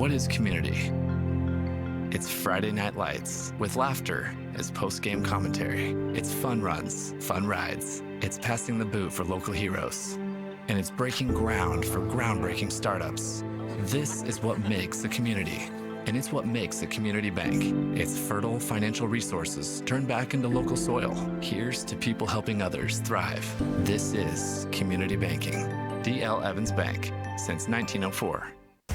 What is community? It's Friday Night Lights with laughter as post-game commentary. It's fun runs, fun rides. It's passing the boot for local heroes. And it's breaking ground for groundbreaking startups. This is what makes a community. And it's what makes a community bank. It's fertile financial resources turned back into local soil. Here's to people helping others thrive. This is community banking. D.L. Evans Bank, since 1904.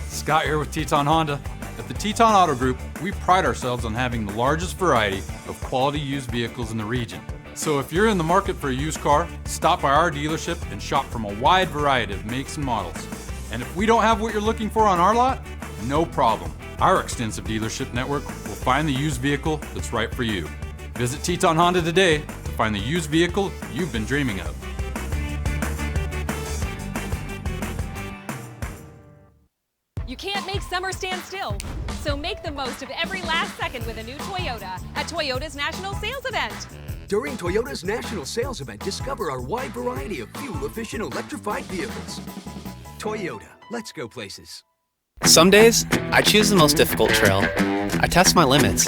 Scott here with Teton Honda. At the Teton Auto Group, we pride ourselves on having the largest variety of quality used vehicles in the region. So if you're in the market for a used car, stop by our dealership and shop from a wide variety of makes and models. And if we don't have what you're looking for on our lot, no problem. Our extensive dealership network will find the used vehicle that's right for you. Visit Teton Honda today to find the used vehicle you've been dreaming of. You can't make summer stand still, so make the most of every last second with a new Toyota at Toyota's National Sales Event. During Toyota's National Sales Event, discover our wide variety of fuel-efficient electrified vehicles. Toyota, let's go places. Some days, I choose the most difficult trail. I test my limits.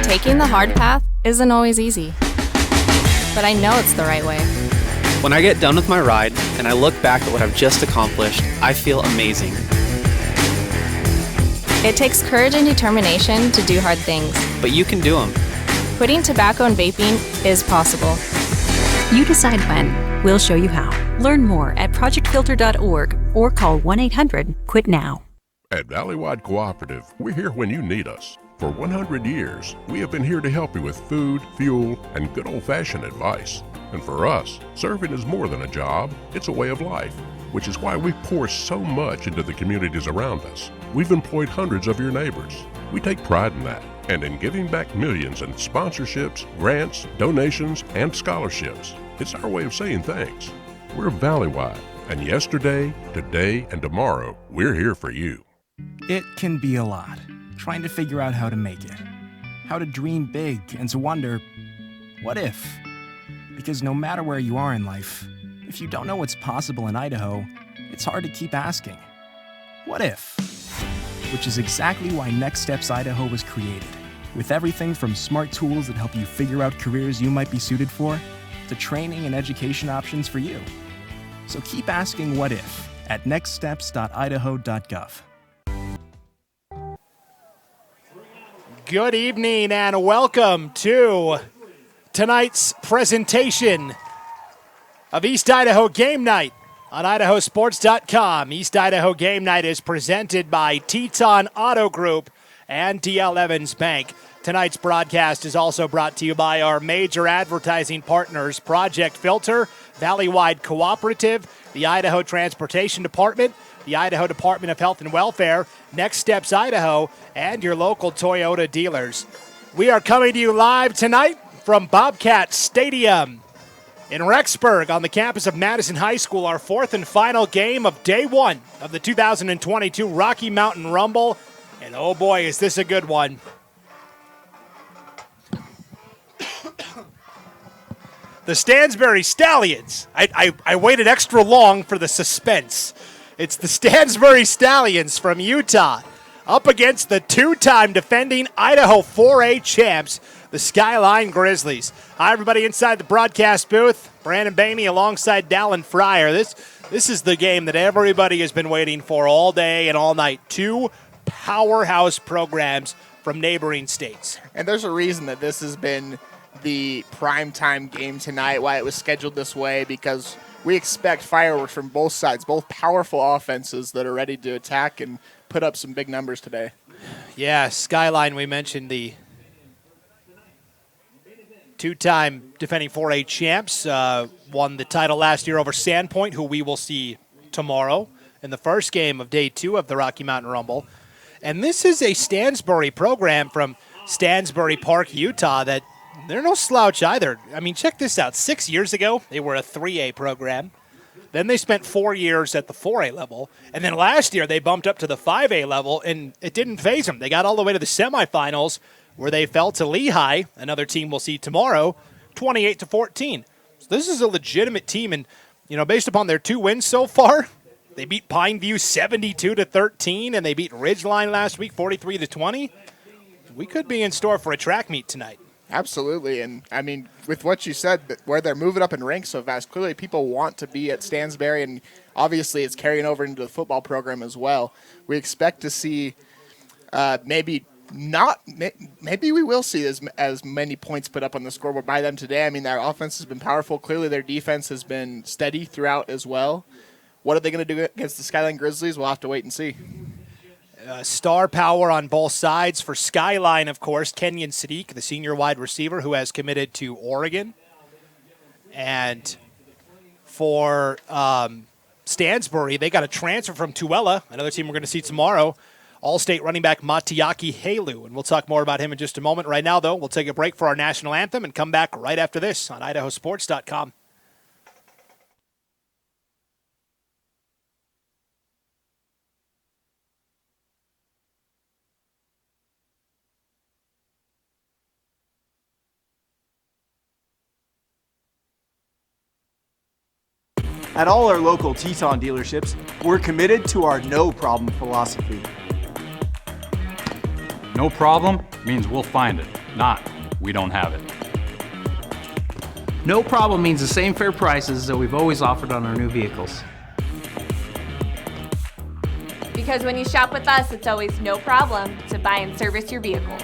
Taking the hard path isn't always easy, but I know it's the right way. When I get done with my ride and I look back at what I've just accomplished, I feel amazing. It takes courage and determination to do hard things. But you can do them. Quitting tobacco and vaping is possible. You decide when. We'll show you how. Learn more at projectfilter.org or call 1-800-QUIT-NOW. At Valleywide Cooperative, we're here when you need us. For 100 years, we have been here to help you with food, fuel, and good old-fashioned advice. And for us, serving is more than a job, it's a way of life, which is why we pour so much into the communities around us. We've employed hundreds of your neighbors. We take pride in that, and in giving back millions in sponsorships, grants, donations, and scholarships. It's our way of saying thanks. We're Valleywide, and yesterday, today, and tomorrow, we're here for you. It can be a lot, trying to figure out how to make it, how to dream big, and to wonder, what if? Because no matter where you are in life, if you don't know what's possible in Idaho, it's hard to keep asking, what if? Which is exactly why Next Steps Idaho was created, with everything from smart tools that help you figure out careers you might be suited for, to training and education options for you. So keep asking what if at nextsteps.idaho.gov. Good evening and welcome to tonight's presentation of East Idaho Game Night on IdahoSports.com. East Idaho Game Night is presented by Teton Auto Group and D.L. Evans Bank. Tonight's broadcast is also brought to you by our major advertising partners, Project Filter, Valleywide Cooperative, the Idaho Transportation Department, the Idaho Department of Health and Welfare, Next Steps Idaho, and your local Toyota dealers. We are coming to you live tonight from Bobcat Stadium in Rexburg on the campus of Madison High School, our fourth and final game of day one of the 2022 Rocky Mountain Rumble. And oh boy, is this a good one. The Stansbury Stallions. I waited extra long for the suspense. It's the Stansbury Stallions from Utah up against the two-time defending Idaho 4A champs, the Skyline Grizzlies. Hi, everybody inside the broadcast booth. Brandon Bainey alongside Dallin Fryer. This is the game that everybody has been waiting for all day and all night. Two powerhouse programs from neighboring states. And there's a reason that this has been the primetime game tonight, why it was scheduled this way, because we expect fireworks from both sides, both powerful offenses that are ready to attack and put up some big numbers today. Yeah, Skyline, we mentioned the two-time defending 4A champs, won the title last year over Sandpoint, who we will see tomorrow in the first game of day two of the Rocky Mountain Rumble. And this is a Stansbury program from Stansbury Park, Utah, that they're no slouch either. I mean, check this out. 6 years ago, they were a 3A program. Then they spent 4 years at the 4A level. And then last year, they bumped up to the 5A level, and it didn't faze them. They got all the way to the semifinals, where they fell to Lehigh, another team we'll see tomorrow, 28-14. So this is a legitimate team, and, you know, based upon their 2 wins so far, They beat Pineview 72-13, and they beat Ridgeline last week 43-20. We could be in store for a track meet tonight. Absolutely, and I mean, with what you said, where they're moving up in ranks so fast, clearly people want to be at Stansbury, and obviously it's carrying over into the football program as well. We expect to see maybe we will see as many points put up on the scoreboard by them today. I mean, their offense has been powerful. Clearly their defense has been steady throughout as well. What are they going to do against the Skyline Grizzlies? We'll have to wait and see. Star power on both sides. For Skyline, of course, Kenyon Sadiq, the senior wide receiver who has committed to Oregon. And for Stansbury, they got a transfer from Tooele, another team we're going to see tomorrow, All-State running back Matiaki Halu. And we'll talk more about him in just a moment. Right now, though, we'll take a break for our national anthem and come back right after this on IdahoSports.com. At all our local Teton dealerships, we're committed to our no problem philosophy. No problem means we'll find it, not we don't have it. No problem means the same fair prices that we've always offered on our new vehicles. Because when you shop with us, it's always no problem to buy and service your vehicles.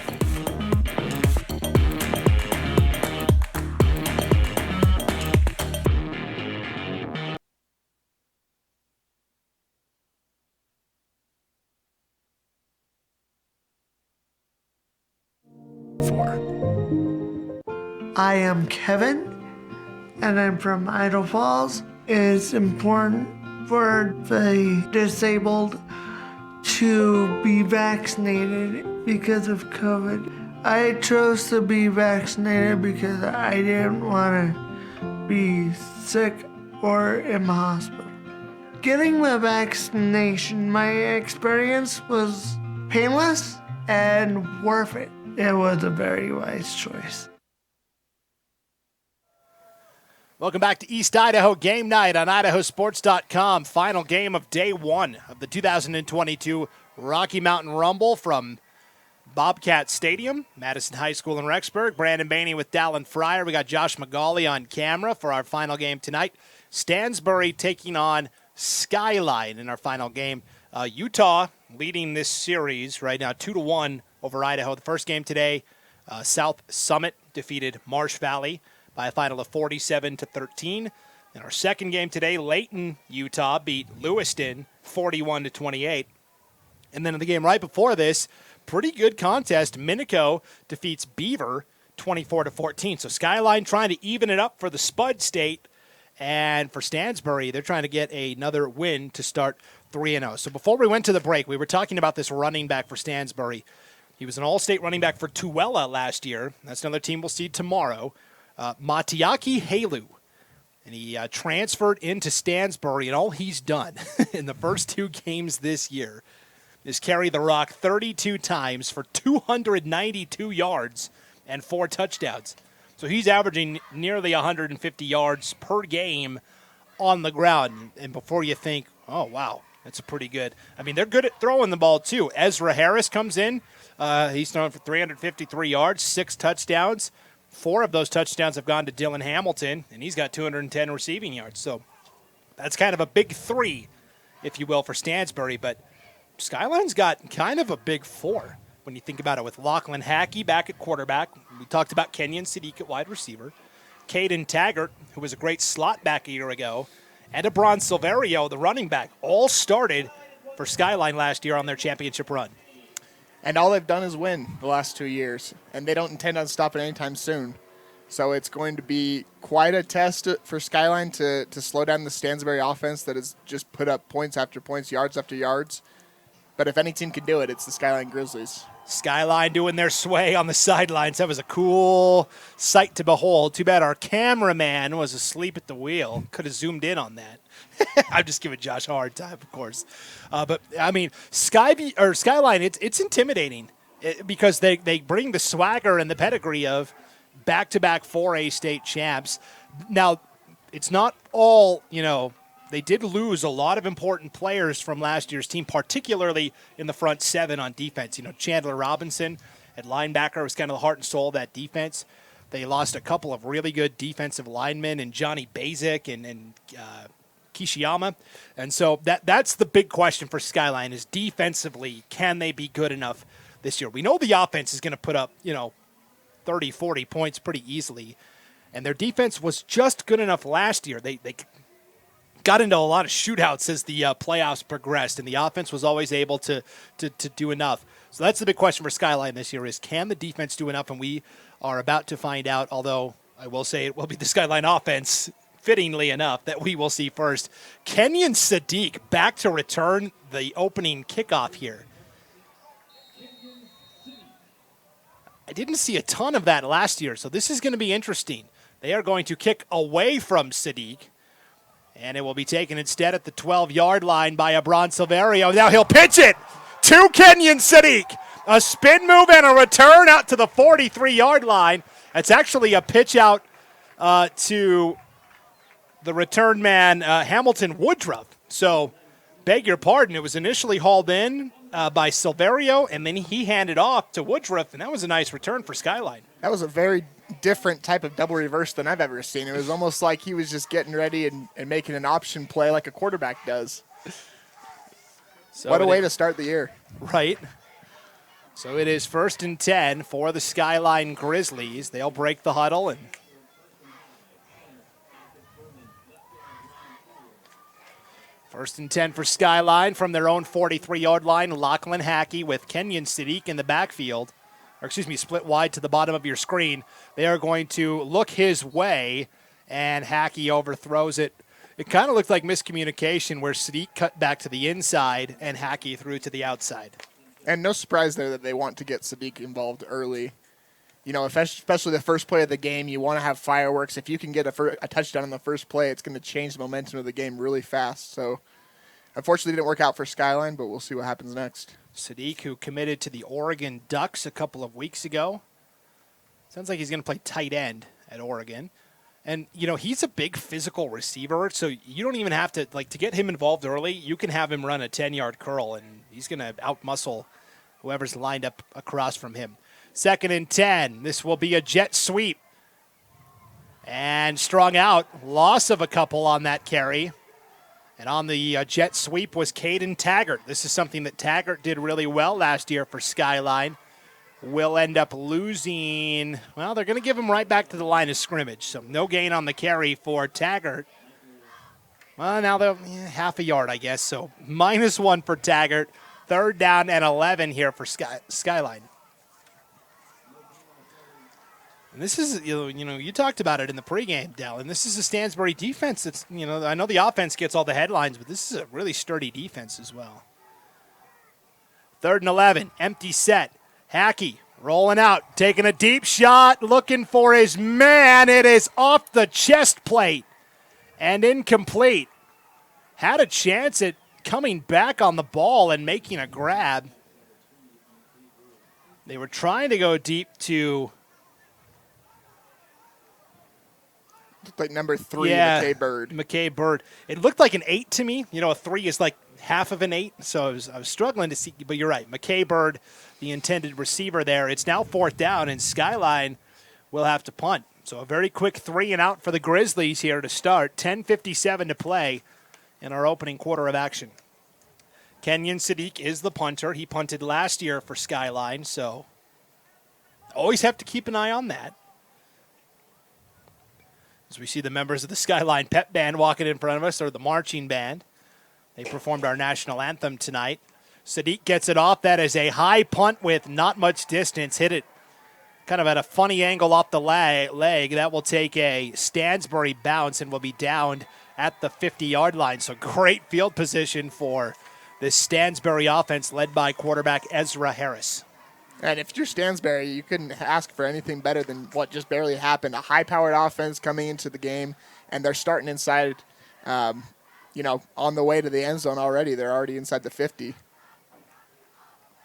I am Kevin, and I'm from Idaho Falls. It's important for the disabled to be vaccinated because of COVID. I chose to be vaccinated because I didn't want to be sick or in the hospital. Getting the vaccination, my experience was painless and worth it. It was a very wise choice. Welcome back to East Idaho Game Night on IdahoSports.com. Final game of day one of the 2022 Rocky Mountain Rumble from Bobcat Stadium, Madison High School in Rexburg. Brandon Bainey with Dallin Fryer. We got Josh McGauley on camera for our final game tonight. Stansbury taking on Skyline in our final game. Utah leading this series right now 2-1 over Idaho. The first game today, South Summit defeated Marsh Valley by a final of 47-13. In our second game today, Layton, Utah beat Lewiston 41-28. And then in the game right before this, pretty good contest. Minico defeats Beaver 24-14. So Skyline trying to even it up for the Spud State. And for Stansbury, they're trying to get another win to start 3-0. So before we went to the break, we were talking about this running back for Stansbury. He was an all-state running back for Tooele last year. That's another team we'll see tomorrow. Matiaki Halu, and he transferred into Stansbury, and all he's done in the first two games this year is carry the rock 32 times for 292 yards and 4 touchdowns. So he's averaging nearly 150 yards per game on the ground. And before you think, oh, wow, that's pretty good. I mean, they're good at throwing the ball, too. Ezra Harris comes in. He's throwing for 353 yards, 6 touchdowns. 4 of those touchdowns have gone to Dylan Hamilton, and he's got 210 receiving yards. So that's kind of a big 3, if you will, for Stansbury. But Skyline's got kind of a big 4 when you think about it, with Lachlan Hackey back at quarterback. We talked about Kenyon Sadiq at wide receiver. Caden Taggart, who was a great slot back a year ago, and Abron Silverio, the running back, all started for Skyline last year on their championship run. And all they've done is win the last 2 years, and they don't intend on stopping anytime soon. So it's going to be quite a test for Skyline to slow down the Stansbury offense that has just put up points after points, yards after yards. But if any team can do it, it's the Skyline Grizzlies. Skyline doing their sway on the sidelines. That was a cool sight to behold. Too bad our cameraman was asleep at the wheel. Could have zoomed in on that. I'm just giving Josh a hard time, of course. But, I mean, Skyline, it's intimidating because they bring the swagger and the pedigree of back-to-back 4A state champs. Now, it's not all, they did lose a lot of important players from last year's team, particularly in the front seven on defense. Chandler Robinson at linebacker was kind of the heart and soul of that defense. They lost a couple of really good defensive linemen in Johnny Basic and Kishiyama. And so that's the big question for Skyline is defensively, can they be good enough this year? We know the offense is going to put up, 30, 40 points pretty easily. And their defense was just good enough last year. They got into a lot of shootouts as the playoffs progressed, and the offense was always able to do enough. So that's the big question for Skyline this year is, can the defense do enough? And we are about to find out, although I will say it will be the Skyline offense, fittingly enough, that we will see first. Kenyon Sadiq back to return the opening kickoff here. I didn't see a ton of that last year, so this is going to be interesting. They are going to kick away from Sadiq, and it will be taken instead at the 12-yard line by Abron Silverio. Now he'll pitch it to Kenyon Sadiq. A spin move and a return out to the 43-yard line. It's actually a pitch out to the return man, Hamilton Woodruff. So, beg your pardon, it was initially hauled in by Silverio, and then he handed off to Woodruff, and that was a nice return for Skyline. That was a very different type of double reverse than I've ever seen. It was almost like he was just getting ready and making an option play like a quarterback does. So what a way to start the year. Right. So it is 1st and 10 for the Skyline Grizzlies. They'll break the huddle and First and 10 for Skyline from their own 43-yard line. Lachlan Hackey with Kenyon Sadiq in the backfield. Split wide to the bottom of your screen. They are going to look his way, and Hackey overthrows it. It kind of looked like miscommunication where Sadiq cut back to the inside and Hackey threw to the outside. And no surprise there that they want to get Sadiq involved early. Especially the first play of the game, you want to have fireworks. If you can get a touchdown on the first play, it's going to change the momentum of the game really fast. So, unfortunately, it didn't work out for Skyline, but we'll see what happens next. Sadiq, who committed to the Oregon Ducks a couple of weeks ago. Sounds like he's going to play tight end at Oregon. And, he's a big physical receiver, so you don't even have to, to get him involved early, you can have him run a 10-yard curl, and he's going to outmuscle whoever's lined up across from him. 2nd and 10. This will be a jet sweep. And strung out. Loss of a couple on that carry. And on the jet sweep was Caden Taggart. This is something that Taggart did really well last year for Skyline. Will end up losing. Well, they're going to give him right back to the line of scrimmage. So no gain on the carry for Taggart. Well, now they're half a yard, I guess. So -1 for Taggart. 3rd down and 11 here for Skyline. And this is, you talked about it in the pregame, Dallin. This is a Stansbury defense that's, I know the offense gets all the headlines, but this is a really sturdy defense as well. 3rd and 11, empty set. Hackey rolling out, taking a deep shot, looking for his man. It is off the chest plate and incomplete. Had a chance at coming back on the ball and making a grab. They were trying to go deep to... Looked like number 3, McKay Bird. McKay Bird. It looked like an 8 to me. A 3 is like half of an 8, so I was struggling to see. But you're right, McKay Bird, the intended receiver there. It's now 4th down, and Skyline will have to punt. So a very quick 3 and out for the Grizzlies here to start. 10:57 to play in our opening quarter of action. Kenyon Sadiq is the punter. He punted last year for Skyline, so always have to keep an eye on that. As we see the members of the Skyline Pep Band walking in front of us, or the marching band. They performed our national anthem tonight. Sadiq gets it off. That is a high punt with not much distance. Hit it kind of at a funny angle off the leg. That will take a Stansbury bounce and will be downed at the 50-yard line. So great field position for this Stansbury offense led by quarterback Ezra Harris. And if you're Stansbury, you couldn't ask for anything better than what just barely happened. A high-powered offense coming into the game, and they're starting inside, on the way to the end zone already. They're already inside the 50.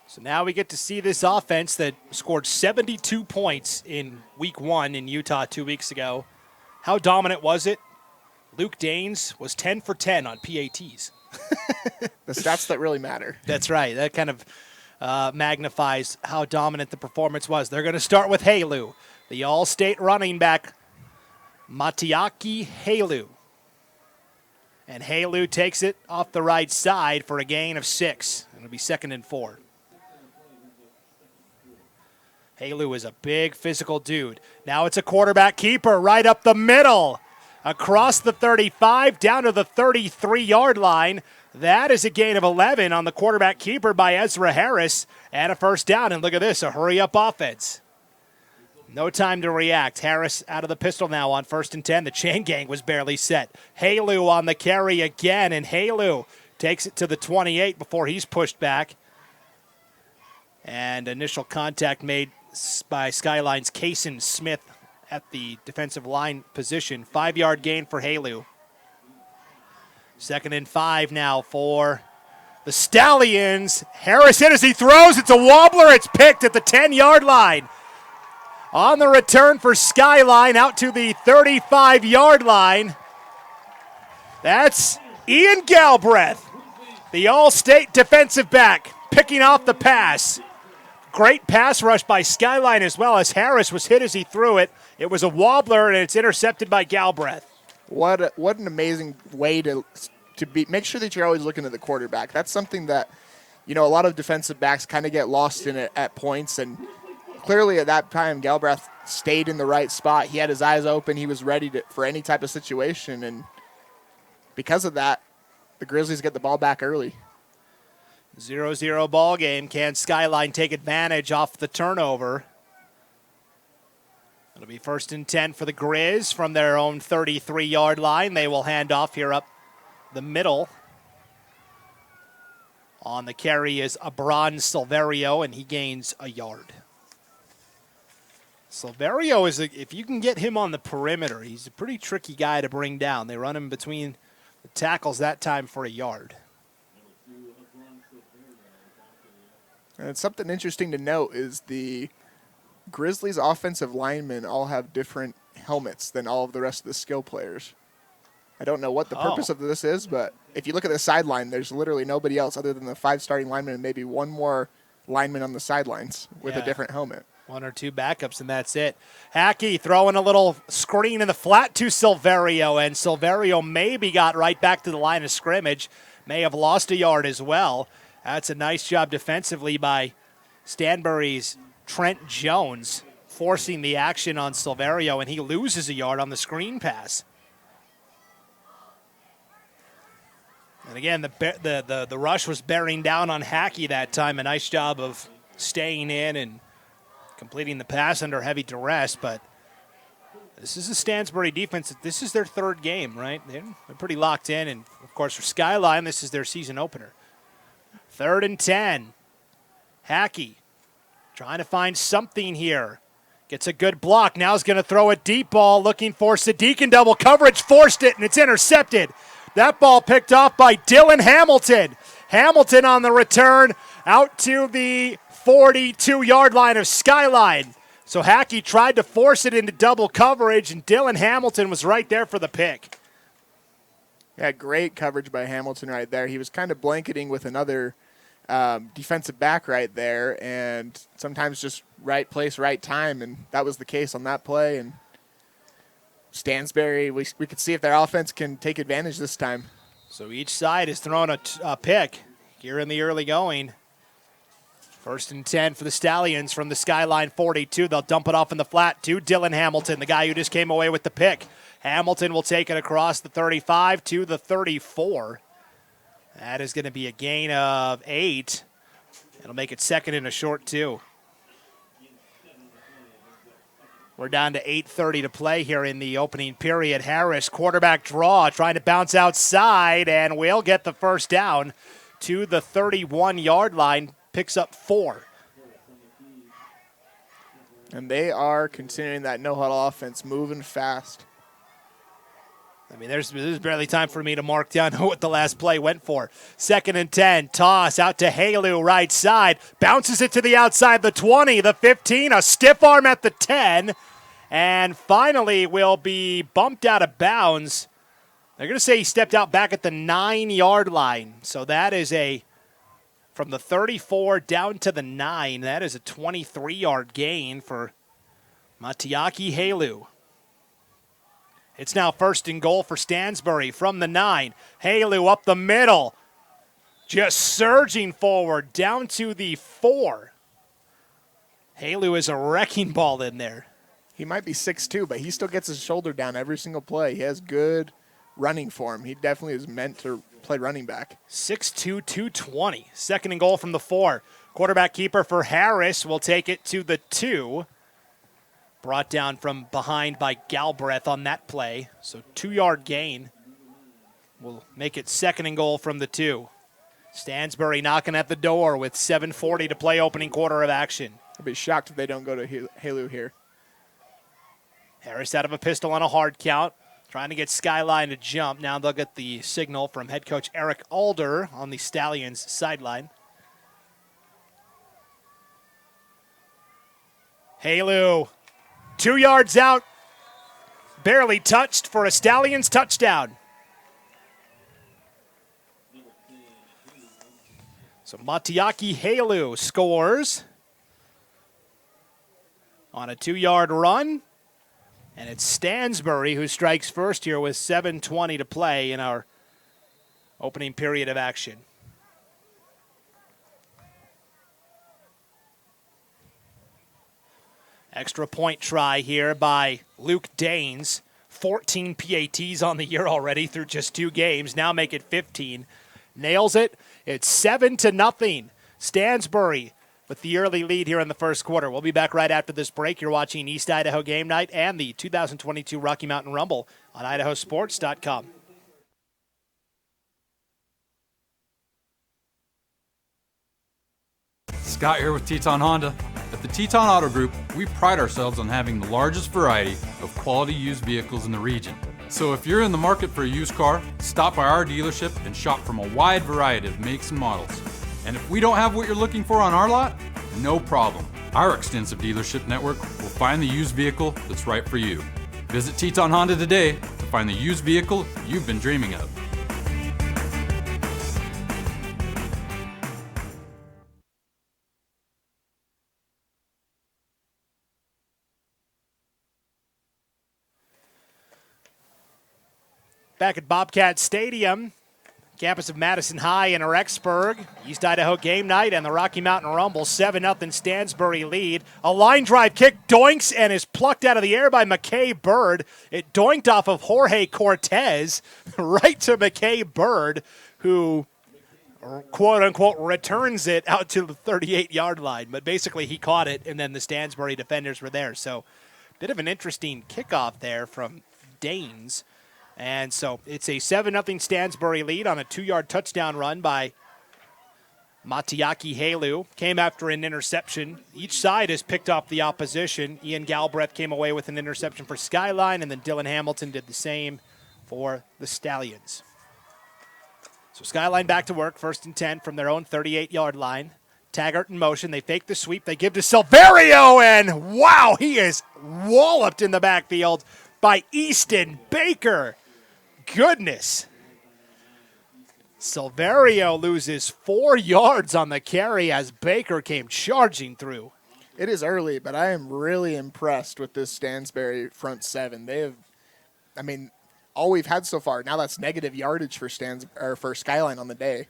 So now we get to see this offense that scored 72 points in Week 1 in Utah 2 weeks ago. How dominant was it? Luke Danes was 10 for 10 on PATs. The stats that really matter. That's right. That kind of magnifies how dominant the performance was. They're going to start with Halu, the all-state running back, Matiaki Halu. And Halu takes it off the right side for a gain of 6. It'll be 2nd and 4. Halu is a big physical dude. Now it's a quarterback keeper right up the middle. Across the 35, down to the 33-yard line. That is a gain of 11 on the quarterback keeper by Ezra Harris. And a first down. And look at this, a hurry-up offense. No time to react. Harris out of the pistol now on 1st and 10. The chain gang was barely set. Halu on the carry again, and Halu takes it to the 28 before he's pushed back. And initial contact made by Skyline's Kaysen Smith at the defensive line position. 5-yard gain for Halu. 2nd and 5 now for the Stallions. Harris hit as he throws. It's a wobbler. It's picked at the 10-yard line. On the return for Skyline out to the 35-yard line. That's Ian Galbraith, the all-state defensive back, picking off the pass. Great pass rush by Skyline as well, as Harris was hit as he threw it. It was a wobbler, and it's intercepted by Galbraith. What an amazing way to make sure that you're always looking at the quarterback. That's something that, a lot of defensive backs kind of get lost in it at points, and clearly at that time, Galbraith stayed in the right spot. He had his eyes open. He was ready for any type of situation, and because of that, the Grizzlies get the ball back early. 0-0 ball game. Can Skyline take advantage off the turnover? It'll be 1st and 10 for the Grizz from their own 33-yard line. They will hand off here up the middle. On the carry is Abron Silverio, and he gains a yard. Silverio if you can get him on the perimeter, he's a pretty tricky guy to bring down. They run him between the tackles that time for a yard. And something interesting to note is the Grizzlies' offensive linemen all have different helmets than all of the rest of the skill players. I don't know what the purpose of this is, but if you look at the sideline, there's literally nobody else other than the 5 starting linemen and maybe one more lineman on the sidelines with a different helmet. 1 or 2 backups, and that's it. Hackey throwing a little screen in the flat to Silverio, and Silverio maybe got right back to the line of scrimmage. May have lost a yard as well. That's a nice job defensively by Stansbury's Trent Jones, forcing the action on Silverio, and he loses a yard on the screen pass. And again, the rush was bearing down on Hackey that time. A nice job of staying in and completing the pass under heavy duress, but this is a Stansbury defense. This is their 3rd game, right? They're pretty locked in, and of course for Skyline, this is their season opener. 3rd and 10. Hackey trying to find something here. Gets a good block. Now he's going to throw a deep ball, looking for Sadiq in double coverage. Forced it, and it's intercepted. That ball picked off by Dylan Hamilton. Hamilton on the return out to the 42-yard line of Skyline. So Hackey tried to force it into double coverage, and Dylan Hamilton was right there for the pick. Yeah, great coverage by Hamilton right there. He was kind of blanketing with another defensive back right there, and sometimes just right place, right time, and that was the case on that play. And Stansbury, we could see if their offense can take advantage this time. So each side is throwing a pick here in the early going. 1st and 10 for the Stallions from the Skyline 42. They'll dump it off in the flat to Dylan Hamilton, the guy who just came away with the pick. Hamilton will take it across the 35 to the 34. That is going to be a gain of 8. It'll make it 2nd and a short 2. We're down to 8:30 to play here in the opening period. Harris, quarterback draw, trying to bounce outside, and will get the first down to the 31-yard line. Picks up 4. And they are continuing that no-huddle offense, moving fast. I mean, there's barely time for me to mark down what the last play went for. 2nd and 10, toss out to Halu, right side. Bounces it to the outside, the 20, the 15, a stiff arm at the 10. And finally will be bumped out of bounds They're going to say he stepped out back at the 9-yard line. So that is from the 34 down to the 9. That is a 23-yard gain for Matiaki Halu. It's now 1st and goal for Stansbury from the 9. Halu up the middle. Just surging forward down to the 4. Halu is a wrecking ball in there. He might be 6'2", but he still gets his shoulder down every single play. He has good running form. He definitely is meant to play running back. 6'2", 220. 2nd and goal from the 4. Quarterback keeper for Harris will take it to the 2. Brought down from behind by Galbraith on that play. So 2-yard gain will make it 2nd and goal from the 2. Stansbury knocking at the door with 7:40 to play, opening quarter of action. I'd be shocked if they don't go to Halu here. Harris out of a pistol on a hard count, trying to get Skyline to jump. Now they'll get the signal from head coach Eric Alder on the Stallions sideline. Halu, 2 yards out, barely touched for a Stallions touchdown. So Matiaki Halu scores on a 2-yard run. And it's Stansbury who strikes first here with 7:20 to play in our opening period of action. Extra point try here by Luke Daines. 14 PATs on the year already through just 2 games. Now make it 15. Nails it. It's 7-0. Stansbury with the early lead here in the first quarter. We'll be back right after this break. You're watching East Idaho Game Night and the 2022 Rocky Mountain Rumble on IdahoSports.com. Scott here with Teton Honda. At the Teton Auto Group, we pride ourselves on having the largest variety of quality used vehicles in the region. So if you're in the market for a used car, stop by our dealership and shop from a wide variety of makes and models. And if we don't have what you're looking for on our lot, no problem. Our extensive dealership network will find the used vehicle that's right for you. Visit Teton Honda today to find the used vehicle you've been dreaming of. Back at Bobcat Stadium, campus of Madison High in Rexburg, East Idaho Game Night and the Rocky Mountain Rumble, 7-0 Stansbury lead. A line drive kick doinks and is plucked out of the air by McKay Bird. It doinked off of Jorge Cortez right to McKay Bird, who quote-unquote returns it out to the 38-yard line. But basically he caught it, and then the Stansbury defenders were there. So bit of an interesting kickoff there from Daines. And so it's a 7-0 Stansbury lead on a 2-yard touchdown run by Matiaki Halu. Came after an interception. Each side has picked off the opposition. Ian Galbraith came away with an interception for Skyline, and then Dylan Hamilton did the same for the Stallions. So Skyline back to work, 1st and 10 from their own 38-yard line. Taggart in motion. They fake the sweep. They give to Silverio, and wow, he is walloped in the backfield by Easton Baker. Goodness. Silverio loses 4 yards on the carry as Baker came charging through. It is early, but I am really impressed with this Stansbury front seven. They have, I mean, all we've had so far, now that's negative yardage for for Skyline on the day.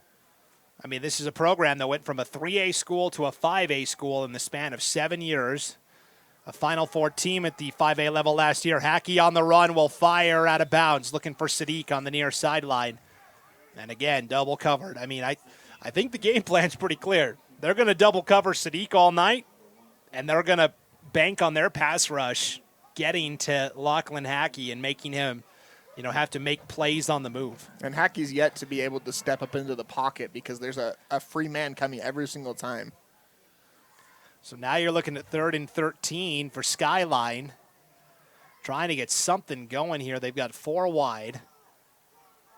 I mean, this is a program that went from a 3A school to a 5A school in the span of 7 years. A Final Four team at the 5A level last year. Hackey on the run will fire out of bounds, looking for Sadiq on the near sideline. And again, double covered. I mean, I think the game plan's pretty clear. They're going to double cover Sadiq all night, and they're going to bank on their pass rush, getting to Lachlan Hackey and making him, have to make plays on the move. And Hackey's yet to be able to step up into the pocket because there's a free man coming every single time. So now you're looking at 3rd and 13 for Skyline. Trying to get something going here. They've got 4 wide.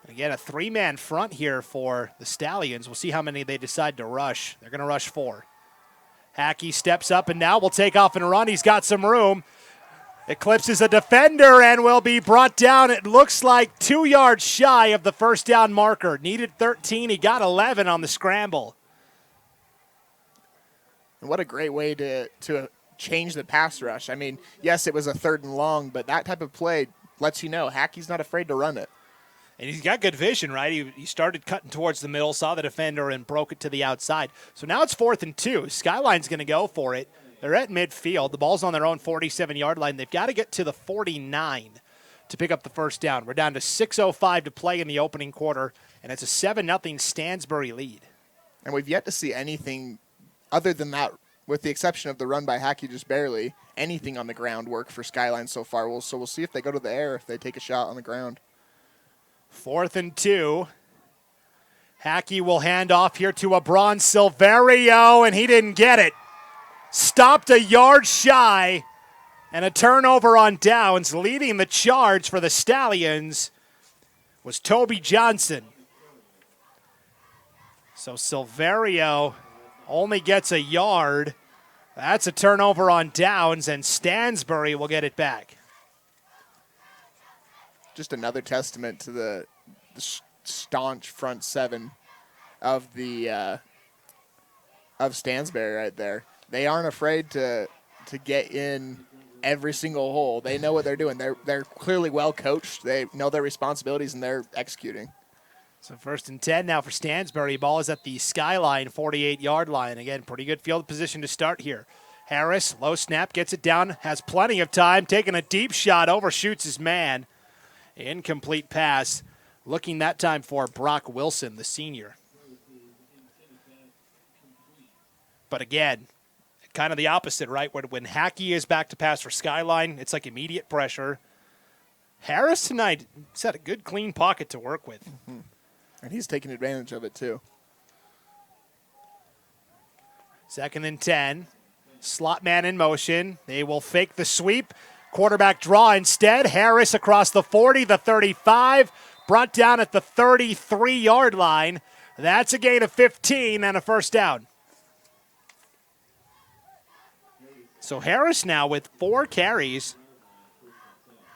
Again, a 3-man front here for the Stallions. We'll see how many they decide to rush. They're going to rush 4. Hackey steps up and now will take off and run. He's got some room. Eclipses a defender and will be brought down. It looks like 2 yards shy of the first down marker. Needed 13. He got 11 on the scramble. And what a great way to change the pass rush. I mean, yes, it was a 3rd and long, but that type of play lets you know Hackey's not afraid to run it. And he's got good vision, right? He started cutting towards the middle, saw the defender, and broke it to the outside. So now it's 4th and 2. Skyline's going to go for it. They're at midfield. The ball's on their own 47-yard line. They've got to get to the 49 to pick up the first down. We're down to 6:05 to play in the opening quarter, and it's a 7-0 Stansbury lead. And we've yet to see anything other than that, with the exception of the run by Hackey just barely, anything on the ground work for Skyline so far. So we'll see if they go to the air, if they take a shot on the ground. 4th and 2. Hackey will hand off here to Abron Silverio, and he didn't get it. Stopped a yard shy, and a turnover on downs. Leading the charge for the Stallions was Toby Johnson. So Silverio only gets a yard. That's a turnover on downs, and Stansbury will get it back. Just another testament to the staunch front seven of the of Stansbury right there. They aren't afraid to get in every single hole. They know what they're doing. They're clearly well coached. They know their responsibilities and they're executing. So 1st and 10 now for Stansbury. Ball is at the Skyline 48-yard line. Again, pretty good field position to start here. Harris, low snap, gets it down, has plenty of time, taking a deep shot, overshoots his man. Incomplete pass. Looking that time for Brock Wilson, the senior. But again, kind of the opposite, right? When Hackey is back to pass for Skyline, it's like immediate pressure. Harris tonight set a good, clean pocket to work with. Mm-hmm. And he's taking advantage of it, too. 2nd and 10. Slot man in motion. They will fake the sweep. Quarterback draw instead. Harris across the 40, the 35. Brought down at the 33-yard line. That's a gain of 15 and a first down. So Harris now with 4 carries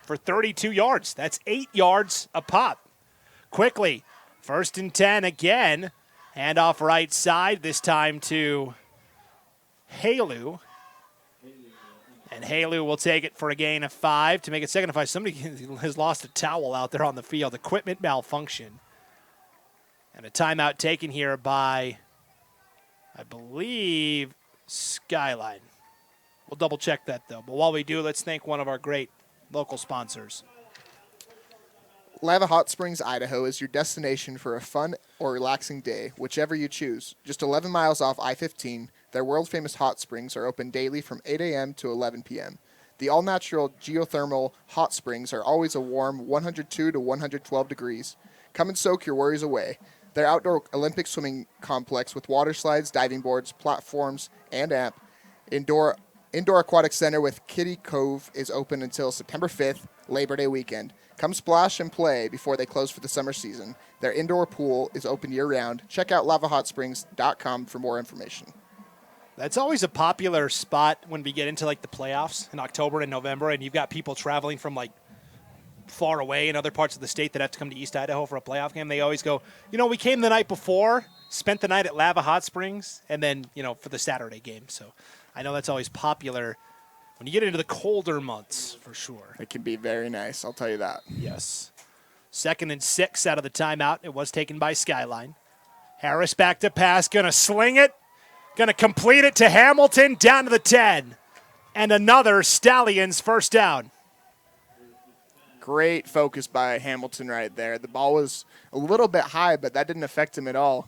for 32 yards. That's 8 yards a pop. Quickly, 1st and 10 again. Handoff right side, this time to Halu. And Halu will take it for a gain of 5 to make it 2nd and 5. Somebody has lost a towel out there on the field. Equipment malfunction. And a timeout taken here by, I believe, Skyline. We'll double check that, though. But while we do, let's thank one of our great local sponsors. Lava Hot Springs, Idaho is your destination for a fun or relaxing day, whichever you choose. Just 11 miles off I-15, their world-famous hot springs are open daily from 8 a.m. to 11 p.m. The all-natural geothermal hot springs are always a warm 102 to 112 degrees. Come and soak your worries away. Their outdoor Olympic swimming complex with water slides, diving boards, platforms, and amp. Indoor aquatic center with Kiddie Cove is open until September 5th, Labor Day weekend. Come splash and play before they close for the summer season. Their indoor pool is open year-round. Check out lavahot.springs.com for more information. That's always a popular spot when we get into like the playoffs in October and November, and you've got people traveling from like far away in other parts of the state that have to come to East Idaho for a playoff game. They always go, we came the night before, spent the night at Lava Hot Springs, and then, for the Saturday game. So I know that's always popular when you get into the colder months, for sure. It can be very nice, I'll tell you that. Yes. 2nd and 6 out of the timeout. It was taken by Skyline. Harris back to pass, going to sling it. Going to complete it to Hamilton, down to the 10. And another Stallions first down. Great focus by Hamilton right there. The ball was a little bit high, but that didn't affect him at all.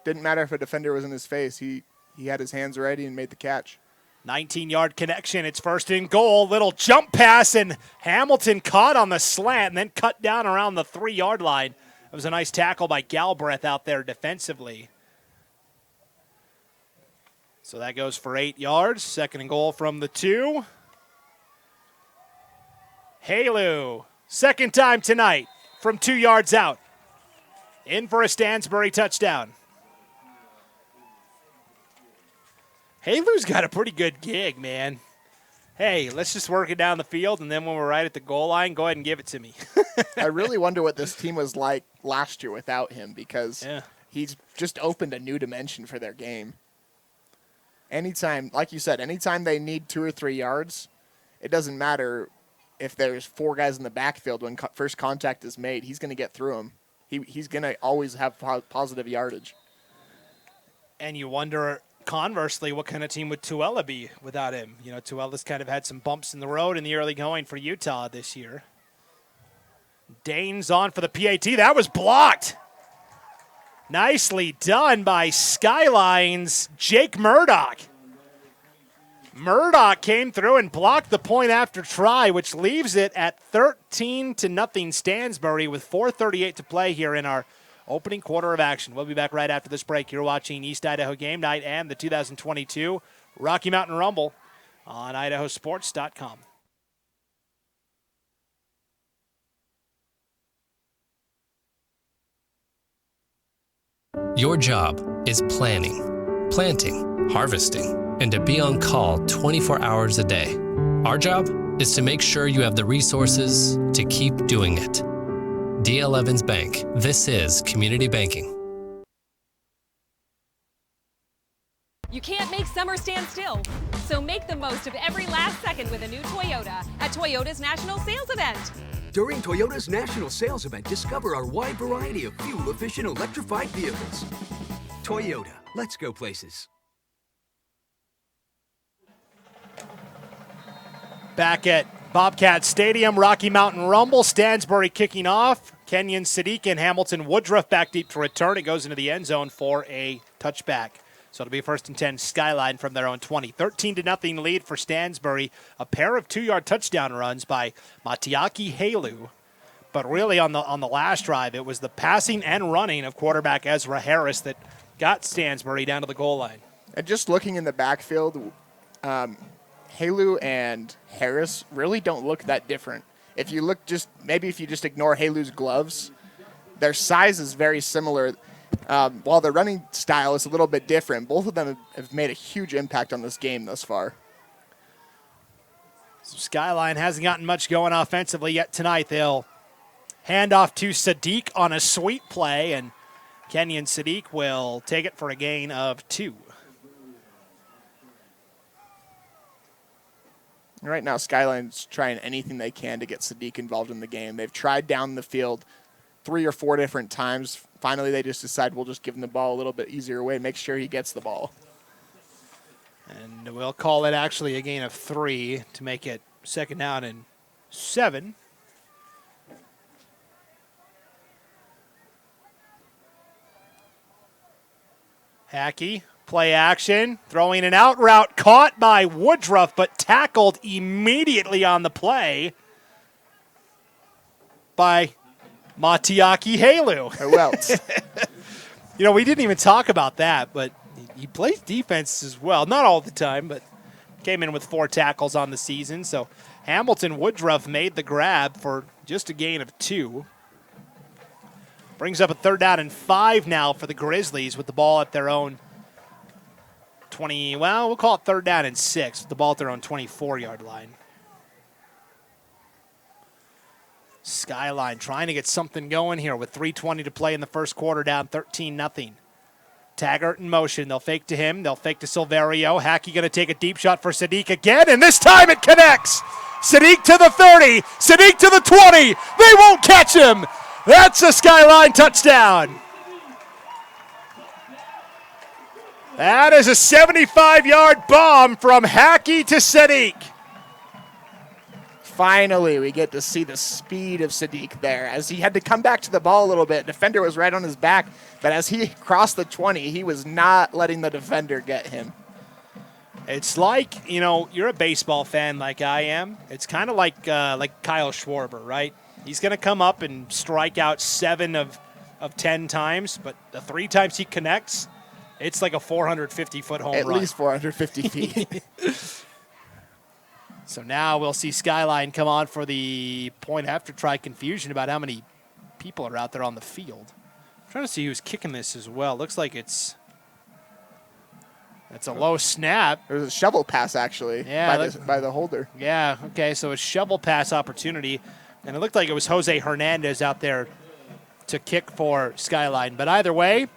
Didn't matter if a defender was in his face. He had his hands ready and made the catch. 19-yard connection. It's 1st and goal. Little jump pass, and Hamilton caught on the slant and then cut down around the 3-yard line. It was a nice tackle by Galbraith out there defensively. So that goes for 8 yards. 2nd and goal from the 2. Halu, 2nd time tonight from 2 yards out. In for a Stansbury touchdown. Halu's got a pretty good gig, man. hey, let's just work it down the field, and then when we're right at the goal line, go ahead and give it to me. I really wonder what this team was like last year without him, because he's just opened a new dimension for their game. Anytime, like you said, anytime they need 2 or 3 yards, it doesn't matter if there's 4 guys in the backfield when first contact is made. He's going to get through them. He's going to always have positive yardage. And you wonder, conversely, what kind of team would Tuella be without him? You know, Tuella's kind of had some bumps in the road in the early going for Utah this year. Dane's on for the PAT. That was blocked. Nicely done by Skyline's Jake Murdoch. Murdoch came through and blocked the point after try, which leaves it at 13-0 Stansbury with 4:38 to play here in our opening quarter of action. We'll be back right after this break. You're watching East Idaho Game Night and the 2022 Rocky Mountain Rumble on IdahoSports.com. Your job is planning, planting, harvesting, and to be on call 24 hours a day. Our job is to make sure you have the resources to keep doing it. D.L. Evans Bank. This is community banking. You can't make summer stand still, so make the most of every last second with a new Toyota at Toyota's National Sales Event. During Toyota's National Sales Event, discover our wide variety of fuel-efficient electrified vehicles. Toyota, let's go places. Back at Bobcat Stadium, Rocky Mountain Rumble, Stansbury kicking off. Kenyon Sadiq and Hamilton Woodruff back deep to return. It goes into the end zone for a touchback. So it'll be 1st and 10 Skyline from their own 20. 13-0 lead for Stansbury. A pair of 2-yard touchdown runs by Matiaki Halu. But really on the last drive, it was the passing and running of quarterback Ezra Harris that got Stansbury down to the goal line. And just looking in the backfield, Halu and Harris really don't look that different. If you look if you just ignore Halu's gloves, their size is very similar. While their running style is a little bit different, both of them have made a huge impact on this game thus far. So Skyline hasn't gotten much going offensively yet tonight. They'll hand off to Sadiq on a sweep play, and Kenyon Sadiq will take it for a gain of 2. Right now, Skyline's trying anything they can to get Sadiq involved in the game. They've tried down the field 3 or 4 different times. Finally, they just decide we'll just give him the ball a little bit easier way, make sure he gets the ball. And we'll call it actually a gain of 3 to make it 2nd down and 7. Hackey, play action, throwing an out route, caught by Woodruff, but tackled immediately on the play by Matiaki Halu. Who else? You know, we didn't even talk about that, but he plays defense as well. Not all the time, but came in with 4 tackles on the season. So Hamilton Woodruff made the grab for just a gain of 2. Brings up a 3rd down and 5 now for the Grizzlies with the ball at their own 20, well, we'll call it 3rd down and 6 with the ball at their own 24-yard line. Skyline trying to get something going here with 3:20 to play in the first quarter, down 13-0. Taggart in motion. They'll fake to him. They'll fake to Silverio. Hackey going to take a deep shot for Sadiq again, and this time it connects. Sadiq to the 30. Sadiq to the 20. They won't catch him. That's a Skyline touchdown. That is a 75-yard bomb from Hackey to Sadiq. Finally, we get to see the speed of Sadiq there. As he had to come back to the ball a little bit, defender was right on his back, but as he crossed the 20, he was not letting the defender get him. It's like, you know, you're a baseball fan like I am. It's kind of like Kyle Schwarber, right? He's going to come up and strike out 7 of 10 times, but the 3 times he connects, it's like a 450-foot home run. At least 450 feet. So now we'll see Skyline come on for the point after try. Confusion about how many people are out there on the field. I'm trying to see who's kicking this as well. Looks like it's That's a low snap. There was a shovel pass, actually, by the holder. Yeah, okay, so a shovel pass opportunity. And it looked like it was Jose Hernandez out there to kick for Skyline. But either way,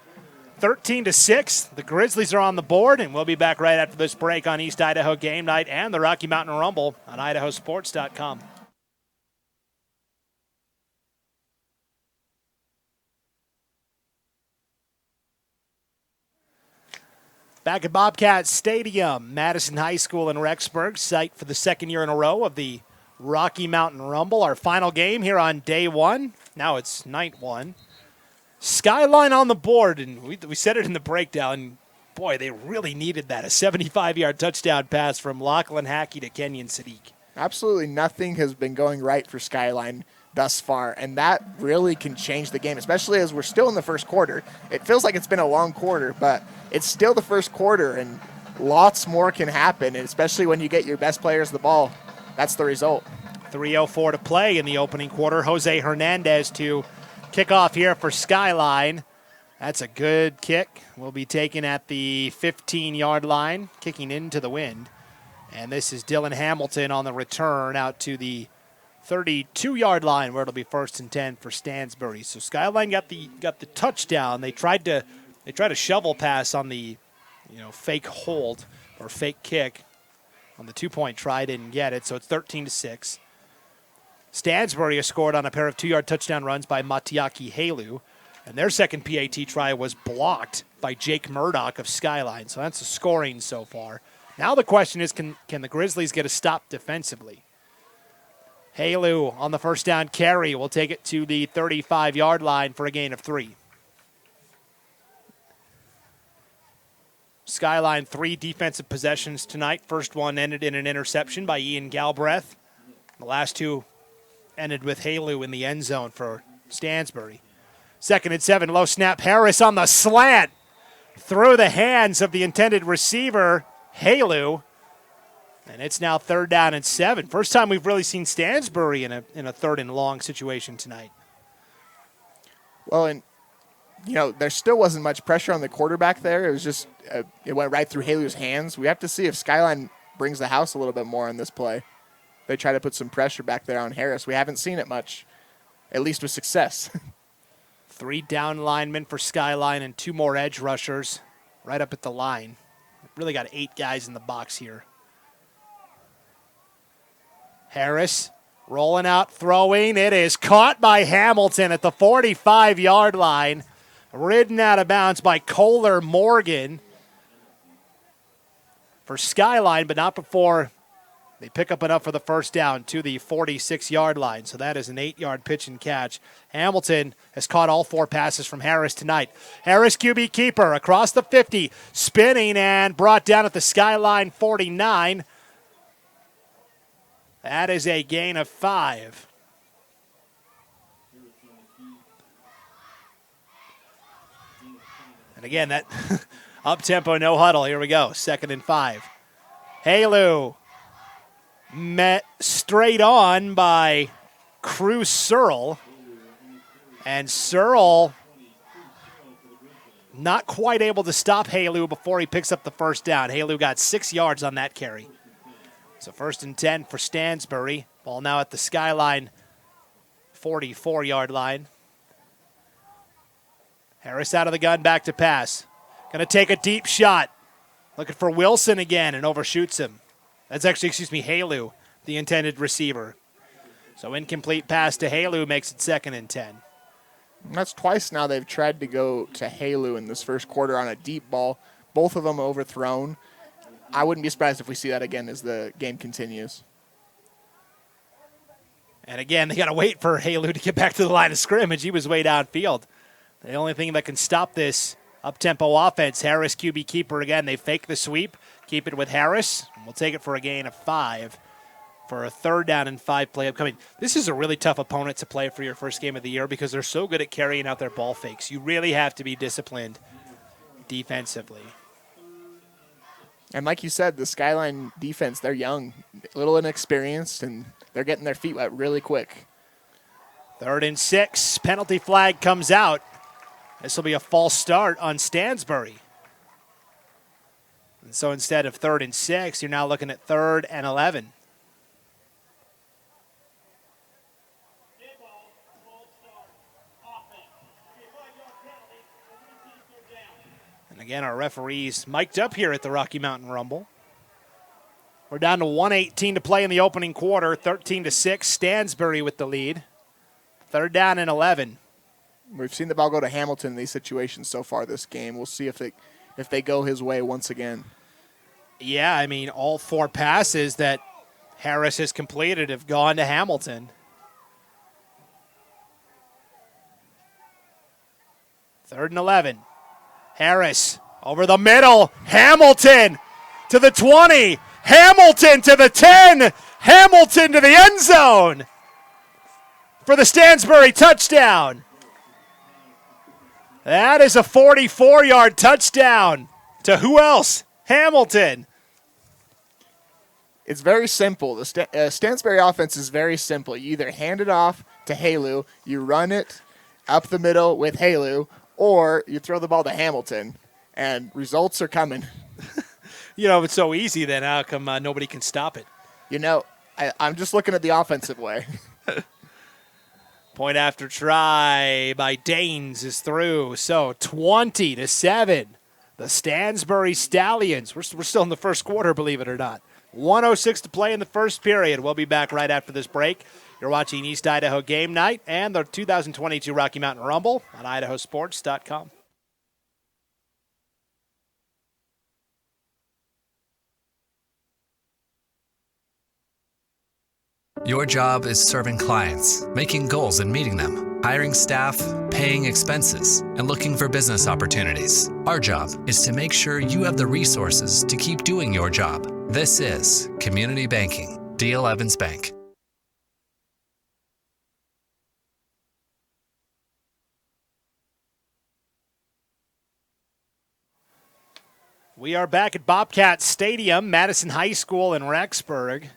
13-6, the Grizzlies are on the board, and we'll be back right after this break on East Idaho Game Night and the Rocky Mountain Rumble on IdahoSports.com. Back at Bobcat Stadium, Madison High School in Rexburg, site for the second year in a row of the Rocky Mountain Rumble. Our final game here on day one. Now it's night one. Skyline on the board, and we said it in the breakdown. Boy, they really needed that. A 75-yard touchdown pass from Lachlan Hackey to Kenyon Sadiq. Absolutely nothing has been going right for Skyline thus far, and that really can change the game, especially as we're still in the first quarter. It feels like it's been a long quarter, but it's still the first quarter, and lots more can happen, and especially when you get your best players the ball. That's the result. 3:04 to play in the opening quarter. Jose Hernandez to kick off here for Skyline. That's a good kick. Will be taken at the 15-yard line, kicking into the wind. And this is Dylan Hamilton on the return out to the 32-yard line, where it'll be 1st and 10 for Stansbury. So Skyline got the touchdown. They tried to shovel pass on the fake hold or fake kick on the 2-point try, didn't get it. So it's 13-6. Stansbury has scored on a pair of 2-yard touchdown runs by Matiaki Halu, and their second PAT try was blocked by Jake Murdoch of Skyline. So that's a scoring so far. Now the question is, can the Grizzlies get a stop defensively? Halu on the first down carry will take it to the 35-yard line for a gain of 3. Skyline 3 defensive possessions tonight. First one ended in an interception by Ian Galbraith. The last 2 ended with Halu in the end zone for Stansbury. 2nd and 7, low snap. Harris on the slant. Through the hands of the intended receiver, Halu. And it's now 3rd down and 7. First time we've really seen Stansbury in a 3rd and long situation tonight. Well, and there still wasn't much pressure on the quarterback there. It was just it went right through Halu's hands. We have to see if Skyline brings the house a little bit more on this play. They try to put some pressure back there on Harris. We haven't seen it much, at least with success. 3 down linemen for Skyline and 2 more edge rushers right up at the line. Really got 8 guys in the box here. Harris rolling out, throwing. It is caught by Hamilton at the 45-yard line. Ridden out of bounds by Kohler Morgan for Skyline, but not before they pick up enough for the first down to the 46-yard line. So that is an 8-yard pitch and catch. Hamilton has caught all 4 passes from Harris tonight. Harris, QB keeper, across the 50, spinning and brought down at the Skyline 49. That is a gain of 5. And again, that up-tempo, no huddle. Here we go, 2nd and 5. Halu met straight on by Cruz Searle. And Searle not quite able to stop Halu before he picks up the first down. Halu got 6 yards on that carry. So 1st and 10 for Stansbury. Ball now at the Skyline 44-yard line. Harris out of the gun, back to pass. Going to take a deep shot. Looking for Wilson again and overshoots him. That's actually, Halu, the intended receiver. So incomplete pass to Halu makes it 2nd and 10. That's twice now they've tried to go to Halu in this first quarter on a deep ball. Both of them overthrown. I wouldn't be surprised if we see that again as the game continues. And again, they got to wait for Halu to get back to the line of scrimmage. He was way downfield. The only thing that can stop this up-tempo offense, Harris QB keeper again. They fake the sweep, keep it with Harris. We'll take it for a gain of 5 for a 3rd down and 5 play upcoming. This is a really tough opponent to play for your first game of the year because they're so good at carrying out their ball fakes. You really have to be disciplined defensively. And like you said, the Skyline defense, they're young, a little inexperienced, and they're getting their feet wet really quick. 3rd and 6, penalty flag comes out. This will be a false start on Stansbury. And so instead of 3rd and 6, you're now looking at 3rd and 11. And again, our referees mic'd up here at the Rocky Mountain Rumble. We're down to 1:18 to play in the opening quarter, 13-6, Stansbury with the lead. 3rd down and 11. We've seen the ball go to Hamilton in these situations so far this game. We'll see if they go his way once again. Yeah, I mean, all 4 passes that Harris has completed have gone to Hamilton. 3rd and 11. Harris over the middle. Hamilton to the 20. Hamilton to the 10. Hamilton to the end zone for the Stansbury touchdown. That is a 44-yard touchdown to who else? Hamilton. It's very simple. The Stansbury offense is very simple. You either hand it off to Halu, you run it up the middle with Halu, or you throw the ball to Hamilton, and results are coming. You know, if it's so easy, then how come nobody can stop it? You know, I'm just looking at the offensive way. Point after try by Daines is through. So 20-7, the Stansbury Stallions. We're still in the first quarter, believe it or not. 1:06 to play in the first period. We'll be back right after this break. You're watching East Idaho Game Night and the 2022 Rocky Mountain Rumble on IdahoSports.com. Your job is serving clients, making goals and meeting them, hiring staff, paying expenses, and looking for business opportunities. Our job is to make sure you have the resources to keep doing your job. This is Community Banking, D.L. Evans Bank. We are back at Bobcat Stadium, Madison High School in Rexburg.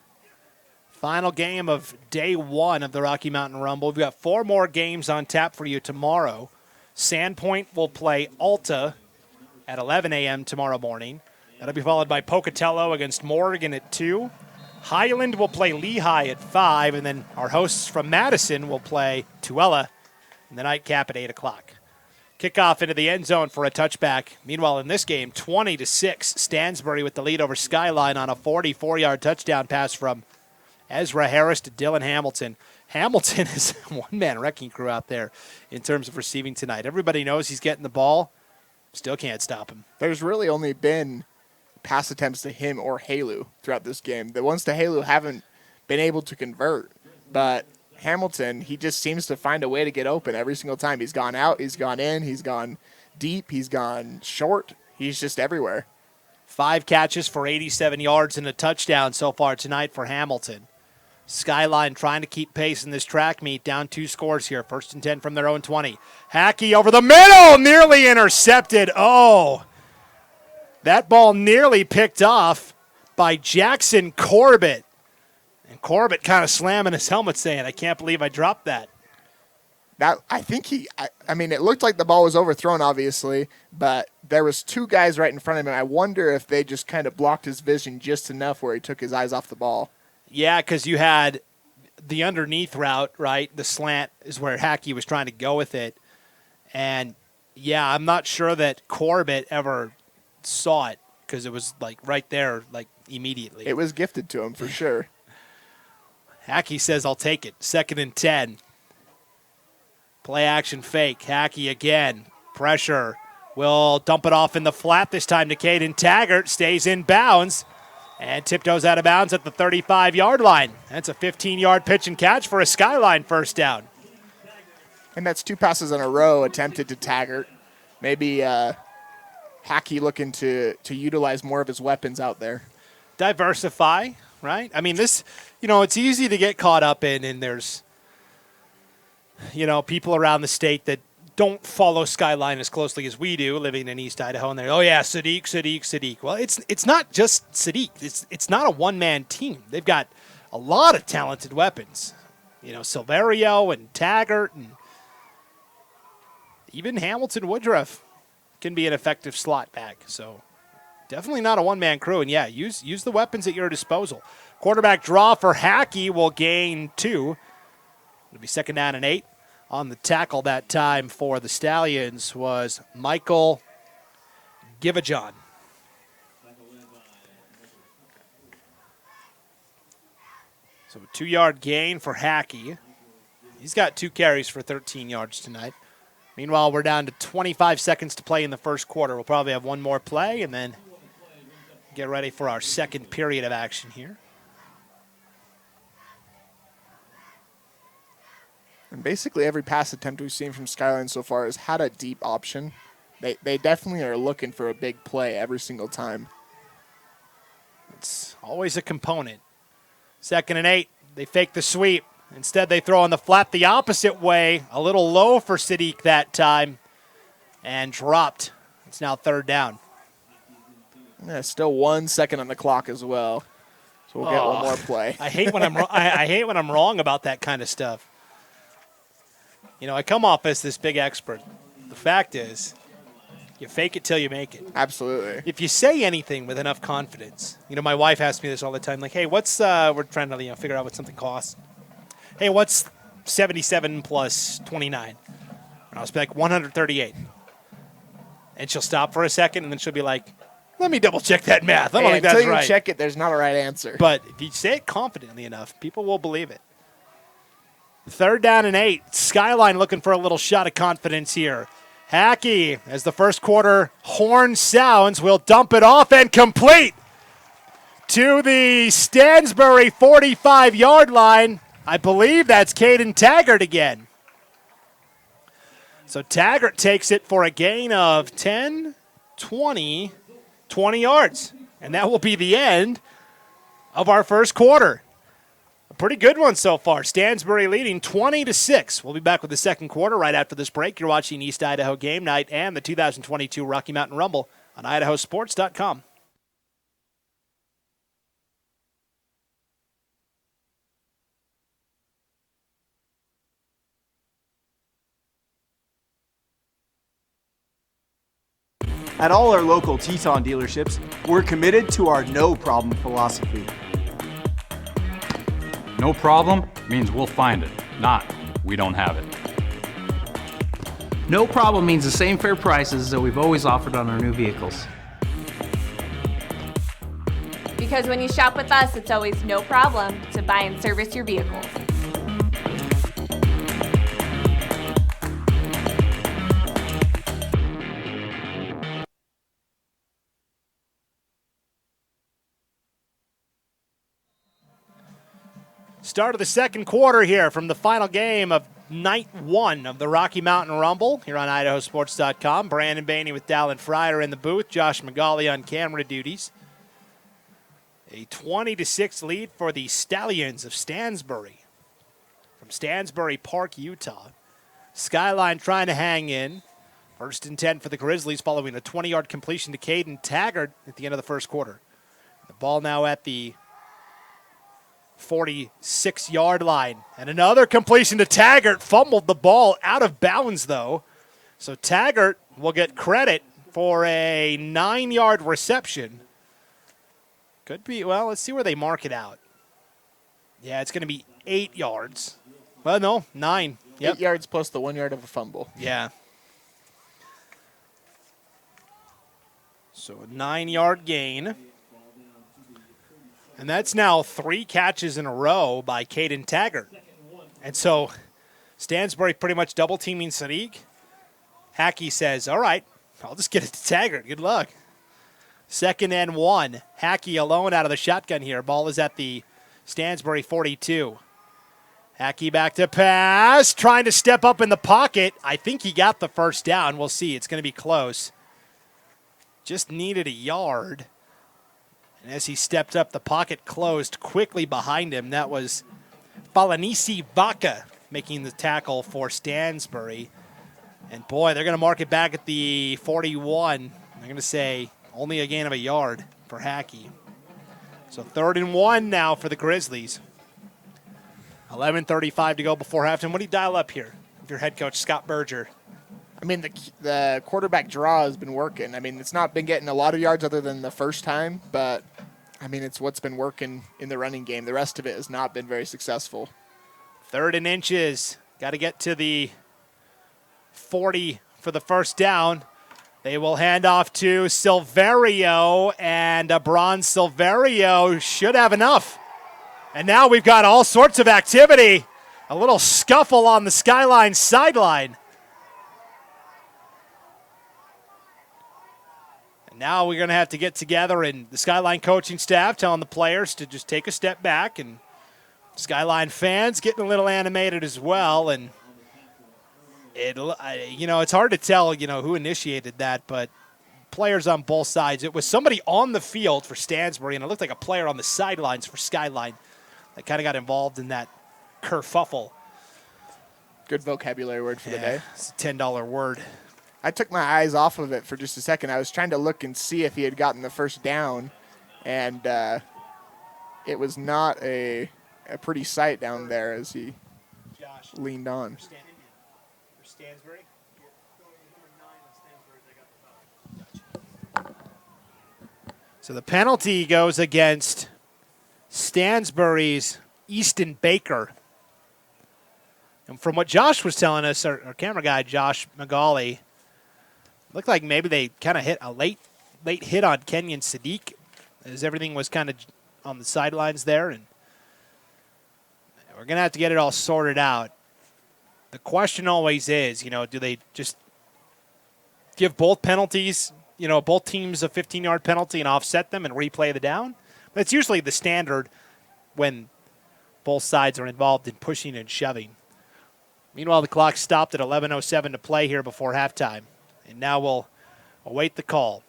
Final game of day 1 of the Rocky Mountain Rumble. We've got 4 more games on tap for you tomorrow. Sandpoint will play Alta at 11 a.m. tomorrow morning. That'll be followed by Pocatello against Morgan at 2. Highland will play Lehigh at 5, and then our hosts from Madison will play Tuella in the nightcap at 8 o'clock. Kickoff into the end zone for a touchback. Meanwhile, in this game, 20-6, Stansbury with the lead over Skyline on a 44-yard touchdown pass from Ezra Harris to Dylan Hamilton. Hamilton is a one-man wrecking crew out there in terms of receiving tonight. Everybody knows he's getting the ball. Still can't stop him. There's really only been pass attempts to him or Halu throughout this game. The ones to Halu haven't been able to convert. But Hamilton, he just seems to find a way to get open every single time. He's gone out, he's gone in, he's gone deep, he's gone short. He's just everywhere. 5 catches for 87 yards and a touchdown so far tonight for Hamilton. Skyline trying to keep pace in this track meet. Down 2 scores here. 1st and 10 from their own 20. Hackey over the middle. Nearly intercepted. Oh, that ball nearly picked off by Jackson Corbett. And Corbett kind of slamming his helmet saying, I can't believe I dropped that. I mean, it looked like the ball was overthrown, obviously, but there was 2 guys right in front of him. I wonder if they just kind of blocked his vision just enough where he took his eyes off the ball. Yeah, because you had the underneath route, right? The slant is where Hackey was trying to go with it. And, yeah, I'm not sure that Corbett ever saw it because it was, like, right there, like, immediately. It was gifted to him for sure. Hackey says, I'll take it. 2nd and 10. Play action fake. Hackey again. Pressure. Will dump it off in the flat this time to Caden Taggart. Stays in bounds. And tiptoes out of bounds at the 35-yard line. That's a 15-yard pitch and catch for a Skyline first down. And that's 2 passes in a row attempted to Taggart. Maybe Hackey looking to utilize more of his weapons out there. Diversify, right? I mean, this, it's easy to get caught up in, and there's, people around the state that don't follow Skyline as closely as we do, living in East Idaho, and they're, oh yeah, Sadiq. Well, it's not just Sadiq. It's not a one-man team. They've got a lot of talented weapons. Silverio and Taggart, and even Hamilton Woodruff can be an effective slot back. So Definitely not a one-man crew, and yeah, use the weapons at your disposal. Quarterback draw for Hackey will gain 2. It'll be 2nd down and 8. On the tackle that time for the Stallions was Michael Givajon. So a 2-yard gain for Hackey. He's got 2 carries for 13 yards tonight. Meanwhile, we're down to 25 seconds to play in the first quarter. We'll probably have one more play and then get ready for our second period of action here. And basically every pass attempt we've seen from Skyline so far has had a deep option. They definitely are looking for a big play every single time. It's always a component. 2nd and 8. They fake the sweep. Instead, they throw on the flat the opposite way. A little low for Sadiq that time. And dropped. It's now 3rd down. Yeah, still 1 second on the clock as well. So we'll get one more play. I hate when I'm I hate when I'm wrong about that kind of stuff. You know, I come off as this big expert. The fact is, you fake it till you make it. Absolutely. If you say anything with enough confidence, you know, my wife asks me this all the time, like, hey, what's, we're trying to, figure out what something costs. Hey, what's 77 plus 29? And I'll just be like, 138. And she'll stop for a second, and then she'll be like, let me double check that math. I don't think that's right. Until you check it, there's not a right answer. But if you say it confidently enough, people will believe it. 3rd down and 8. Skyline looking for a little shot of confidence here. Hackey, as the first quarter horn sounds, will dump it off and complete to the Stansbury 45-yard line. I believe that's Caden Taggart again. So Taggart takes it for a gain of 10, 20 yards. And that will be the end of our first quarter. A pretty good one so far. Stansbury leading 20-6. We'll be back with the second quarter right after this break. You're watching East Idaho Game Night and the 2022 Rocky Mountain Rumble on IdahoSports.com. At all our local Teton dealerships, we're committed to our no problem philosophy. No problem means we'll find it, not we don't have it. No problem means the same fair prices that we've always offered on our new vehicles. Because when you shop with us, it's always no problem to buy and service your vehicles. Start of the second quarter here from the final game of night 1 of the Rocky Mountain Rumble here on IdahoSports.com. Brandon Bainey with Dallin Fryer in the booth. Josh McGauley on camera duties. A 20-6 lead for the Stallions of Stansbury from Stansbury Park, Utah. Skyline trying to hang in. 1st and 10 for the Grizzlies following a 20-yard completion to Caden Taggart at the end of the first quarter. The ball now at the 46-yard line. And another completion to Taggart. Fumbled the ball out of bounds, though. So Taggart will get credit for a 9-yard reception. Could be, well, let's see where they mark it out. Yeah, it's going to be 8 yards. Well, no, 9. Yep. 8 yards plus the 1 yard of a fumble. Yeah. So a 9-yard gain. And that's now 3 catches in a row by Caden Taggart. And so Stansbury pretty much double-teaming Sadiq. Hackey says, all right, I'll just get it to Taggart. Good luck. 2nd and 1. Hackey alone out of the shotgun here. Ball is at the Stansbury 42. Hackey back to pass, trying to step up in the pocket. I think he got the first down. We'll see. It's going to be close. Just needed a yard. And as he stepped up, the pocket closed quickly behind him. That was Falanisi Vaca making the tackle for Stansbury. And boy, they're going to mark it back at the 41. They're going to say only a gain of a yard for Hackey. So 3rd and 1 now for the Grizzlies. 11:35 to go before halftime. What do you dial up here? Your head coach, Scott Berger. I mean, the quarterback draw has been working. I mean, it's not been getting a lot of yards other than the first time, but, I mean, it's what's been working in the running game. The rest of it has not been very successful. 3rd and inches. Got to get to the 40 for the first down. They will hand off to Silverio, and Bron Silverio should have enough. And now we've got all sorts of activity. A little scuffle on the Skyline sideline. And now we're going to have to get together, and the Skyline coaching staff telling the players to just take a step back, and Skyline fans getting a little animated as well. And it's hard to tell, who initiated that, but players on both sides. It was somebody on the field for Stansbury, and it looked like a player on the sidelines for Skyline that kind of got involved in that kerfuffle. Good vocabulary word for the day. It's a $10 word. I took my eyes off of it for just a second. I was trying to look and see if he had gotten the first down, and it was not a pretty sight down there as he leaned on. Stansbury? So the penalty goes against Stansbury's Easton Baker. And from what Josh was telling us, our camera guy, Josh McGauley, looked like maybe they kind of hit a late hit on Kenyon Sadiq, as everything was kind of on the sidelines there. And we're going to have to get it all sorted out. The question always is, do they just give both penalties, both teams a 15-yard penalty and offset them and replay the down? That's usually the standard when both sides are involved in pushing and shoving. Meanwhile, the clock stopped at 11:07 to play here before halftime. And now we'll await the call.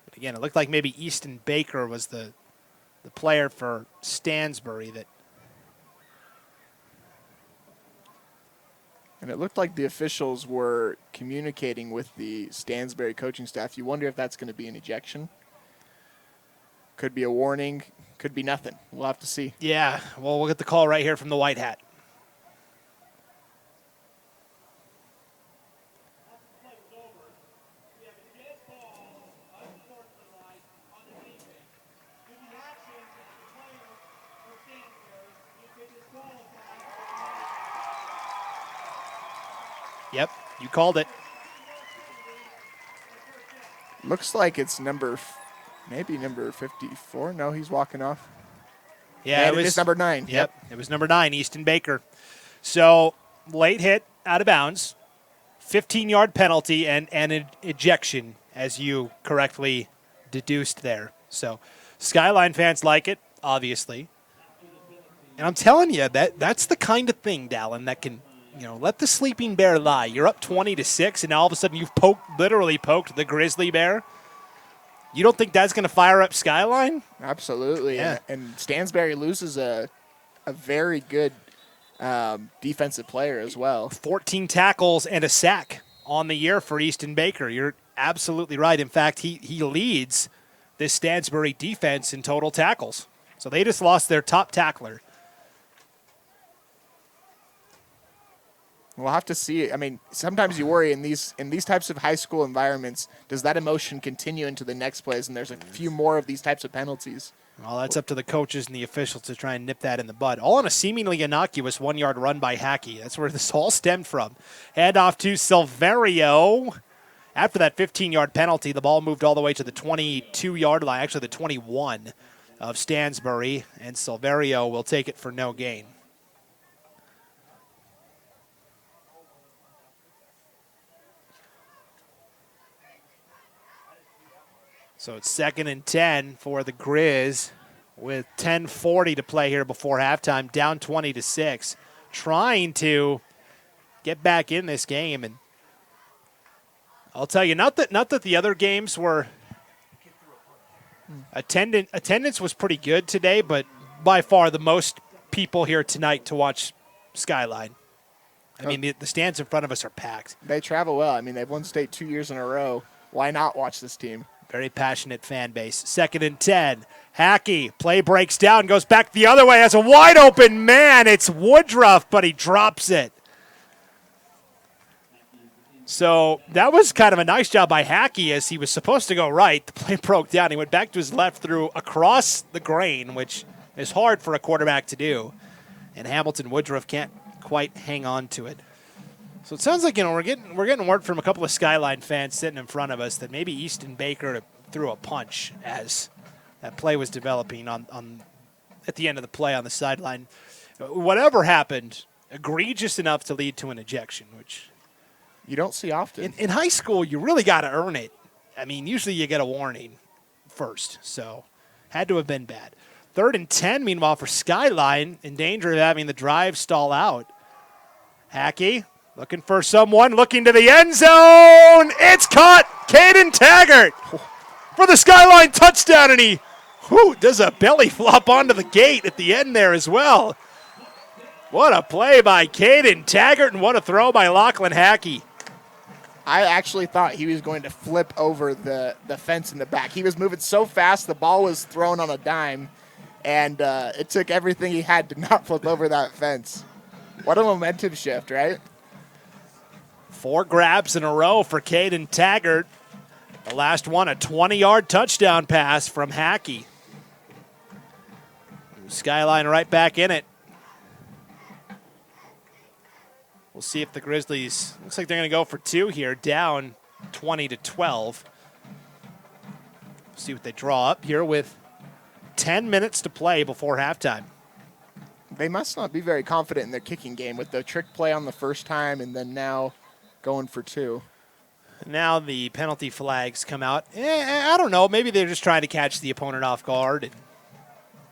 But again, it looked like maybe Easton Baker was the player for Stansbury that. And it looked like the officials were communicating with the Stansbury coaching staff. You wonder if that's going to be an ejection. Could be a warning. Could be nothing. We'll have to see. Yeah, well, we'll get the call right here from the White Hat. Yep, you called it. Looks like it's maybe number 54. No, he's walking off. Yeah, it was number 9. Yep, it was number 9, Easton Baker. So late hit out of bounds, 15-yard penalty, and an ejection, as you correctly deduced there. So Skyline fans like it, obviously. And I'm telling you, that's the kind of thing, Dallin, that can let the sleeping bear lie. You're up 20-6, and now all of a sudden you've literally poked the grizzly bear. You don't think that's going to fire up Skyline? Absolutely. Yeah. And Stansbury loses a very good defensive player as well. 14 tackles and a sack on the year for Easton Baker. You're absolutely right. In fact, he leads this Stansbury defense in total tackles. So they just lost their top tackler. We'll have to see. I mean, sometimes you worry in these types of high school environments, does that emotion continue into the next plays? And there's a few more of these types of penalties. Well, that's up to the coaches and the officials to try and nip that in the bud. All on a seemingly innocuous 1-yard run by Hackey. That's where this all stemmed from. Hand off to Silverio. After that 15-yard penalty, the ball moved all the way to the 22-yard line, actually the 21 of Stansbury, and Silverio will take it for no gain. So it's 2nd and 10 for the Grizz with 10:40 to play here before halftime, down 20-6, trying to get back in this game. And I'll tell you, not that the other games were attendance was pretty good today, but by far the most people here tonight to watch Skyline. I mean, the stands in front of us are packed. They travel well. I mean, they've won state 2 years in a row. Why not watch this team? Very passionate fan base. 2nd and 10. Hackey, play breaks down, goes back the other way, has a wide open man. It's Woodruff, but he drops it. So that was kind of a nice job by Hackey as he was supposed to go right. The play broke down. He went back to his left, threw across the grain, which is hard for a quarterback to do. And Hamilton Woodruff can't quite hang on to it. So it sounds like, we're getting word from a couple of Skyline fans sitting in front of us that maybe Easton Baker threw a punch as that play was developing on at the end of the play on the sideline. Whatever happened, egregious enough to lead to an ejection, which you don't see often. In high school, you really got to earn it. I mean, usually you get a warning first, so had to have been bad. 3rd and 10, meanwhile, for Skyline, in danger of having the drive stall out. Hackey looking for someone, looking to the end zone. It's caught. Caden Taggart for the Skyline touchdown, and he does a belly flop onto the gate at the end there as well. What a play by Caden Taggart, and what a throw by Lachlan Hackey. I actually thought he was going to flip over the fence in the back. He was moving so fast, the ball was thrown on a dime, and it took everything he had to not flip over that fence. What a momentum shift, right? 4 grabs in a row for Caden Taggart. The last one, a 20-yard touchdown pass from Hackey. Skyline right back in it. We'll see if the Grizzlies, looks like they're going to go for 2 here, down 20-12. See what they draw up here with 10 minutes to play before halftime. They must not be very confident in their kicking game with the trick play on the first time and then now going for 2. Now the penalty flags come out. I don't know. Maybe they're just trying to catch the opponent off guard. And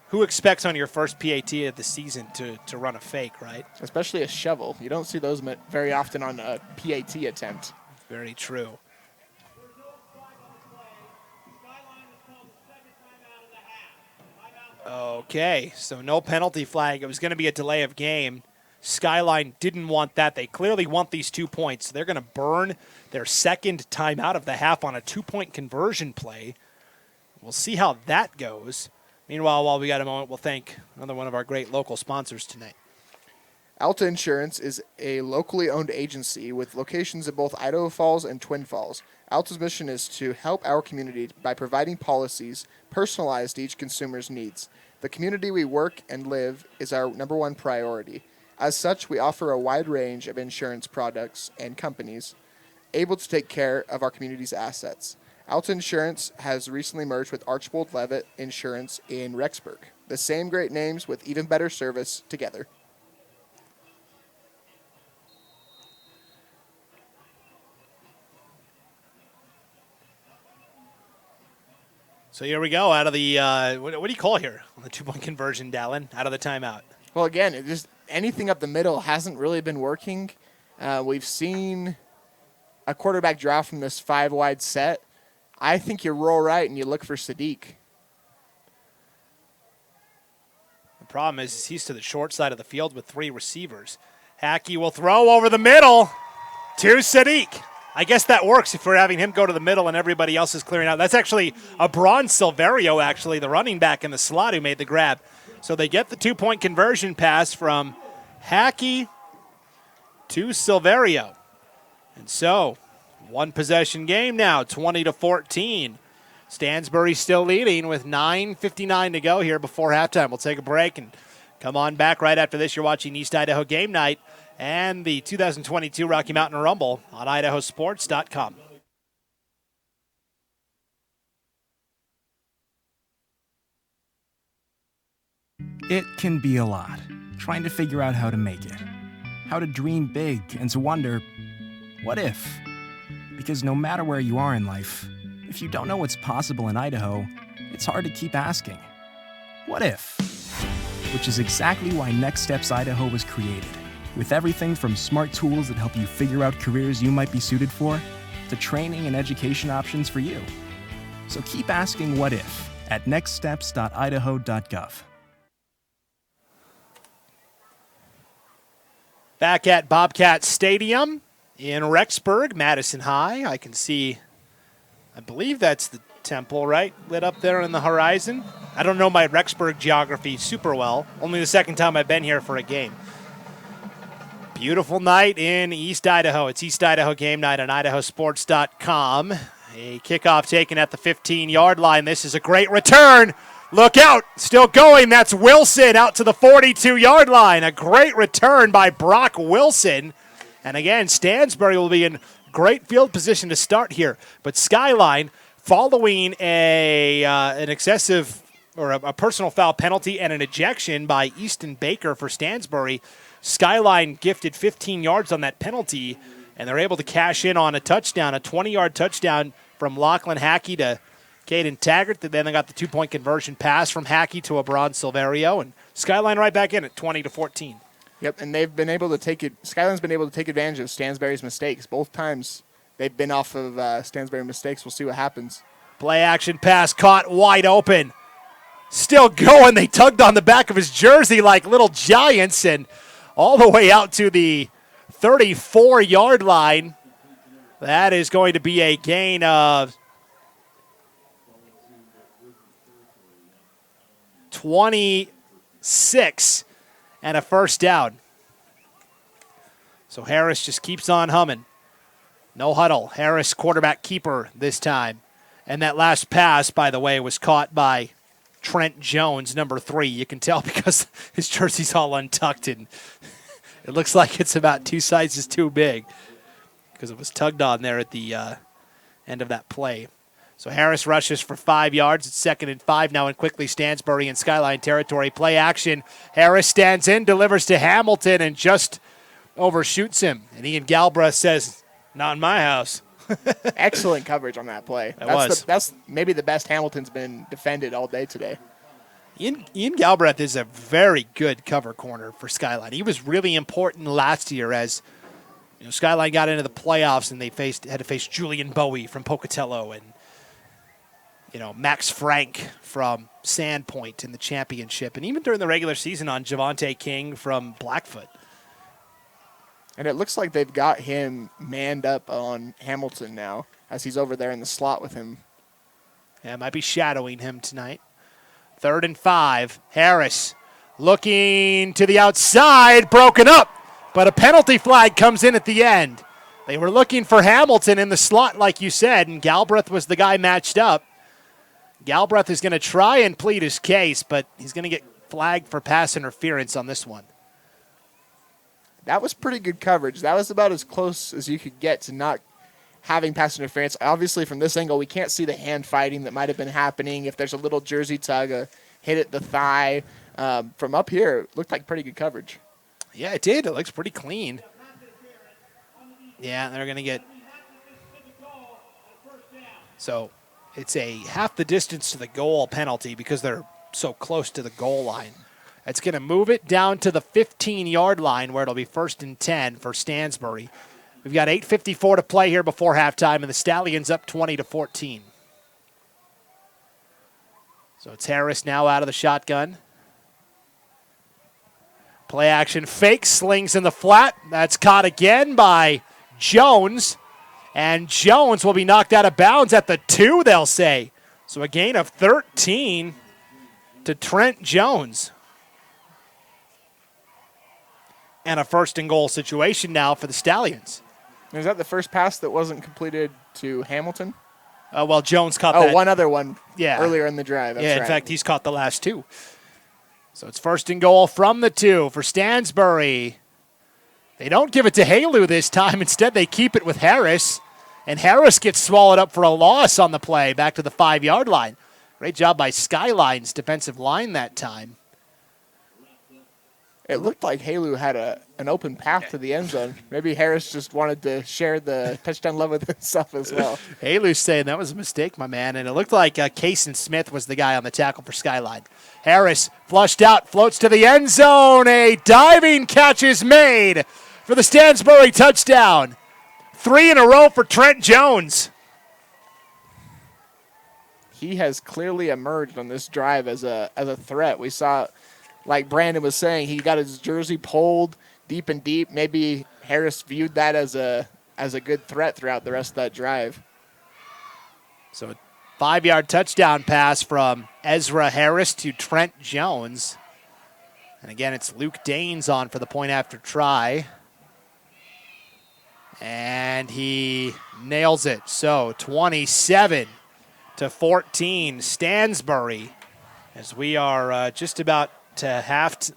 who expects on your first PAT of the season to run a fake, right? Especially a shovel. You don't see those very often on a PAT attempt. Very true. Okay, so no penalty flag. It was going to be a delay of game. Skyline didn't want that. They clearly want these 2 points. They're going to burn their second timeout of the half on a 2-point conversion play. We'll see how that goes. Meanwhile, while we got a moment, we'll thank another one of our great local sponsors tonight. Alta Insurance is a locally owned agency with locations in both Idaho Falls and Twin Falls. Alta's mission is to help our community by providing policies personalized to each consumer's needs. The community we work and live is our #1 priority. As such, we offer a wide range of insurance products and companies able to take care of our community's assets. Alta Insurance has recently merged with Archbold Levitt Insurance in Rexburg. The same great names with even better service together. So here we go, out of the, what do you call here on the 2-point conversion, Dallin, out of the timeout? Well, again, it just anything up the middle hasn't really been working. We've seen a quarterback draw from this 5-wide set. I think you roll right and you look for Sadiq. The problem is he's to the short side of the field with 3 receivers. Hackey will throw over the middle to Sadiq. I guess that works if we're having him go to the middle and everybody else is clearing out. That's actually a Braun Silverio, actually, the running back in the slot who made the grab. So they get the 2-point conversion pass from Hackey to Silverio. And so, 1-possession game now, 20-14. Stansbury still leading with 9:59 to go here before halftime. We'll take a break and come on back right after this. You're watching East Idaho Game Night and the 2022 Rocky Mountain Rumble on IdahoSports.com. It can be a lot, trying to figure out how to make it. How to dream big and to wonder, what if? Because no matter where you are in life, if you don't know what's possible in Idaho, it's hard to keep asking, what if? Which is exactly why Next Steps Idaho was created. With everything from smart tools that help you figure out careers you might be suited for, to training and education options for you. So keep asking what if at nextsteps.idaho.gov. Back at Bobcat Stadium in Rexburg, Madison High. I can see I believe that's the temple, right? Lit up there on the horizon. I don't know my Rexburg geography super well. Only the second time I've been here for a game. Beautiful night in East Idaho. It's East Idaho game night on IdahoSports.com. A kickoff taken at the 15-yard line. This is a great return. Look out. Still going. That's Wilson out to the 42-yard line. A great return by Brock Wilson. And again, Stansbury will be in great field position to start here. But Skyline, following an excessive or a personal foul penalty and an ejection by Easton Baker for Stansbury, Skyline gifted 15 yards on that penalty, and they're able to cash in on a touchdown, a 20-yard touchdown from Lachlan Hackey to Caden Taggart. Then they got the 2-point conversion pass from Hackey to Abron Silverio, and Skyline right back in at 20-14. Yep, and they've been able to take it. Skyline's been able to take advantage of Stansbury's mistakes. Both times they've been off of Stansbury mistakes. We'll see what happens. Play action pass caught wide open. Still going. They tugged on the back of his jersey like little giants, and all the way out to the 34-yard line. That is going to be a gain of 26 and a first down. So Harris just keeps on humming. No huddle. Harris quarterback keeper this time. And that last pass, by the way, was caught by Trent Jones, number 3. You can tell because his jersey's all untucked, and it looks like it's about 2 sizes too big because it was tugged on there at the end of that play. So Harris rushes for 5 yards. It's 2nd and 5 now, and quickly Stansbury in Skyline territory. Play action. Harris stands in, delivers to Hamilton, and just overshoots him. And Ian Galbraith says, "Not in my house." Excellent coverage on that play. That's maybe the best Hamilton's been defended all day today. Ian Galbraith is a very good cover corner for Skyline. He was really important last year as Skyline got into the playoffs and they had to face Julian Bowie from Pocatello and Max Frank from Sandpoint in the championship, and even during the regular season on Javante King from Blackfoot. And it looks like they've got him manned up on Hamilton now as he's over there in the slot with him. Yeah, might be shadowing him tonight. 3rd and 5. Harris looking to the outside, broken up, but a penalty flag comes in at the end. They were looking for Hamilton in the slot, like you said, and Galbraith was the guy matched up. Galbraith is going to try and plead his case, but he's going to get flagged for pass interference on this one. That was pretty good coverage. That was about as close as you could get to not having pass interference. Obviously, from this angle, we can't see the hand fighting that might have been happening. If there's a little jersey tug, a hit at the thigh. From up here, it looked like pretty good coverage. Yeah, it did. It looks pretty clean. Yeah, they're going to get... So it's a half the distance to the goal penalty because they're so close to the goal line. It's going to move it down to the 15-yard line where it'll be 1st and 10 for Stansbury. We've got 8:54 to play here before halftime, and the Stallions up 20-14. So it's Harris now out of the shotgun. Play action fake, slings in the flat. That's caught again by Jones. And Jones will be knocked out of bounds at the 2, they'll say. So a gain of 13 to Trent Jones. And a 1st and goal situation now for the Stallions. Is that the first pass that wasn't completed to Hamilton? Well, Jones caught that. Oh, one other one yeah. earlier in the drive. That's in right. fact, he's caught the last 2. So it's 1st and goal from the 2 for Stansbury. They don't give it to Halu this time. Instead, they keep it with Harris. And Harris gets swallowed up for a loss on the play back to the 5-yard line. Great job by Skyline's defensive line that time. It looked like Halu had an open path to the end zone. Maybe Harris just wanted to share the touchdown love with himself as well. Halu's saying that was a mistake, my man. And it looked like Kaysen Smith was the guy on the tackle for Skyline. Harris flushed out, floats to the end zone. A diving catch is made for the Stansbury touchdown. 3 in a row for Trent Jones. He has clearly emerged on this drive as a threat. We saw, like Brandon was saying, he got his jersey pulled deep and deep. Maybe Harris viewed that as a good threat throughout the rest of that drive. So a 5-yard touchdown pass from Ezra Harris to Trent Jones. And again, it's Luke Danes on for the point after try. And he nails it. So 27-14, Stansbury, as we are just about to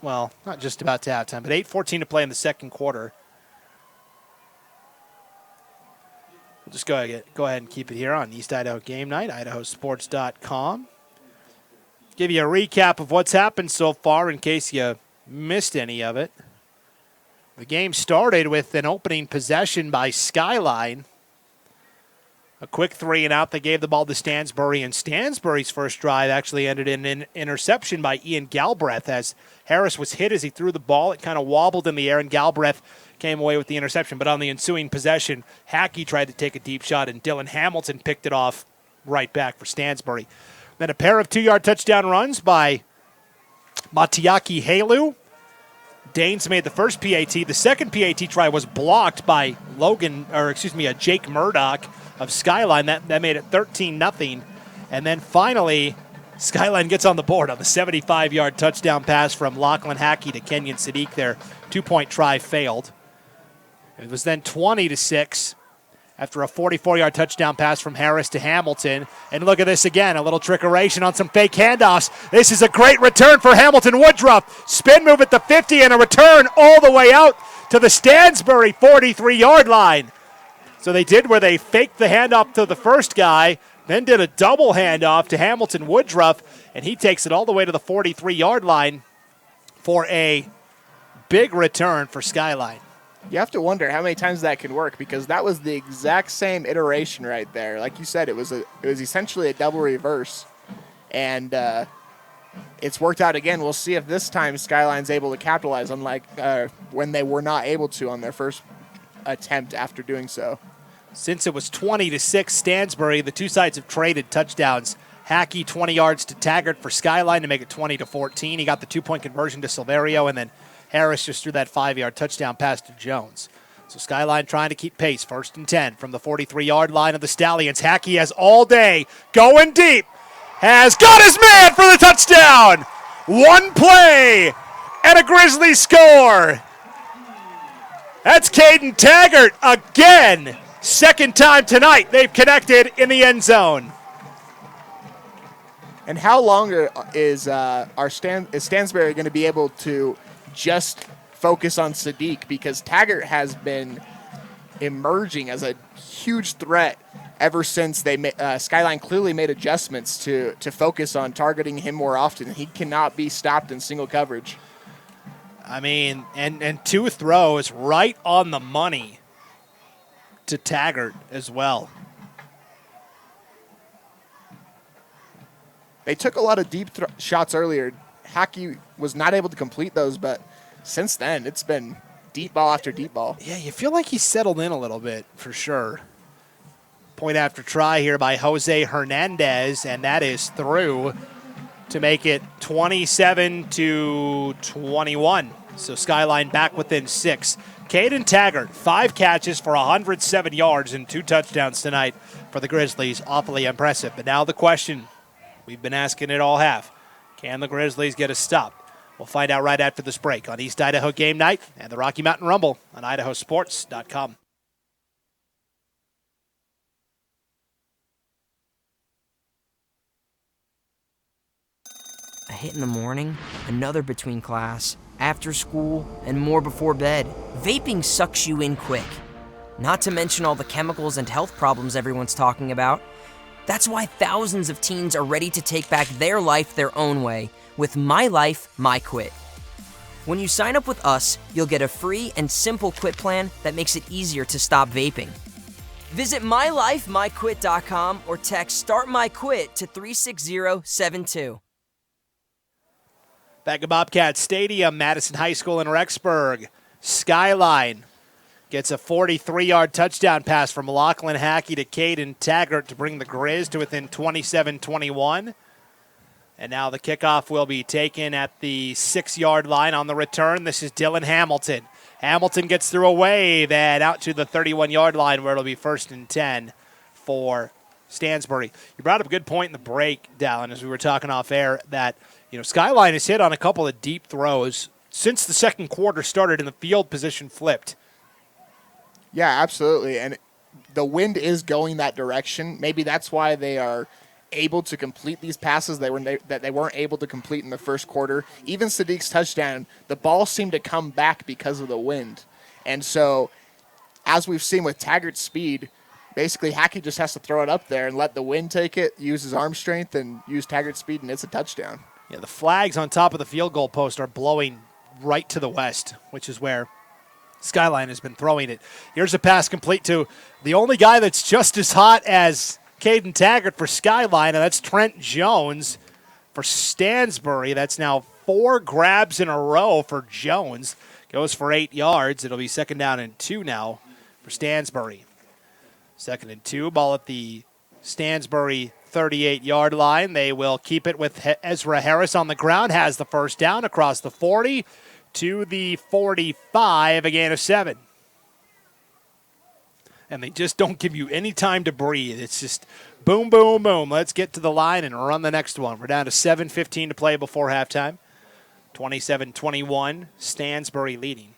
well, not just about to halftime, but 8:14 to play in the second quarter. We'll just go ahead and keep it here on East Idaho Game Night, IdahoSports.com. Give you a recap of what's happened so far in case you missed any of it. The game started with an opening possession by Skyline. A quick 3-and-out. They gave the ball to Stansbury, and Stansbury's first drive actually ended in an interception by Ian Galbraith as Harris was hit as he threw the ball. It kind of wobbled in the air, and Galbraith came away with the interception. But on the ensuing possession, Hackey tried to take a deep shot, and Dylan Hamilton picked it off right back for Stansbury. Then a pair of 2-yard touchdown runs by Matiaki Halu. Danes made the first PAT. The second PAT try was blocked by Jake Murdoch of Skyline. That made it 13-0. And then finally, Skyline gets on the board on the 75-yard touchdown pass from Lachlan Hackey to Kenyon Sadiq. Their 2-point try failed. It was then 20-6 after a 44-yard touchdown pass from Harris to Hamilton. And look at this again, a little trickeration on some fake handoffs. This is a great return for Hamilton Woodruff. Spin move at the 50 and a return all the way out to the Stansbury 43-yard line. So they did where they faked the handoff to the first guy, then did a double handoff to Hamilton Woodruff, and he takes it all the way to the 43-yard line for a big return for Skyline. You have to wonder how many times that can work, because that was the exact same iteration right there. Like you said, it was essentially a double reverse, and it's worked out again. We'll see if this time Skyline's able to capitalize, unlike when they were not able to on their first attempt after doing so. Since it was 20-6 Stansbury, the two sides have traded touchdowns. Hackey 20 yards to Taggart for Skyline to make it 20-14. He got the 2-point conversion to Silverio, and then Harris just threw that 5-yard touchdown pass to Jones. So Skyline trying to keep pace. 1st and 10 from the 43-yard line of the Stallions. Hackey has all day going deep. Has got his man for the touchdown. One play and a Grizzly score. That's Caden Taggart again. Second time tonight they've connected in the end zone. And how longer is Stansbury going to be able to just focus on Sadiq? Because Taggart has been emerging as a huge threat ever since Skyline clearly made adjustments to focus on targeting him more often. He cannot be stopped in single coverage. I mean, and 2 throws right on the money to Taggart as well. They took a lot of deep shots earlier. Hackey was not able to complete those, but since then, it's been deep ball after deep ball. Yeah, you feel like he's settled in a little bit, for sure. Point after try here by Jose Hernandez, and that is through to make it 27-21. So Skyline back within 6. Caden Taggart, 5 catches for 107 yards and 2 touchdowns tonight for the Grizzlies. Awfully impressive. But now the question, we've been asking it all half. Can the Grizzlies get a stop? We'll find out right after this break on East Idaho Game Night and the Rocky Mountain Rumble on IdahoSports.com. A hit in the morning, another between class, after school, and more before bed. Vaping sucks you in quick. Not to mention all the chemicals and health problems everyone's talking about. That's why thousands of teens are ready to take back their life their own way with My Life, My Quit. When you sign up with us, you'll get a free and simple quit plan that makes it easier to stop vaping. Visit mylifemyquit.com or text Start My Quit to 36072. Back at Bobcat Stadium, Madison High School in Rexburg. Skyline gets a 43-yard touchdown pass from Lachlan Hackey to Caden Taggart to bring the Grizz to within 27-21. And now the kickoff will be taken at the 6-yard line on the return. This is Dylan Hamilton. Hamilton gets through a wave and out to the 31-yard line where it'll be 1st and 10 for Stansbury. You brought up a good point in the break, Dallin, as we were talking off air, that Skyline has hit on a couple of deep throws since the second quarter started and the field position flipped. Yeah, absolutely. And the wind is going that direction. Maybe that's why they are able to complete these passes that they weren't able to complete in the first quarter. Even Sadiq's touchdown, the ball seemed to come back because of the wind. And so, as we've seen with Taggart's speed, basically Hackey just has to throw it up there and let the wind take it, use his arm strength, and use Taggart's speed, and it's a touchdown. Yeah, the flags on top of the field goal post are blowing right to the west, which is where Skyline has been throwing it. Here's a pass complete to the only guy that's just as hot as Caden Taggart for Skyline, and that's Trent Jones for Stansbury. That's now 4 grabs in a row for Jones. Goes for 8 yards. It'll be 2nd down and 2 now for Stansbury. 2nd and 2, ball at the Stansbury 38-yard line. They will keep it with Ezra Harris on the ground. Has the first down across the 40 to the 45, a gain of 7. And they just don't give you any time to breathe. It's just boom, boom, boom. Let's get to the line and run the next one. We're down to 7:15 to play before halftime. 27-21, Stansbury leading.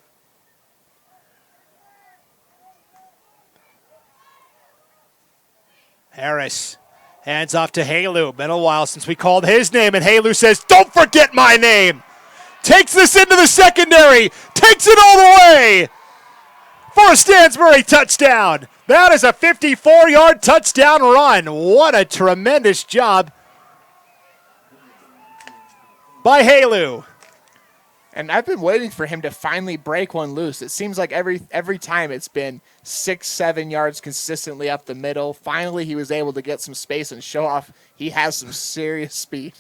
Harris hands off to Halu. Been a while since we called his name, and Halu says, "Don't forget my name." Takes this into the secondary. Takes it all the way for a Stansbury touchdown. That is a 54-yard touchdown run. What a tremendous job by Halu. And I've been waiting for him to finally break one loose. It seems like every time it's been 6-7 yards consistently up the middle. Finally, he was able to get some space and show off he has some serious speed.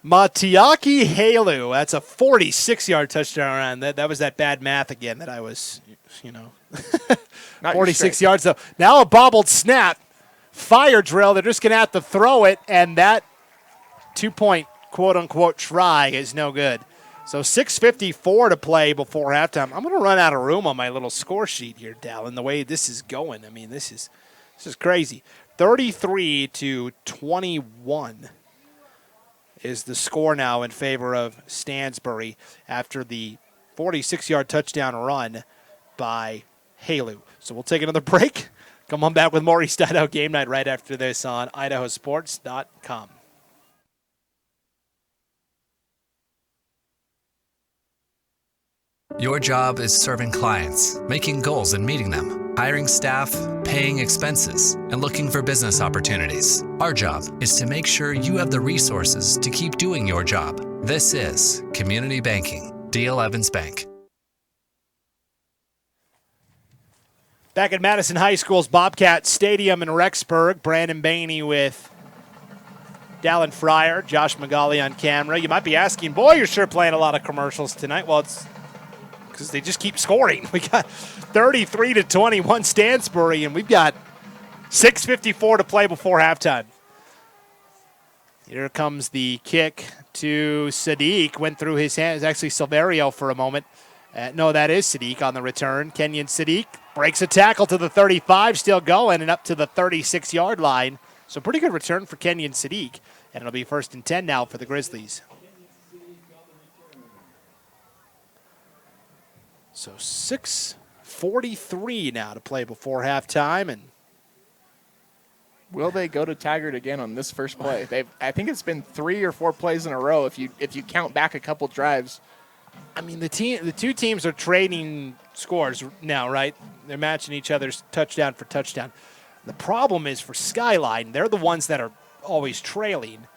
Matiaki Halu, that's a 46-yard touchdown run. That was that bad math again that I was, 46 yards though. Now a bobbled snap, fire drill. They're just going to have to throw it, and that 2-point quote-unquote try is no good. So 6:54 to play before halftime. I'm going to run out of room on my little score sheet here, Dallin, the way this is going. I mean, this is crazy. 33-21 is the score now in favor of Stansbury after the 46-yard touchdown run by Halu. So we'll take another break. Come on back with more East Idaho Game Night right after this on IdahoSports.com. Your job is serving clients, making goals and meeting them, hiring staff, paying expenses, and looking for business opportunities. Our job is to make sure you have the resources to keep doing your job. This is Community Banking, D.L. Evans Bank. Back at Madison High School's Bobcat Stadium in Rexburg, Brandon Bainey with Dallin Fryer, Josh Magali on camera. You might be asking, boy, you're sure playing a lot of commercials tonight. Well, it's because they just keep scoring. We got 33-21 Stansbury, and we've got 6:54 to play before halftime. Here comes the kick to Sadiq. Went through his hands. Actually, Silverio for a moment. No, that is Sadiq on the return. Kenyon Sadiq breaks a tackle to the 35, still going, and up to the 36-yard line. So pretty good return for Kenyon Sadiq, and it'll be 1st and 10 now for the Grizzlies. So 6:43 now to play before halftime, and will they go to Taggart again on this first play? I think it's been 3 or 4 plays in a row if you count back a couple drives. I mean, the two teams are trading scores now, right? They're matching each other's touchdown for touchdown. The problem is for Skyline, they're the ones that are always trailing,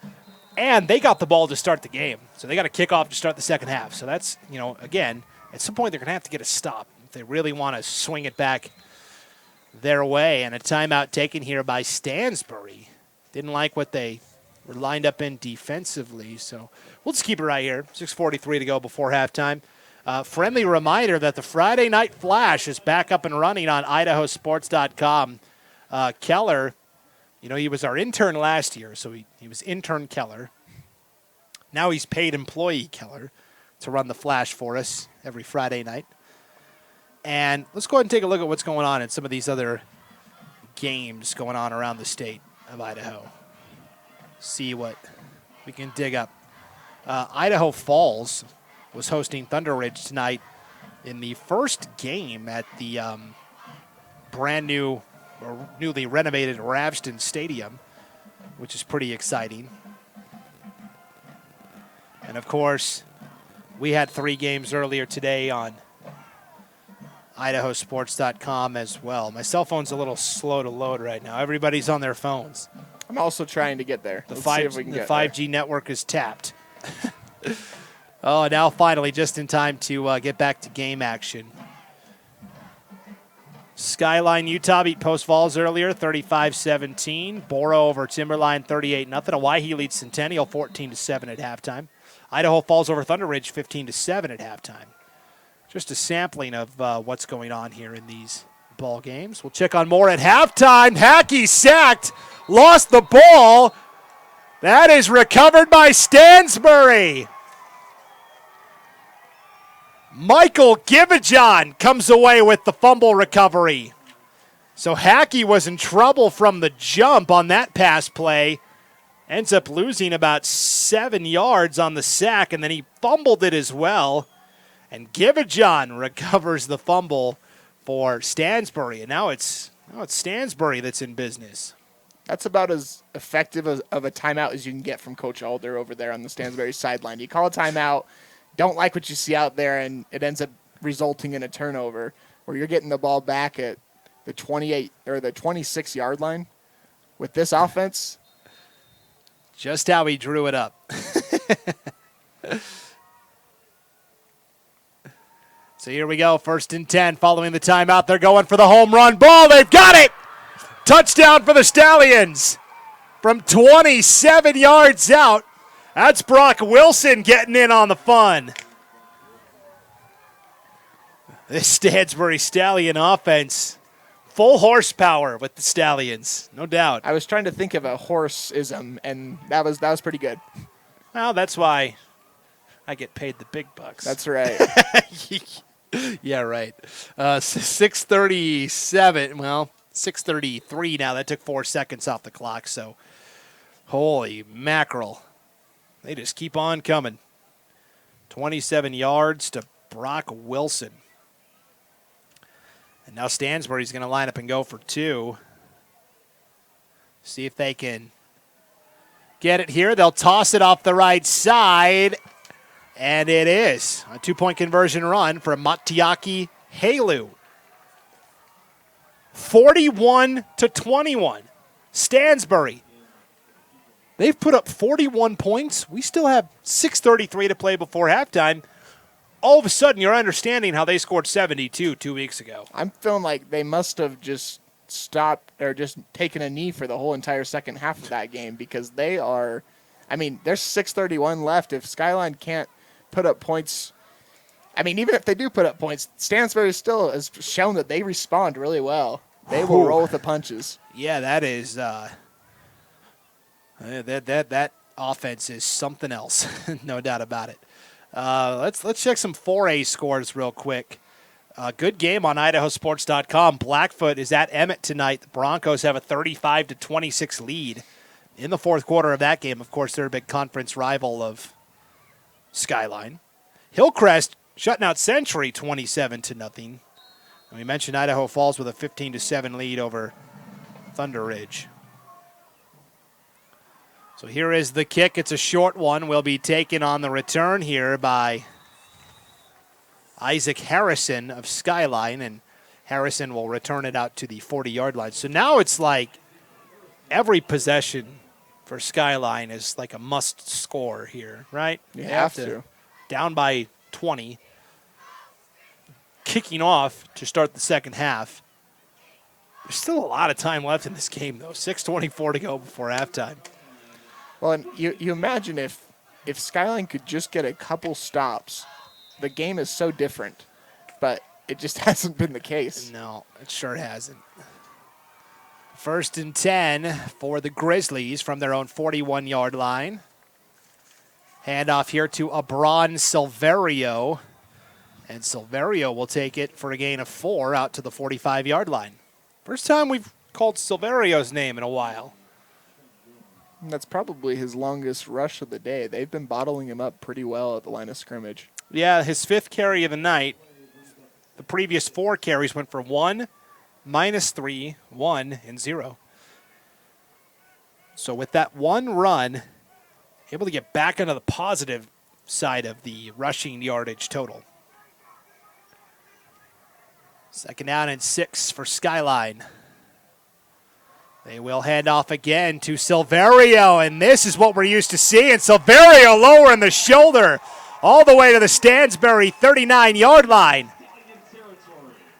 and they got the ball to start the game. So they got a kickoff to start the second half. So that's, again, at some point they're going to have to get a stop if they really want to swing it back their way. And a timeout taken here by Stansbury. Didn't like what they were lined up in defensively. So we'll just keep it right here. 6:43 to go before halftime. Friendly reminder that the Friday Night Flash is back up and running on IdahoSports.com. Keller, he was our intern last year, so he was intern Keller. Now he's paid employee Keller to run the Flash for us every Friday night. And let's go ahead and take a look at what's going on in some of these other games going on around the state of Idaho. See what we can dig up. Idaho Falls was hosting Thunder Ridge tonight in the first game at the brand new or newly renovated Ravston Stadium, which is pretty exciting. And of course, we had 3 games earlier today on IdahoSports.com as well. My cell phone's a little slow to load right now. Everybody's on their phones. I'm also trying to get there. The Let's see if we can get 5G network is tapped. Oh, now finally, just in time to get back to game action. Skyline, Utah beat Post Falls earlier, 35-17. Boro over Timberline, 38-0. Owyhee leads Centennial, 14-7 at halftime. Idaho Falls over Thunder Ridge, 15-7 at halftime. Just a sampling of what's going on here in these ball games. We'll check on more at halftime. Hackey sacked, lost the ball. That is recovered by Stansbury. Michael Givajon comes away with the fumble recovery. So Hackey was in trouble from the jump on that pass play. Ends up losing about 7 yards on the sack, and then he fumbled it as well. And Givajon recovers the fumble for Stansbury, and now it's Stansbury that's in business. That's about as effective of a timeout as you can get from Coach Alder over there on the Stansbury sideline. You call a timeout, don't like what you see out there, and it ends up resulting in a turnover where you're getting the ball back at the 28 or the 26-yard line with this offense. Just how he drew it up. So here we go, 1st and 10. Following the timeout, they're going for the home run ball. They've got it! Touchdown for the Stallions from 27 yards out. That's Brock Wilson getting in on the fun. This Stansbury Stallion offense, full horsepower with the Stallions, no doubt. I was trying to think of a horse-ism, and that was pretty good. Well, that's why I get paid the big bucks. That's right. Yeah, right. 6:37. Well, 6:33 now. That took 4 seconds off the clock. So, holy mackerel. They just keep on coming. 27 yards to Brock Wilson. And now Stansbury's going to line up and go for 2. See if they can get it here. They'll toss it off the right side. And it is a 2-point conversion run for Matiaki Halu. 41-21. Stansbury. They've put up 41 points. We still have 6:33 to play before halftime. All of a sudden, you're understanding how they scored 72 2 weeks ago. I'm feeling like they must have just stopped or just taken a knee for the whole entire second half of that game because they are, there's 6:31 left. If Skyline can't put up points, even if they do put up points, Stansbury still has shown that they respond really well. They will roll with the punches. Yeah, that is that offense is something else, no doubt about it. Let's check some 4A scores real quick. Good game on IdahoSports.com. Blackfoot is at Emmett tonight. The Broncos have a 35-26 lead in the fourth quarter of that game. Of course, they're a big conference rival of Skyline. Hillcrest shutting out Century 27-0. And we mentioned Idaho Falls with a 15-7 lead over Thunder Ridge. So here is the kick. It's a short one. Will be taken on the return here by Isaac Harrison of Skyline, and Harrison will return it out to the 40-yard line. So now it's like every possession for Skyline is like a must score here, right? You have to. Down by 20. Kicking off to start the second half. There's still a lot of time left in this game, though. 6:24 to go before halftime. Well, and you imagine if Skyline could just get a couple stops, the game is so different. But it just hasn't been the case. No, it sure hasn't. 1st and 10 for the Grizzlies from their own 41-yard line. Handoff here to Abron Silverio. And Silverio will take it for a gain of 4 out to the 45-yard line. First time we've called Silverio's name in a while. That's probably his longest rush of the day. They've been bottling him up pretty well at the line of scrimmage. Yeah, his 5th carry of the night. The previous 4 carries went for 1, -3, 1, and 0. So with that one run, able to get back onto the positive side of the rushing yardage total. 2nd down and 6 for Skyline. They will hand off again to Silverio, and this is what we're used to seeing. Silverio lowering the shoulder all the way to the Stansbury 39-yard line.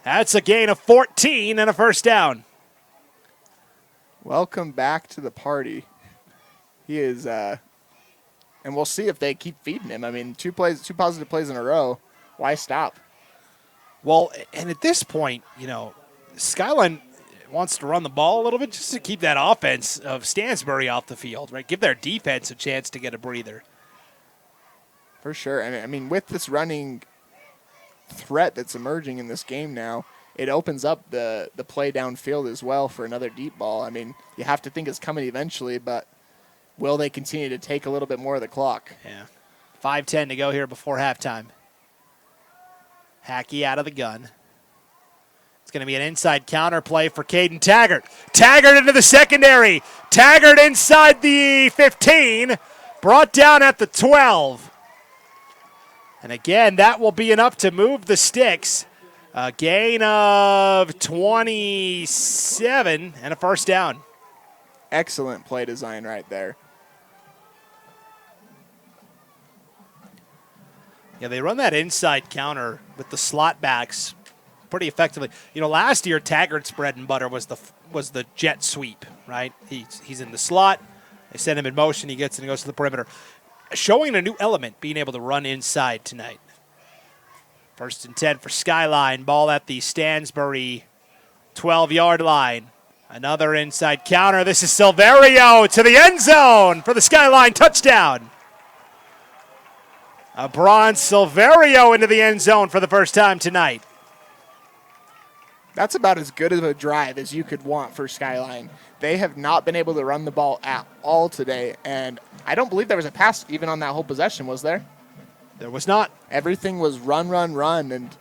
That's a gain of 14 and a 1st down. Welcome back to the party. He is, and we'll see if they keep feeding him. I mean, 2 positive plays in a row. Why stop? Well, and at this point, Skyline wants to run the ball a little bit just to keep that offense of Stansbury off the field, right? Give their defense a chance to get a breather. For sure. And I mean, with this running threat that's emerging in this game now, it opens up the play downfield as well for another deep ball. I mean, you have to think it's coming eventually, but will they continue to take a little bit more of the clock? Yeah. 5:10 to go here before halftime. Hackey out of the gun. It's going to be an inside counter play for Caden Taggart. Taggart into the secondary. Taggart inside the 15. Brought down at the 12. And again, that will be enough to move the sticks. A gain of 27 and a 1st down. Excellent play design right there. Yeah, they run that inside counter with the slot backs pretty effectively. Last year Taggart's bread and butter was the jet sweep, right? He's in the slot. They send him in motion. He gets and goes to the perimeter. Showing a new element, being able to run inside tonight. 1st and 10 for Skyline. Ball at the Stansbury 12-yard line. Another inside counter. This is Silverio to the end zone for the Skyline touchdown. Abron Silverio into the end zone for the first time tonight. That's about as good of a drive as you could want for Skyline. They have not been able to run the ball at all today, and I don't believe there was a pass even on that whole possession, was there? There was not. Everything was run, and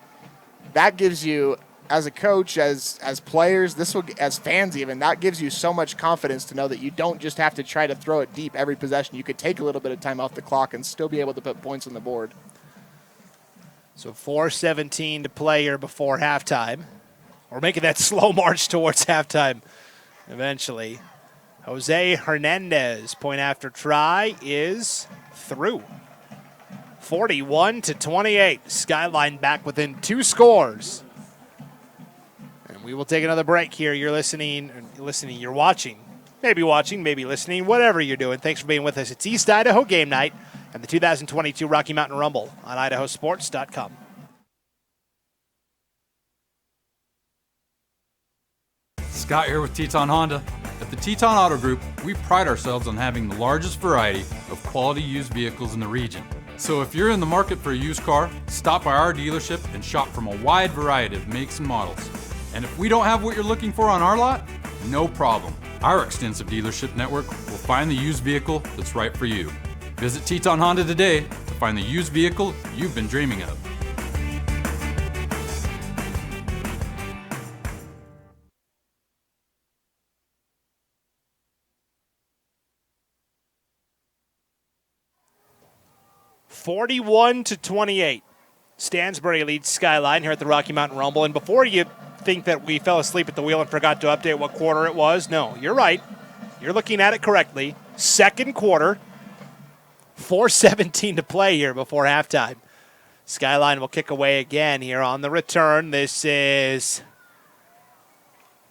that gives you, as a coach, as players, as fans even, that gives you so much confidence to know that you don't just have to try to throw it deep every possession. You could take a little bit of time off the clock and still be able to put points on the board. So 4:17 to play here before halftime. We're making that slow march towards halftime eventually. Jose Hernandez, point after try, is through. 41-28. Skyline back within 2 scores. And we will take another break here. You're you're watching, maybe listening, whatever you're doing. Thanks for being with us. It's East Idaho Game Night and the 2022 Rocky Mountain Rumble on IdahoSports.com. Scott here with Teton Honda. At the Teton Auto Group, we pride ourselves on having the largest variety of quality used vehicles in the region. So if you're in the market for a used car, stop by our dealership and shop from a wide variety of makes and models. And if we don't have what you're looking for on our lot, no problem. Our extensive dealership network will find the used vehicle that's right for you. Visit Teton Honda today to find the used vehicle you've been dreaming of. (41-28). Stansbury leads Skyline here at the Rocky Mountain Rumble. And before you think that we fell asleep at the wheel and forgot to update what quarter it was, no, you're right. You're looking at it correctly. 2nd quarter, 4:17 to play here before halftime. Skyline will kick away again here on the return. This is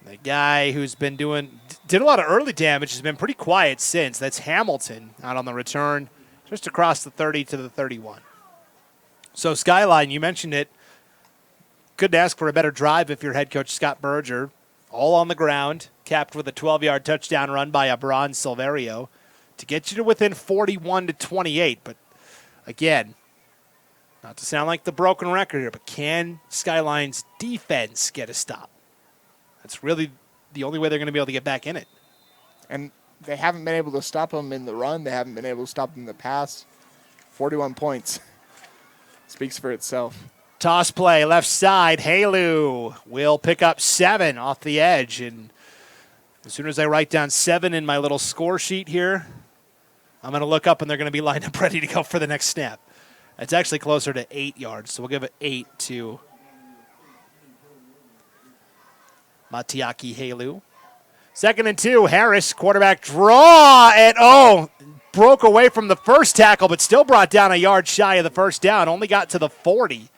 the guy who's been did a lot of early damage, has been pretty quiet since. That's Hamilton out on the return, just across the 30 to the 31. So Skyline, you mentioned it, couldn't ask for a better drive if you're head coach Scott Berger. All on the ground, capped with a 12-yard touchdown run by Abron Silverio to get you to within 41-28. But again, not to sound like the broken record here, but can Skyline's defense get a stop? That's really the only way they're going to be able to get back in it. And they haven't been able to stop them in the run. They haven't been able to stop them in the pass. 41 points. Speaks for itself. Toss play, left side. Halu will pick up 7 off the edge. And as soon as I write down 7 in my little score sheet here, I'm going to look up and they're going to be lined up ready to go for the next snap. It's actually closer to 8 yards, so we'll give it 8 to Matiaki Halu. 2nd and 2, Harris, quarterback draw, and broke away from the first tackle, but still brought down a yard shy of the first down, only got to the 40.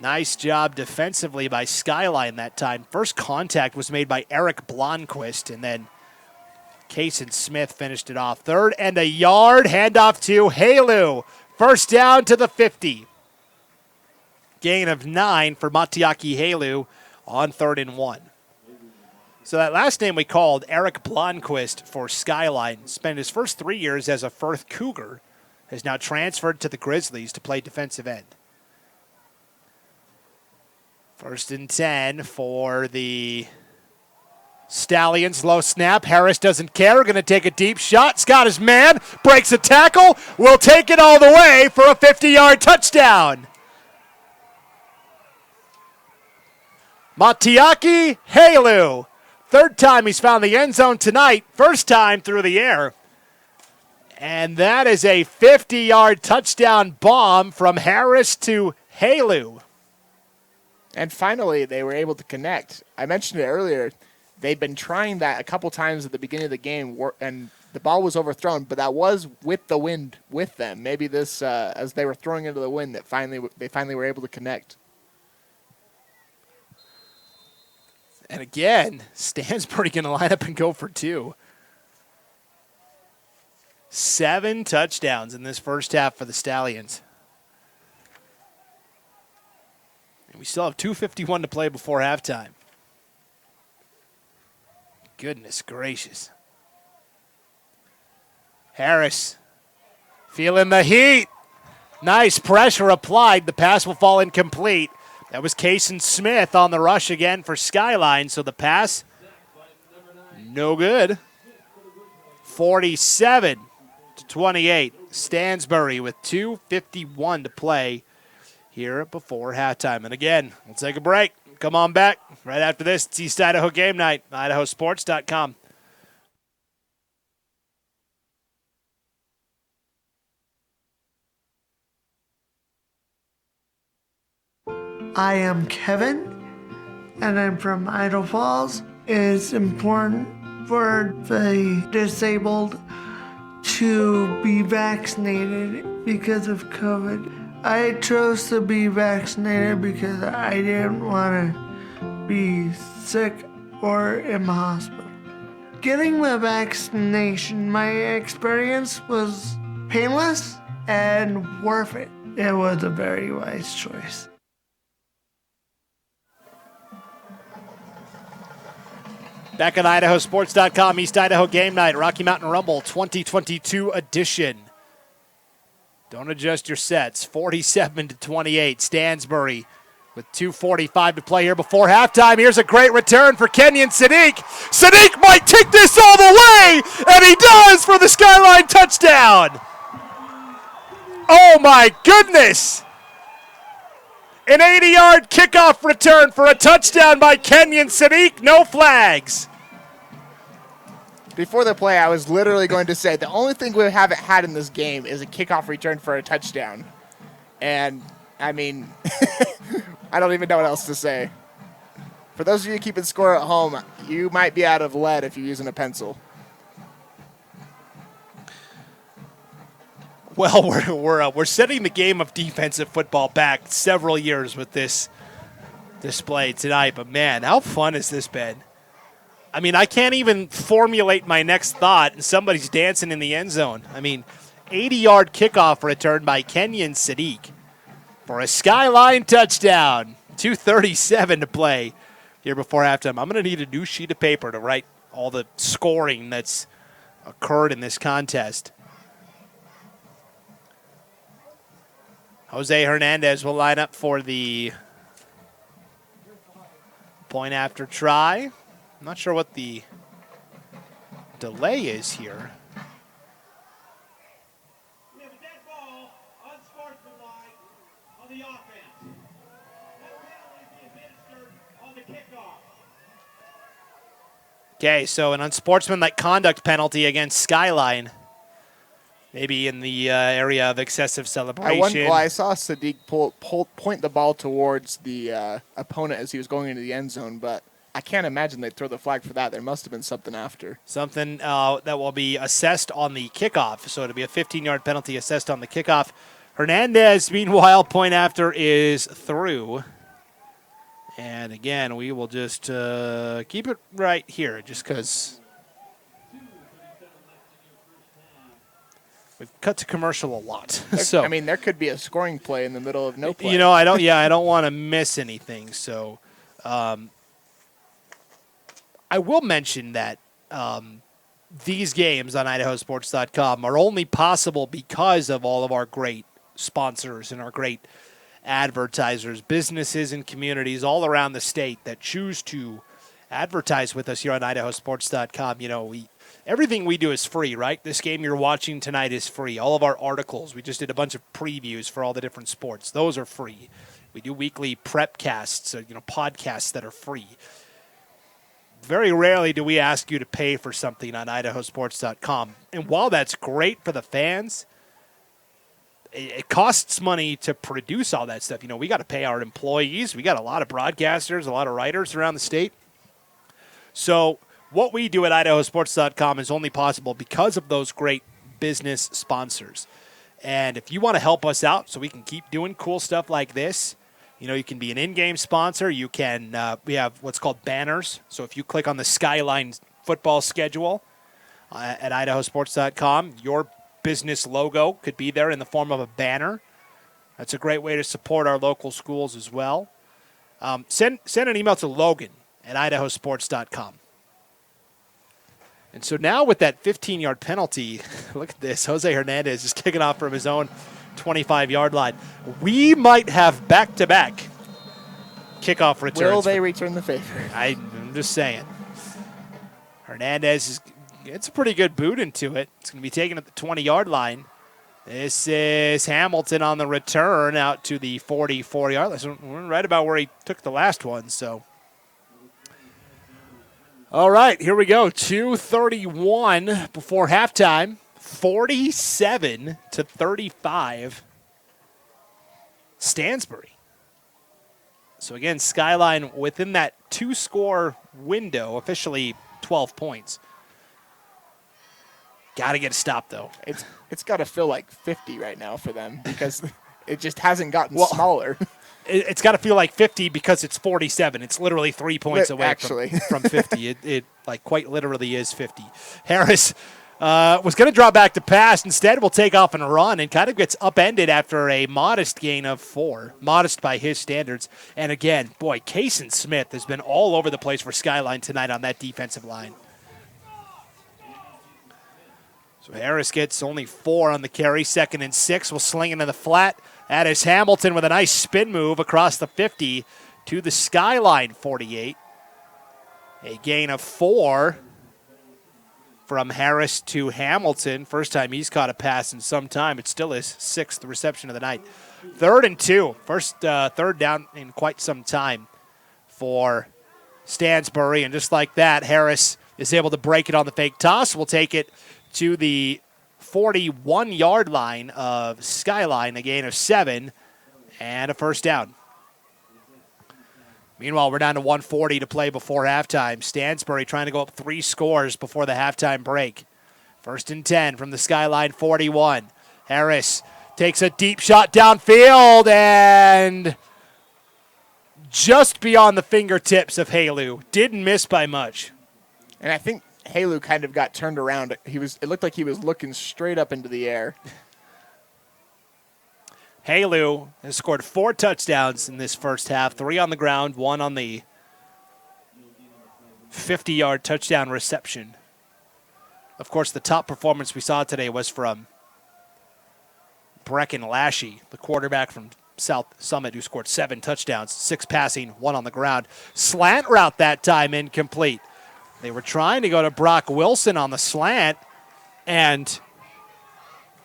Nice job defensively by Skyline that time. First contact was made by Eric Blomquist, and then Kason Smith finished it off. 3rd and a yard, handoff to Halu. First down to the 50. Gain of 9 for Matiaki Halu on 3rd and 1. So that last name we called, Eric Blomquist for Skyline, spent his first 3 years as a Firth Cougar, has now transferred to the Grizzlies to play defensive end. 1st and 10 for the Stallions. Low snap. Harris doesn't care. Going to take a deep shot. Scott is man. Breaks a tackle. Will take it all the way for a 50-yard touchdown. Matiaki Halu. 3rd time he's found the end zone tonight. 1st time through the air. And that is a 50-yard touchdown bomb from Harris to Halu. And finally, they were able to connect. I mentioned it earlier. They've been trying that a couple times at the beginning of the game, and the ball was overthrown, but that was with the wind with them. Maybe this, as they were throwing into the wind, that they finally were able to connect. And again, Stansbury going to line up and go for 2. 7 touchdowns in this first half for the Stallions. And we still have 2:51 to play before halftime. Goodness gracious. Harris feeling the heat. Nice pressure applied. The pass will fall incomplete. That was Kason Smith on the rush again for Skyline. So the pass, no good. 47-28. Stansbury with 2:51 to play here before halftime. And again, we'll take a break. Come on back. Right after this, it's East Idaho Game Night, IdahoSports.com. I am Kevin, and I'm from Idaho Falls. It's important for the disabled to be vaccinated because of COVID. I chose to be vaccinated because I didn't want to be sick or in the hospital. Getting the vaccination, my experience was painless and worth it. It was a very wise choice. Back on IdahoSports.com, East Idaho Game Night, Rocky Mountain Rumble 2022 edition. Don't adjust your sets. 47-28. Stansbury with 2:45 to play here before halftime. Here's a great return for Kenyon Sadiq. Sadiq might take this all the way, and he does for the Skyline touchdown. Oh my goodness. An 80-yard kickoff return for a touchdown by Kenyon Sadiq. No flags. Before the play, I was literally going to say the only thing we haven't had in this game is a kickoff return for a touchdown. And, I mean, I don't even know what else to say. For those of you keeping score at home, you might be out of lead if you're using a pencil. Well, we're setting the game of defensive football back several years with this display tonight. But, man, how fun has this been? I mean, I can't even formulate my next thought, and somebody's dancing in the end zone. I mean, 80-yard kickoff return by Kenyon Sadiq for a Skyline touchdown. 2:37 to play here before halftime. I'm going to need a new sheet of paper to write all the scoring that's occurred in this contest. Jose Hernandez will line up for the Point after try. I'm not sure what the delay is here. Okay, so an unsportsmanlike conduct penalty against Skyline. Maybe in the area of excessive celebration. I saw Sadiq point the ball towards the opponent as he was going into the end zone, but I can't imagine they'd throw the flag for that. There must have been something after. Something that will be assessed on the kickoff. So it'll be a 15-yard penalty assessed on the kickoff. Hernandez, meanwhile, point after is through. And again, we will just keep it right here just because we've cut to commercial a lot. So I mean, there could be a scoring play in the middle of no play. You know, I don't want to miss anything. So I will mention that these games on IdahoSports.com are only possible because of all of our great sponsors and our great advertisers, businesses and communities all around the state that choose to advertise with us here on IdahoSports.com. You know, everything we do is free, right? This game you're watching tonight is free. All of our articles, we just did a bunch of previews for all the different sports. Those are free. We do weekly prep casts, podcasts that are free. Very rarely do we ask you to pay for something on IdahoSports.com. And while that's great for the fans, it costs money to produce all that stuff. You know, we got to pay our employees. We got a lot of broadcasters, a lot of writers around the state. So what we do at IdahoSports.com is only possible because of those great business sponsors. And if you want to help us out so we can keep doing cool stuff like this, you know, you can be an in-game sponsor. You can, we have what's called banners. So if you click on the Skyline football schedule at IdahoSports.com, your business logo could be there in the form of a banner. That's a great way to support our local schools as well. Send an email to Logan at IdahoSports.com. And so now with that 15-yard penalty, look at this. Jose Hernandez just kicking off from his own 25-yard line. We might have back-to-back kickoff returns. Will they return the favor? I'm just saying. Hernandez gets a pretty good boot into it. It's going to be taken at the 20-yard line. This is Hamilton on the return out to the 44-yard line. So we're right about where he took the last one. So, all right, here we go. 2:31 before halftime. 47-35. Stansbury. So again, Skyline within that two-score window, officially 12 points. Got to get a stop, though. It's got to feel like 50 right now for them because it just hasn't gotten smaller. It's got to feel like 50 because it's 47. It's literally 3 points away from 50. It like quite literally is 50. Harris was going to draw back to pass. Instead, will take off and run and kind of gets upended after a modest gain of 4. Modest by his standards. And again, boy, Kason Smith has been all over the place for Skyline tonight on that defensive line. So Harris gets only 4 on the carry. 2nd and 6 will sling into the flat. That is Hamilton with a nice spin move across the 50 to the Skyline 48. A gain of 4 from Harris to Hamilton. First time he's caught a pass in some time. It still is 6th reception of the night. 3rd and 2. First third down in quite some time for Stansbury. And just like that, Harris is able to break it on the fake toss. We'll take it to the 41-yard line of Skyline, a gain of 7 and a first down. Meanwhile, we're down to 1:40 to play before halftime. Stansbury trying to go up 3 scores before the halftime break. 1st and 10 from the Skyline 41. Harris takes a deep shot downfield and just beyond the fingertips of Halu. Didn't miss by much. And I think Halu kind of got turned around. It looked like he was looking straight up into the air. Halu has scored 4 touchdowns in this first half, 3 on the ground, 1 on the 50-yard touchdown reception. Of course, the top performance we saw today was from Brecken Lashy, the quarterback from South Summit, who scored 7 touchdowns, 6 passing, 1 on the ground. Slant route that time incomplete. They were trying to go to Brock Wilson on the slant, and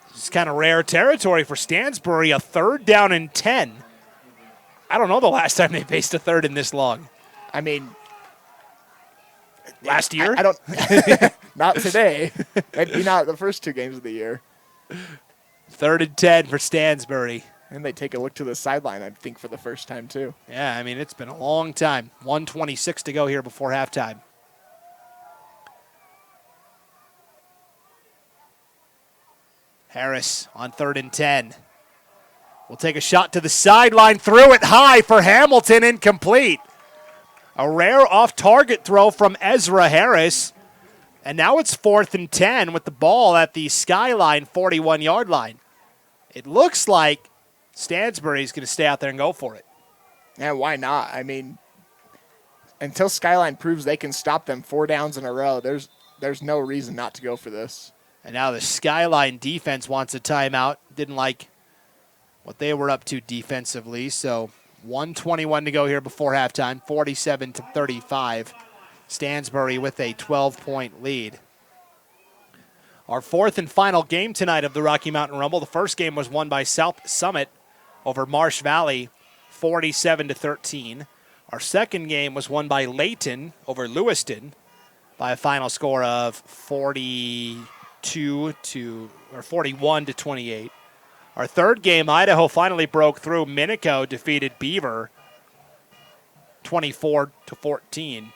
it's kind of rare territory for Stansbury, a 3rd down and 10. I don't know the last time they faced a 3rd in this long. I mean, last year? I don't. Not today. Maybe not the first 2 games of the year. 3rd and 10 for Stansbury. And they take a look to the sideline, I think, for the first time, too. Yeah, I mean, it's been a long time. 1:26 to go here before halftime. Harris on 3rd and 10. Will take a shot to the sideline, threw it high for Hamilton, incomplete. A rare off-target throw from Ezra Harris. And now it's 4th and 10 with the ball at the Skyline 41-yard line. It looks like Stansbury's going to stay out there and go for it. Yeah, why not? I mean, until Skyline proves they can stop them 4 downs in a row, there's no reason not to go for this. And now the Skyline defense wants a timeout. Didn't like what they were up to defensively. So 1:21 to go here before halftime, 47-35. Stansbury with a 12-point lead. Our 4th and final game tonight of the Rocky Mountain Rumble. The first game was won by South Summit over Marsh Valley, 47-13. Our second game was won by Layton over Lewiston by a final score of 41-28. Our third game, Idaho finally broke through. Minico defeated Beaver 24-14.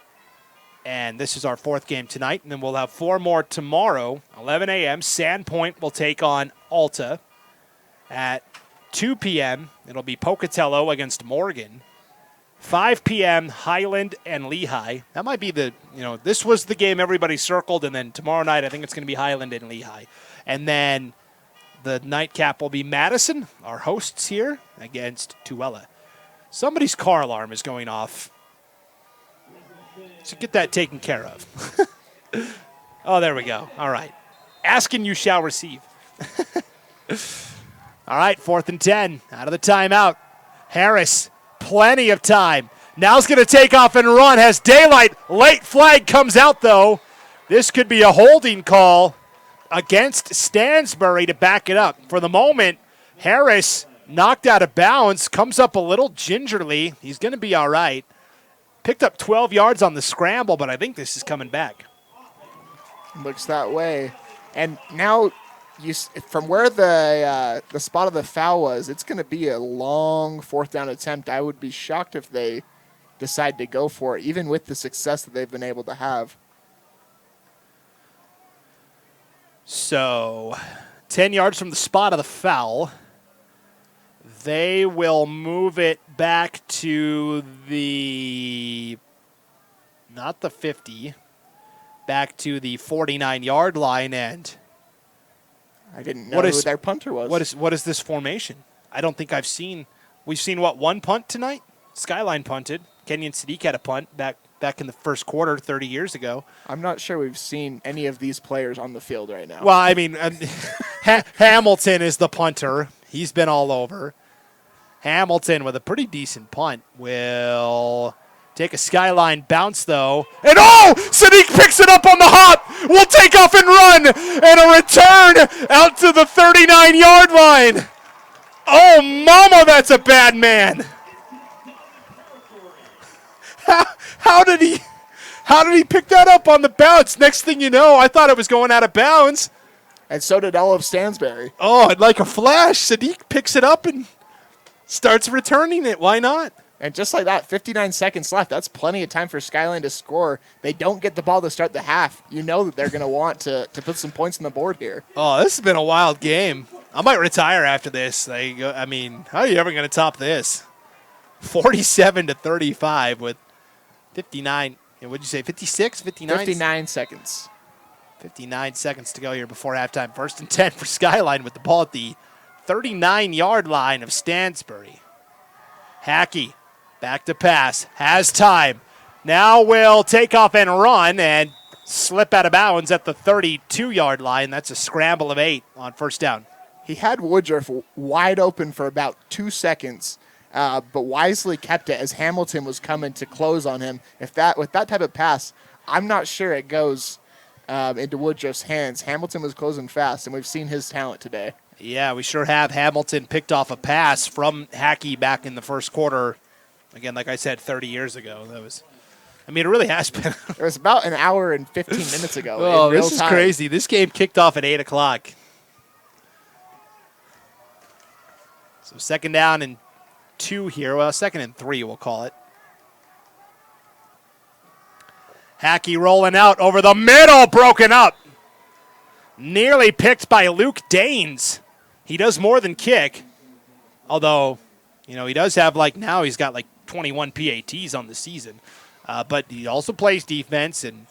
And this is our 4th game tonight. And then we'll have 4 more tomorrow, 11 a.m. Sandpoint will take on Alta. At 2 p.m., it'll be Pocatello against Morgan. 5 p.m., Highland and Lehigh. That might be this was the game everybody circled. And then tomorrow night, I think it's going to be Highland and Lehigh. And then the nightcap will be Madison, our hosts here, against Tooele. Somebody's car alarm is going off. So get that taken care of. Oh, there we go. All right. Ask and you shall receive. All right, 4th and 10. Out of the timeout. Harris, plenty of time. Now's going to take off and run. Has daylight. Late flag comes out, though. This could be a holding call against Stansbury to back it up. For the moment, Harris knocked out of bounds. Comes up a little gingerly. He's going to be all right. Picked up 12 yards on the scramble, but I think this is coming back. Looks that way. And now, from where the spot of the foul was, it's going to be a long 4th down attempt. I would be shocked if they decide to go for it, even with the success that they've been able to have. So, 10 yards from the spot of the foul. They will move it back to not the 50, back to the 49-yard line. And I didn't know who their punter was. What is this formation? I don't think we've seen one punt tonight? Skyline punted. Kenyon Sadiq had a punt back in the first quarter 30 years ago. I'm not sure we've seen any of these players on the field right now. Well, I mean, Hamilton is the punter. He's been all over. Hamilton with a pretty decent punt will take a Skyline bounce, though. And Sadiq picks it up on the hop. Will take off and run. And a return out to the 39-yard line. Oh, mama, that's a bad man. How did he pick that up on the bounce? Next thing you know, I thought it was going out of bounds. And so did all of Stansbury. Oh, like a flash, Sadiq picks it up and starts returning it. Why not? And just like that, 59 seconds left. That's plenty of time for Skyline to score. They don't get the ball to start the half. You know that they're going to want to put some points on the board here. Oh, this has been a wild game. I might retire after this. I mean, how are you ever going to top this? 47-35 with 59. What'd you say, 56, 59? 59 seconds. 59 seconds to go here before halftime. 1st and 10 for Skyline with the ball at the 39-yard line of Stansbury. Hackey, back to pass, has time. Now will take off and run and slip out of bounds at the 32-yard line. That's a scramble of 8 on 1st down. He had Woodruff wide open for about 2 seconds, but wisely kept it as Hamilton was coming to close on him. With that type of pass, I'm not sure it goes into Woodruff's hands. Hamilton was closing fast, and we've seen his talent today. Yeah, we sure have. Hamilton picked off a pass from Hackey back in the first quarter. Again, like I said, 30 years ago. It really has been. It was about an hour and 15 minutes ago. Oh, this is crazy. This game kicked off at 8 o'clock. So 2nd down and 2 here. Well, 2nd and 3, we'll call it. Hackey rolling out over the middle, broken up. Nearly picked by Luke Daines. He does more than kick. Although, he does have now he's got 21 PATs on the season. But he also plays defense and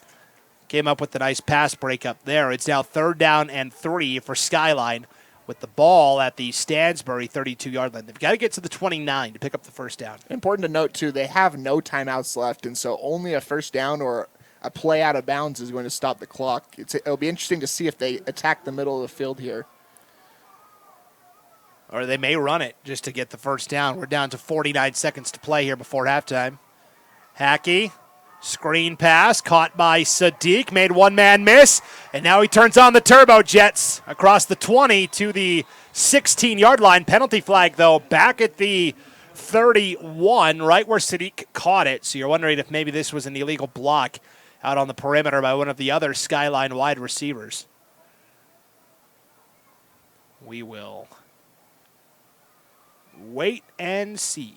came up with a nice pass breakup there. It's now 3rd down and 3 for Skyline with the ball at the Stansbury 32-yard line. They've got to get to the 29 to pick up the 1st down. Important to note, too, they have no timeouts left, and so only a 1st down or a play out of bounds is going to stop the clock. It'll be interesting to see if they attack the middle of the field here. Or they may run it just to get the 1st down. We're down to 49 seconds to play here before halftime. Hackey, screen pass, caught by Sadiq, made one-man miss, and now he turns on the turbo jets across the 20 to the 16-yard line. Penalty flag, though, back at the 31, right where Sadiq caught it. So you're wondering if maybe this was an illegal block out on the perimeter by one of the other Skyline wide receivers. We will wait and see.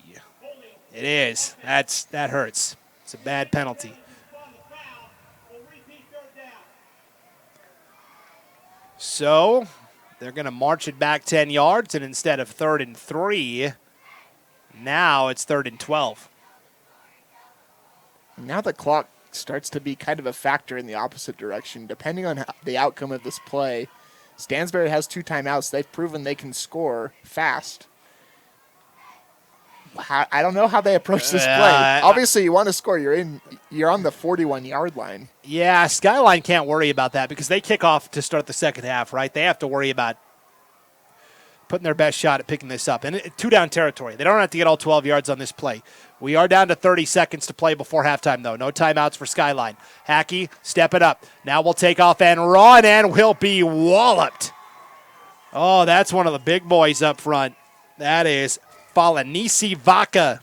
It is. That hurts. It's a bad penalty. So they're going to march it back 10 yards, and instead of 3rd and 3, now it's 3rd and 12. Now the clock starts to be kind of a factor in the opposite direction. Depending on the outcome of this play, Stansbury has 2 timeouts. They've proven they can score fast. I don't know how they approach this play. Obviously, you want to score. You're on the 41-yard line. Yeah, Skyline can't worry about that because they kick off to start the 2nd half, right? They have to worry about putting their best shot at picking this up. And 2-down territory. They don't have to get all 12 yards on this play. We are down to 30 seconds to play before halftime, though. No timeouts for Skyline. Hackey, step it up. Now we'll take off and run, and we'll be walloped. Oh, that's one of the big boys up front. That is Falanisi Vaca.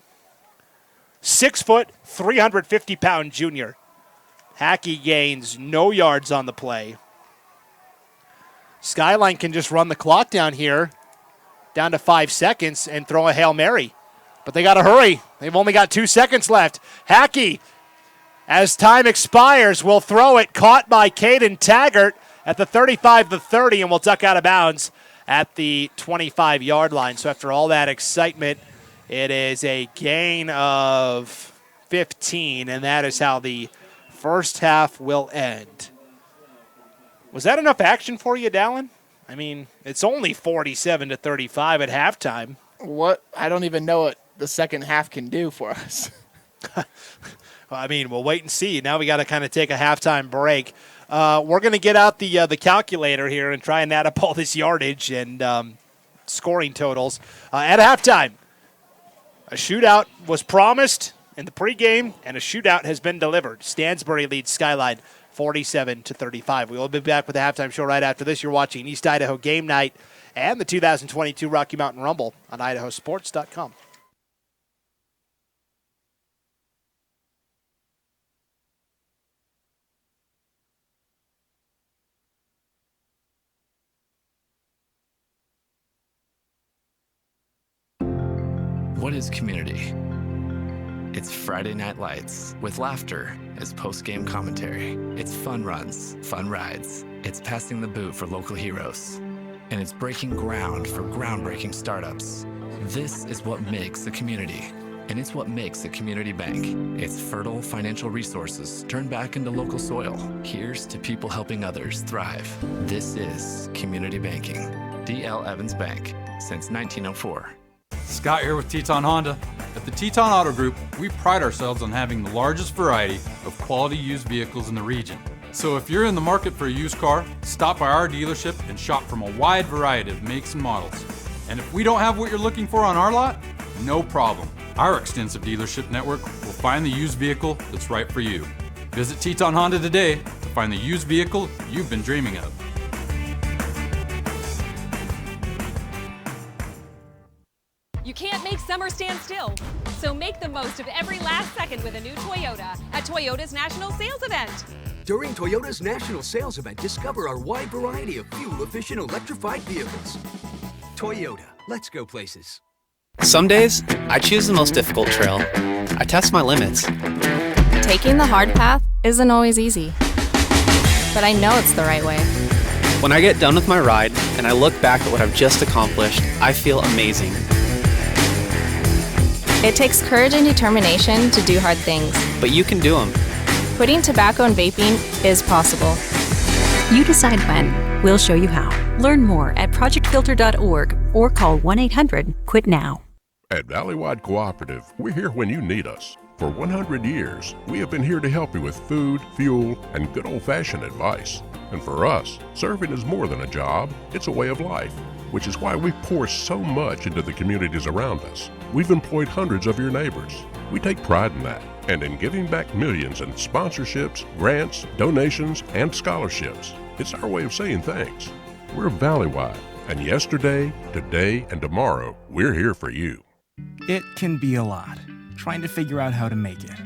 6 foot, 350-pound junior. Hackey gains no yards on the play. Skyline can just run the clock down here, down to 5 seconds, and throw a Hail Mary. But they got to hurry. They've only got 2 seconds left. Hackey, as time expires, will throw it. Caught by Caden Taggart at the 35-30, and will duck out of bounds at the 25-yard line. So after all that excitement, it is a gain of 15, and that is how the first half will end. Was that enough action for you, Dallin? I mean, it's only 47-35 at halftime. What? I don't even know what the second half can do for us. Well, I mean, we'll wait and see. Now we got to kind of take a halftime break. We're going to get out the calculator here and try and add up all this yardage and scoring totals. At halftime, a shootout was promised in the pregame, and a shootout has been delivered. Stansbury leads Skyline 47-35. We will be back with the halftime show right after this. You're watching East Idaho Game Night and the 2022 Rocky Mountain Rumble on IdahoSports.com. What is community? It's Friday Night Lights with laughter as post-game commentary. It's fun runs, fun rides. It's passing the boot for local heroes. And it's breaking ground for groundbreaking startups. This is what makes a community. And it's what makes a community bank. It's fertile financial resources turned back into local soil. Here's to people helping others thrive. This is community banking. D.L. Evans Bank, since 1904. Scott here with Teton Honda. At the Teton Auto Group, we pride ourselves on having the largest variety of quality used vehicles in the region. So if you're in the market for a used car, stop by our dealership and shop from a wide variety of makes and models. And if we don't have what you're looking for on our lot, no problem. Our extensive dealership network will find the used vehicle that's right for you. Visit Teton Honda today to find the used vehicle you've been dreaming of. You can't make summer stand still, so make the most of every last second with a new Toyota at Toyota's National Sales Event. During Toyota's National Sales Event, discover our wide variety of fuel-efficient electrified vehicles. Toyota, let's go places. Some days, I choose the most difficult trail. I test my limits. Taking the hard path isn't always easy, but I know it's the right way. When I get done with my ride and I look back at what I've just accomplished, I feel amazing. It takes courage and determination to do hard things. But you can do them. Quitting tobacco and vaping is possible. You decide when. We'll show you how. Learn more at projectfilter.org or call 1-800-QUIT-NOW. At Valleywide Cooperative, we're here when you need us. For 100 years, we have been here to help you with food, fuel, and good old-fashioned advice. And for us, serving is more than a job, it's a way of life, which is why we pour so much into the communities around us. We've employed hundreds of your neighbors. We take pride in that, and in giving back millions in sponsorships, grants, donations, and scholarships. It's our way of saying thanks. We're Valleywide, and yesterday, today, and tomorrow, we're here for you. It can be a lot, trying to figure out how to make it.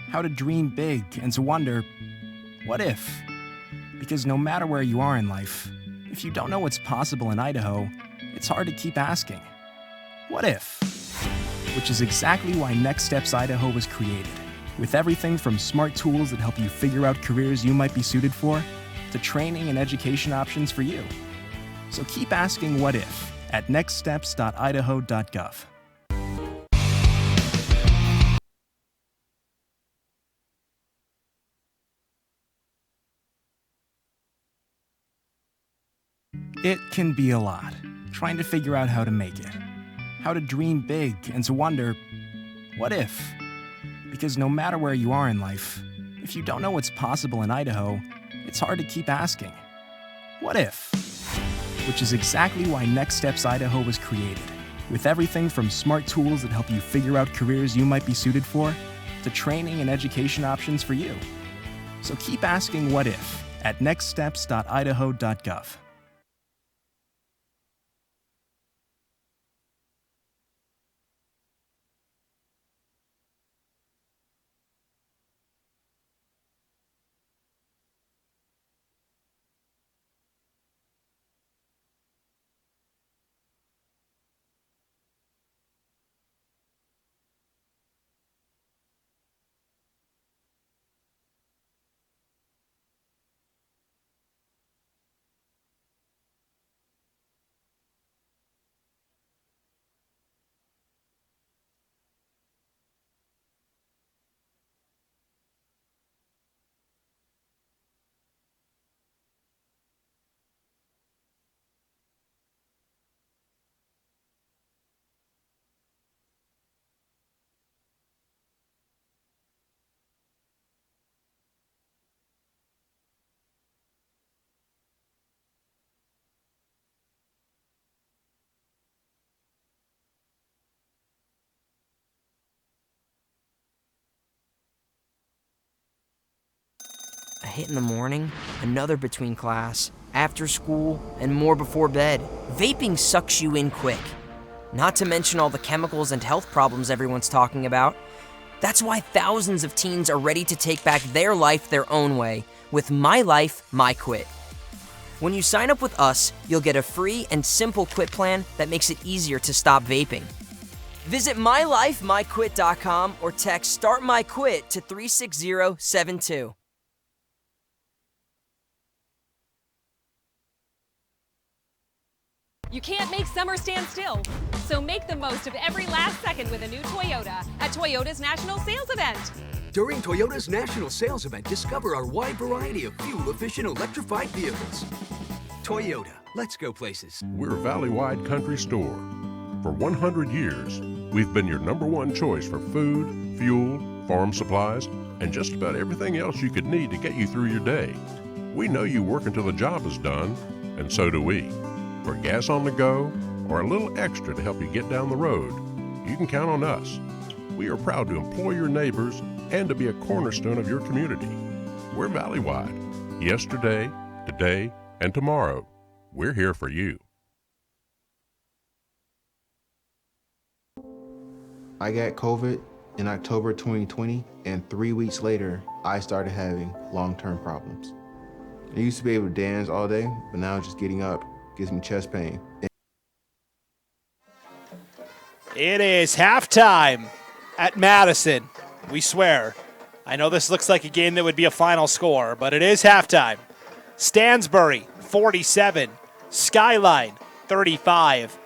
How to dream big and to wonder, what if? Because no matter where you are in life, if you don't know what's possible in Idaho, it's hard to keep asking, what if? Which is exactly why Next Steps Idaho was created, with everything from smart tools that help you figure out careers you might be suited for, to training and education options for you. So keep asking what if at nextsteps.idaho.gov. It can be a lot, trying to figure out how to make it. How to dream big and to wonder, what if? Because no matter where you are in life, if you don't know what's possible in Idaho, it's hard to keep asking, what if? Which is exactly why Next Steps Idaho was created, with everything from smart tools that help you figure out careers you might be suited for, to training and education options for you. So keep asking what if at nextsteps.idaho.gov. A hit in the morning, another between class, after school, and more before bed. Vaping sucks you in quick. Not to mention all the chemicals and health problems everyone's talking about. That's why thousands of teens are ready to take back their life their own way with My Life, My Quit. When you sign up with us, you'll get a free and simple quit plan that makes it easier to stop vaping. Visit mylifemyquit.com or text Start My Quit to 36072. You can't make summer stand still, so make the most of every last second with a new Toyota at Toyota's National Sales Event. During Toyota's National Sales Event, discover our wide variety of fuel-efficient electrified vehicles. Toyota, let's go places. We're a Valleywide country store. For 100 years, we've been your #1 choice for food, fuel, farm supplies, and just about everything else you could need to get you through your day. We know you work until the job is done, and so do we. For gas on the go or a little extra to help you get down the road, you can count on us. We are proud to employ your neighbors and to be a cornerstone of your community. We're Valleywide. Yesterday, today, and tomorrow. We're here for you. I got COVID in October 2020, and 3 weeks later, I started having long-term problems. I used to be able to dance all day, but now just getting up gives me chest pain. It is halftime at Madison. We swear. I know this looks like a game that would be a final score, but it is halftime. Stansbury, 47. Skyline, 35.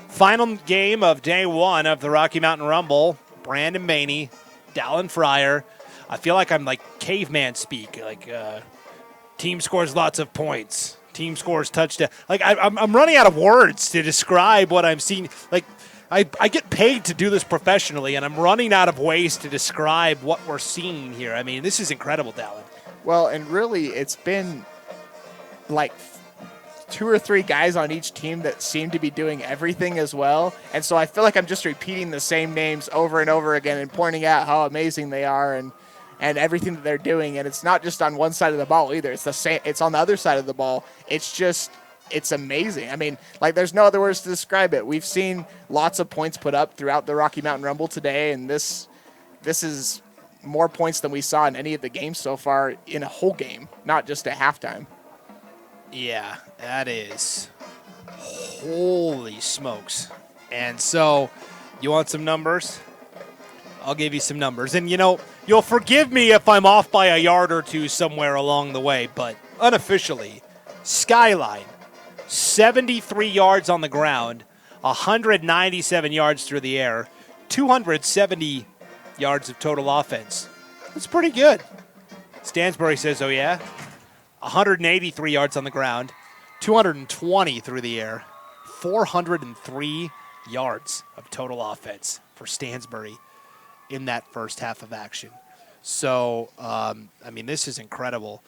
Final game of day one of the Rocky Mountain Rumble. Brandon Maney, Dallin Fryer. I feel like I'm like caveman speak, like team scores lots of points. Team scores touchdown. Like I'm running out of words to describe what I'm seeing. Like I get paid to do this professionally, and I'm running out of ways to describe what we're seeing here. I mean, this is incredible, Dallin. Well, and really, it's been like 2 or 3 guys on each team that seem to be doing everything as well. And so I feel like I'm just repeating the same names over and over again and pointing out how amazing they are and everything that they're doing. And it's not just on one side of the ball either. It's the same. It's on the other side of the ball. It's amazing. I mean, like, there's no other words to describe it. We've seen lots of points put up throughout the Rocky Mountain Rumble today, and this is more points than we saw in any of the games so far in a whole game, not just at halftime. Yeah, that is. Holy smokes. And so, you want some numbers? I'll give you some numbers. And, you'll forgive me if I'm off by a yard or two somewhere along the way, but unofficially, Skyline, 73 yards on the ground, 197 yards through the air, 270 yards of total offense. That's pretty good. Stansbury says, oh yeah? 183 yards on the ground, 220 through the air, 403 yards of total offense for Stansbury in that first half of action. So, this is incredible.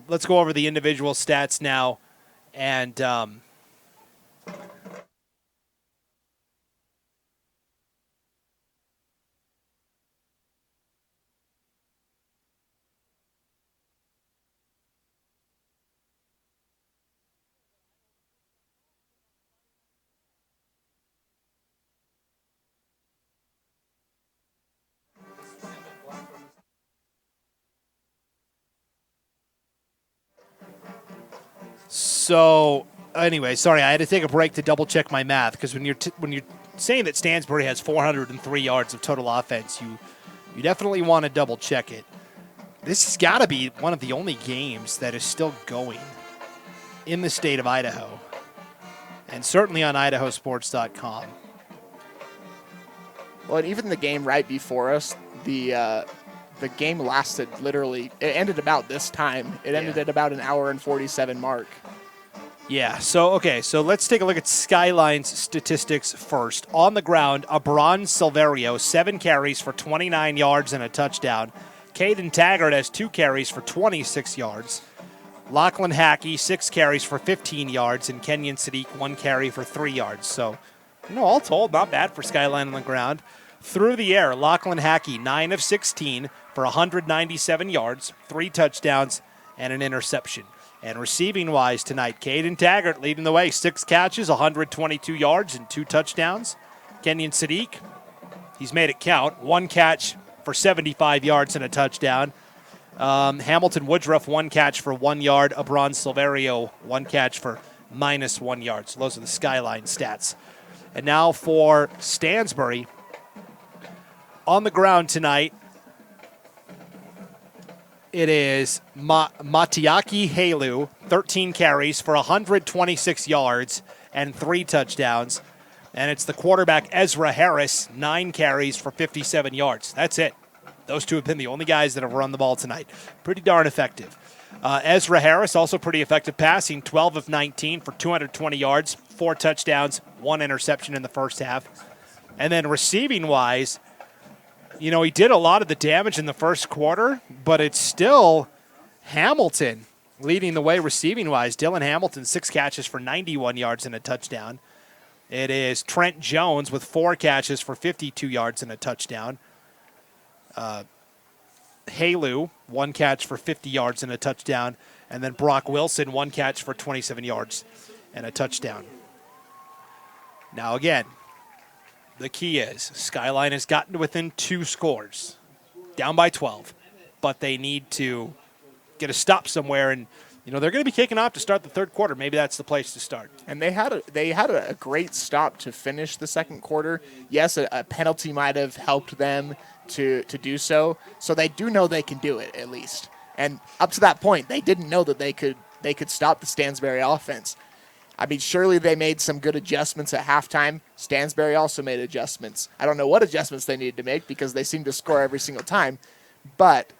Let's go over the individual stats now. And so, anyway, sorry, I had to take a break to double check my math, because when you're saying that Stansbury has 403 yards of total offense, you definitely want to double check it. This has got to be one of the only games that is still going in the state of Idaho, and certainly on IdahoSports.com. Well, and even the game right before us, the game lasted literally, it ended about this time. It ended at about an hour and 47 mark. Yeah, so let's take a look at Skyline's statistics first. On the ground, Abron Silverio, 7 carries for 29 yards and a touchdown. Caden Taggart has 2 carries for 26 yards. Lachlan Hackey, 6 carries for 15 yards, and Kenyon Sadiq, 1 carry for 3 yards. So, all told, not bad for Skyline on the ground. Through the air, Lachlan Hackey, 9 of 16 for 197 yards, 3 touchdowns, and an interception. And receiving-wise tonight, Caden Taggart leading the way, 6 catches, 122 yards, and 2 touchdowns. Kenyon Sadiq, he's made it count, 1 catch for 75 yards and a touchdown. Hamilton Woodruff, 1 catch for 1 yard. Abron Silverio, 1 catch for -1 yard. So those are the Skyline stats. And now for Stansbury. On the ground tonight, it is Matiaki Halu, 13 carries for 126 yards and 3 touchdowns. And it's the quarterback Ezra Harris, 9 carries for 57 yards. That's it. Those two have been the only guys that have run the ball tonight. Pretty darn effective. Ezra Harris, also pretty effective passing, 12 of 19 for 220 yards, 4 touchdowns, 1 interception in the first half. And then receiving-wise, He did a lot of the damage in the first quarter, but it's still Hamilton leading the way receiving-wise. Dylan Hamilton, 6 catches for 91 yards and a touchdown. It is Trent Jones with 4 catches for 52 yards and a touchdown. Halu, 1 catch for 50 yards and a touchdown. And then Brock Wilson, 1 catch for 27 yards and a touchdown. Now again, the key is Skyline has gotten to within 2 scores, down by 12. But they need to get a stop somewhere, and they're going to be kicking off to start the third quarter. Maybe that's the place to start. And they had a great stop to finish the second quarter. Yes, a penalty might have helped them to do so. So they do know they can do it at least. And up to that point, they didn't know that they could stop the Stansbury offense. I mean, surely they made some good adjustments at halftime. Stansbury also made adjustments. I don't know what adjustments they needed to make because they seem to score every single time. But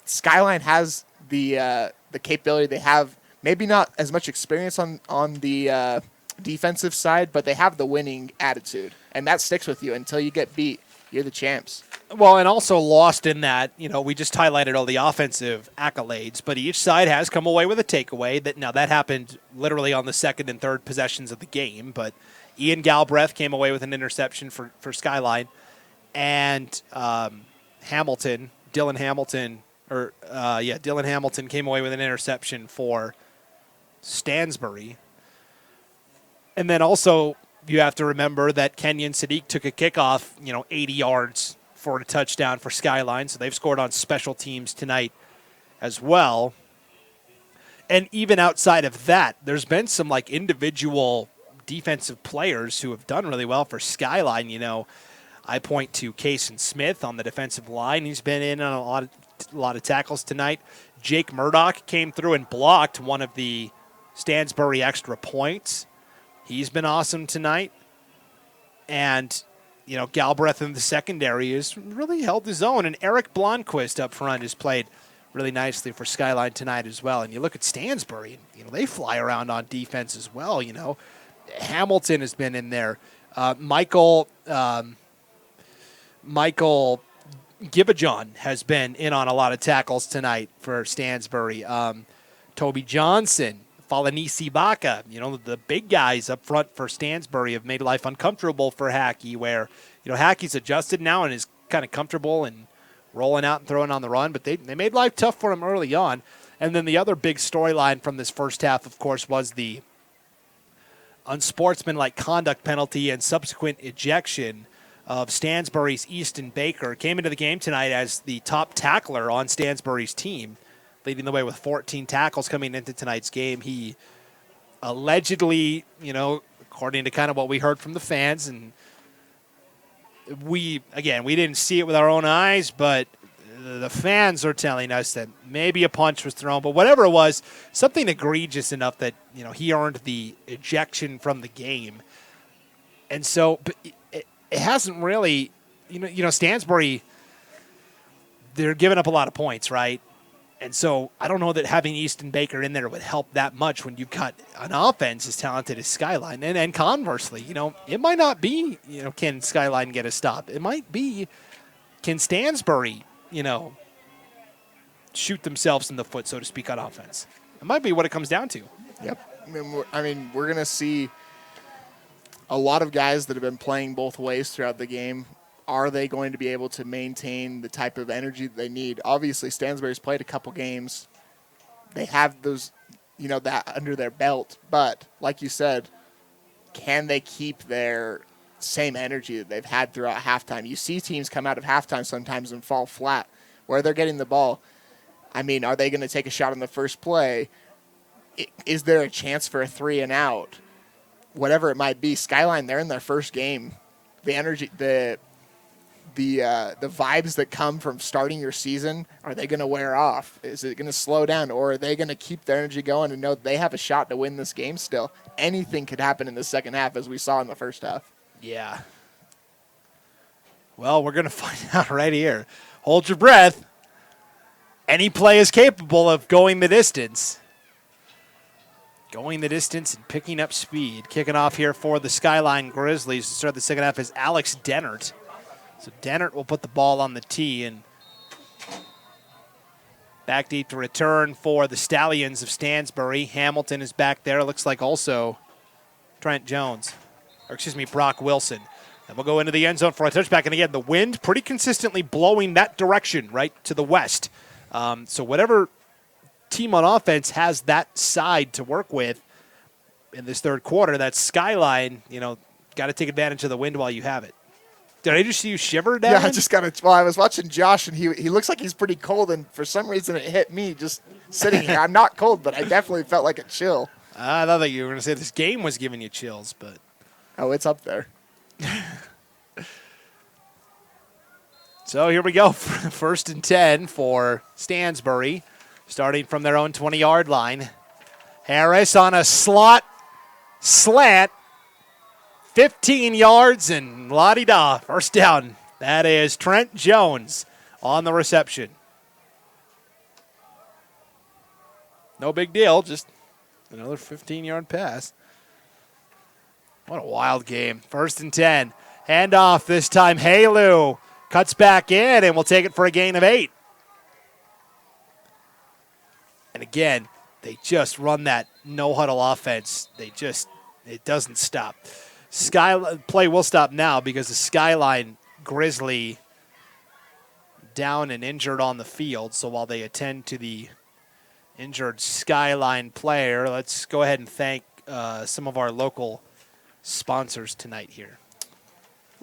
Skyline has the capability. They have maybe not as much experience on the defensive side, but they have the winning attitude. And that sticks with you until you get beat. You're the champs. Well, and also lost in that, we just highlighted all the offensive accolades, but each side has come away with a takeaway. That happened literally on the second and third possessions of the game, but Ian Galbraith came away with an interception for Skyline, and Dylan Hamilton came away with an interception for Stansbury. And then also you have to remember that Kenyon Sadiq took a kickoff, 80 yards for a touchdown for Skyline. So they've scored on special teams tonight as well. And even outside of that, there's been some individual defensive players who have done really well for Skyline. I point to Kason Smith on the defensive line. He's been in on a lot of tackles tonight. Jake Murdoch came through and blocked one of the Stansbury extra points. He's been awesome tonight. And, Galbraith in the secondary has really held his own. And Eric Blomquist up front has played really nicely for Skyline tonight as well. And you look at Stansbury, they fly around on defense as well. Hamilton has been in there. Michael Gibajon has been in on a lot of tackles tonight for Stansbury. Toby Johnson, Falanisi Baca, the big guys up front for Stansbury have made life uncomfortable for Hackey, where, Hackey's adjusted now and is kind of comfortable and rolling out and throwing on the run, but they made life tough for him early on. And then the other big storyline from this first half, of course, was the unsportsmanlike conduct penalty and subsequent ejection of Stansbury's Easton Baker. Came into the game tonight as the top tackler on Stansbury's team, leading the way with 14 tackles coming into tonight's game. He allegedly, according to kind of what we heard from the fans, and we didn't see it with our own eyes, but the fans are telling us that maybe a punch was thrown, but whatever it was, something egregious enough that, he earned the ejection from the game. And so it hasn't really, Stansbury, they're giving up a lot of points, right? And so I don't know that having Easton Baker in there would help that much when you've got an offense as talented as Skyline. And conversely, it might not be, can Skyline get a stop? It might be, can Stansbury, shoot themselves in the foot, so to speak, on offense? It might be what it comes down to. Yep. We're going to see a lot of guys that have been playing both ways throughout the game. Are they going to be able to maintain the type of energy that they need? Obviously, Stansbury's played a couple games. They have those, that under their belt. But like you said, can they keep their same energy that they've had throughout halftime? You see teams come out of halftime sometimes and fall flat where they're getting the ball. Are they going to take a shot on the first play? Is there a chance for a 3-and-out? Whatever it might be, Skyline, they're in their first game. The energy, the vibes that come from starting your season, are they going to wear off? Is it going to slow down, or are they going to keep their energy going and know they have a shot to win this game still? Anything could happen in the second half, as we saw in the first half. Yeah. Well, we're going to find out right here. Hold your breath. Any play is capable of going the distance. Going the distance and picking up speed. Kicking off here for the Skyline Grizzlies to start the second half is Alex Dennert. So Dennert will put the ball on the tee, and back deep to return for the Stallions of Stansbury. Hamilton is back there. Looks like also Brock Wilson. And we'll go into the end zone for a touchback. And again, the wind pretty consistently blowing that direction, right to the west. So whatever team on offense has that side to work with in this third quarter, that Skyline, got to take advantage of the wind while you have it. Did I just see you shiver, Dan? Yeah, I just got it. Well, I was watching Josh, and he looks like he's pretty cold, and for some reason it hit me just sitting here. I'm not cold, but I definitely felt like a chill. I thought that you were going to say this game was giving you chills, but... Oh, it's up there. So here we go. 1st and 10 for Stansbury, starting from their own 20-yard line. Harris on a slot slant. 15 yards and la-di-da, first down. That is Trent Jones on the reception. No big deal, just another 15-yard pass. What a wild game. 1st and 10. Handoff this time. Halu cuts back in and will take it for a gain of 8. And again, they just run that no-huddle offense. It doesn't stop. Play will stop now because the Skyline Grizzly down and injured on the field. So while they attend to the injured Skyline player, let's go ahead and thank some of our local sponsors tonight here.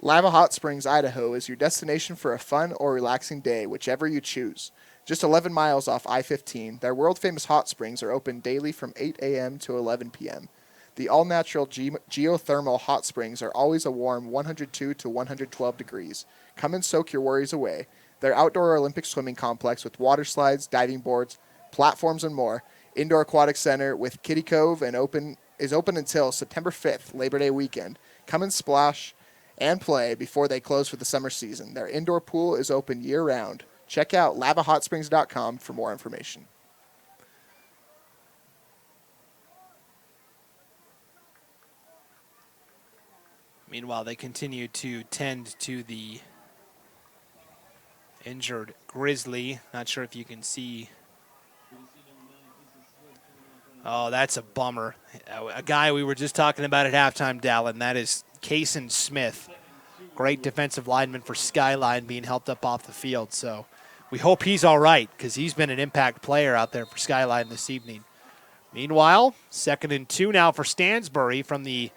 Lava Hot Springs, Idaho is your destination for a fun or relaxing day, whichever you choose. Just 11 miles off I-15, their world-famous hot springs are open daily from 8 a.m. to 11 p.m. The all-natural geothermal hot springs are always a warm 102 to 112 degrees. Come and soak your worries away. Their outdoor Olympic swimming complex with water slides, diving boards, platforms, and more. Indoor aquatic center with Kiddie Cove and is open until September 5th, Labor Day weekend. Come and splash and play before they close for the summer season. Their indoor pool is open year-round. Check out lavahot.springs.com for more information. Meanwhile, they continue to tend to the injured Grizzly. Not sure if you can see. Oh, that's a bummer. A guy we were just talking about at halftime, Dallin. That is Kason Smith. Great defensive lineman for Skyline being helped up off the field. So we hope he's all right because he's been an impact player out there for Skyline this evening. Meanwhile, 2nd and 2 now for Stansbury from the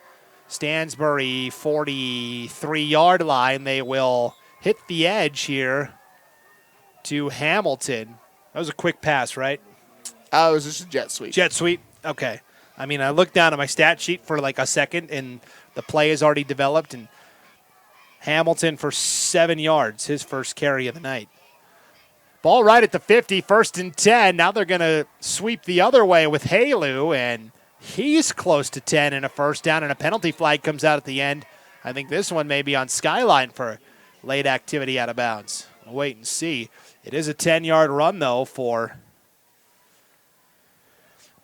Stansbury 43-yard line. They will hit the edge here to Hamilton. That was a quick pass, right? It was just a jet sweep. Jet sweep? Okay. I mean, I looked down at my stat sheet for like a second, and the play is already developed, and Hamilton for 7 yards, his first carry of the night. Ball right at the 50, 1st and 10. Now they're going to sweep the other way with Halu, and he's close to 10 and a first down, and a penalty flag comes out at the end. I think this one may be on Skyline for late activity out of bounds. We'll wait and see. It is a 10-yard run, though, for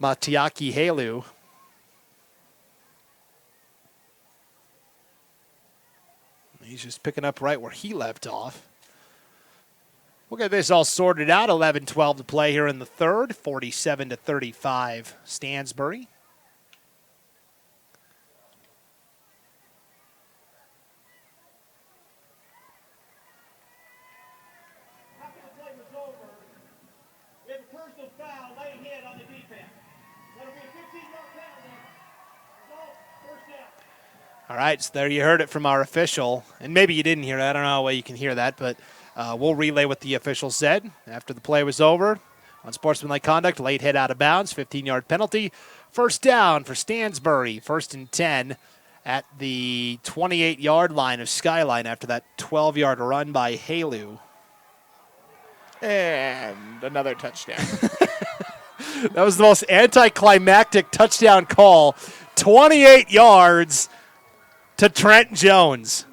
Matiaki Halu. He's just picking up right where he left off. We'll get this all sorted out. 11-12 to play here in the third. 47-35 Stansbury. All right, so there you heard it from our official. And maybe you didn't hear it. I don't know how well you can hear that, but we'll relay what the official said after the play was over. Unsportsmanlike conduct, late hit out of bounds, 15-yard penalty. First down for Stansbury, 1st and 10 at the 28-yard line of Skyline after that 12-yard run by Halu. And another touchdown. That was the most anticlimactic touchdown call. 28 yards to Trent Jones.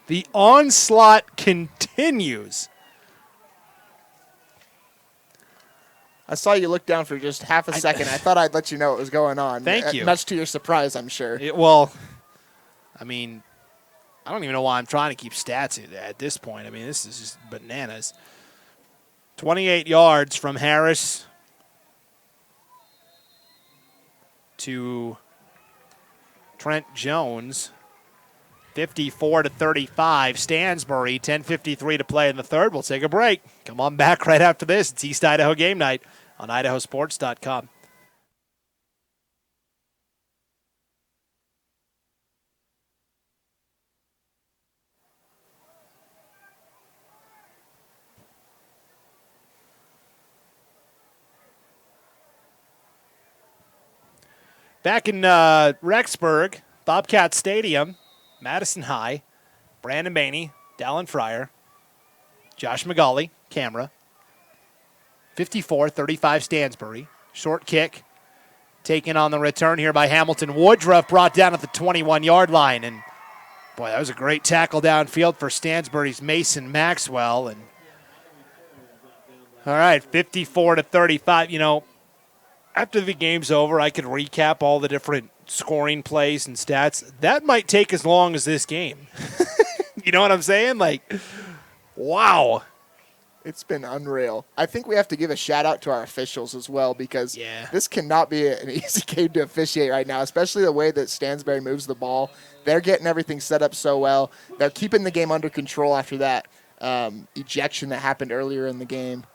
The onslaught continues. I saw you look down for just half a second. I thought I'd let you know what was going on. Thank you. Much to your surprise, I'm sure. Well, I mean, I don't even know why I'm trying to keep stats at this point. I mean, this is just bananas. 28 yards from Harris to Trent Jones. 54-35. Stansbury, 10:53 to play in the third. We'll take a break. Come on back right after this. It's East Idaho Game Night on IdahoSports.com. Back in Rexburg, Bobcat Stadium, Madison High, Brandon Maney, Dallin Fryer, Josh McGauley, camera. 54-35 Stansbury. Short kick taken on the return here by Hamilton. Woodruff brought down at the 21-yard line. And, boy, that was a great tackle downfield for Stansbury's Mason Maxwell. And all right, 54-35. You know, after the game's over, I could recap all the different scoring plays and stats. That might take as long as this game. You know what I'm saying? Like, wow. It's been unreal. I think we have to give a shout-out to our officials as well because this cannot be an easy game to officiate right now, especially the way that Stansbury moves the ball. They're getting everything set up so well. They're keeping the game under control after that ejection that happened earlier in the game.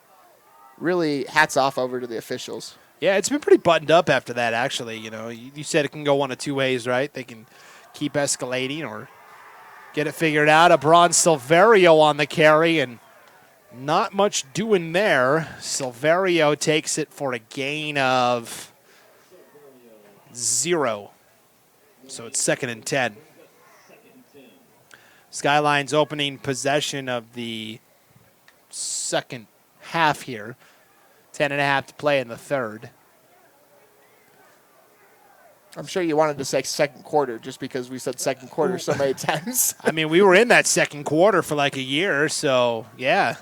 Really, hats off over to the officials. Yeah, it's been pretty buttoned up after that, actually. You know, you said it can go one of two ways, right? They can keep escalating or get it figured out. Abron Silverio on the carry, and not much doing there. Silverio takes it for a gain of 0. So it's 2nd and 10. Skyline's opening possession of the second half here. 10.5 to play in the third. I'm sure you wanted to say second quarter just because we said second quarter so many times. I mean, we were in that second quarter for like a year, so yeah.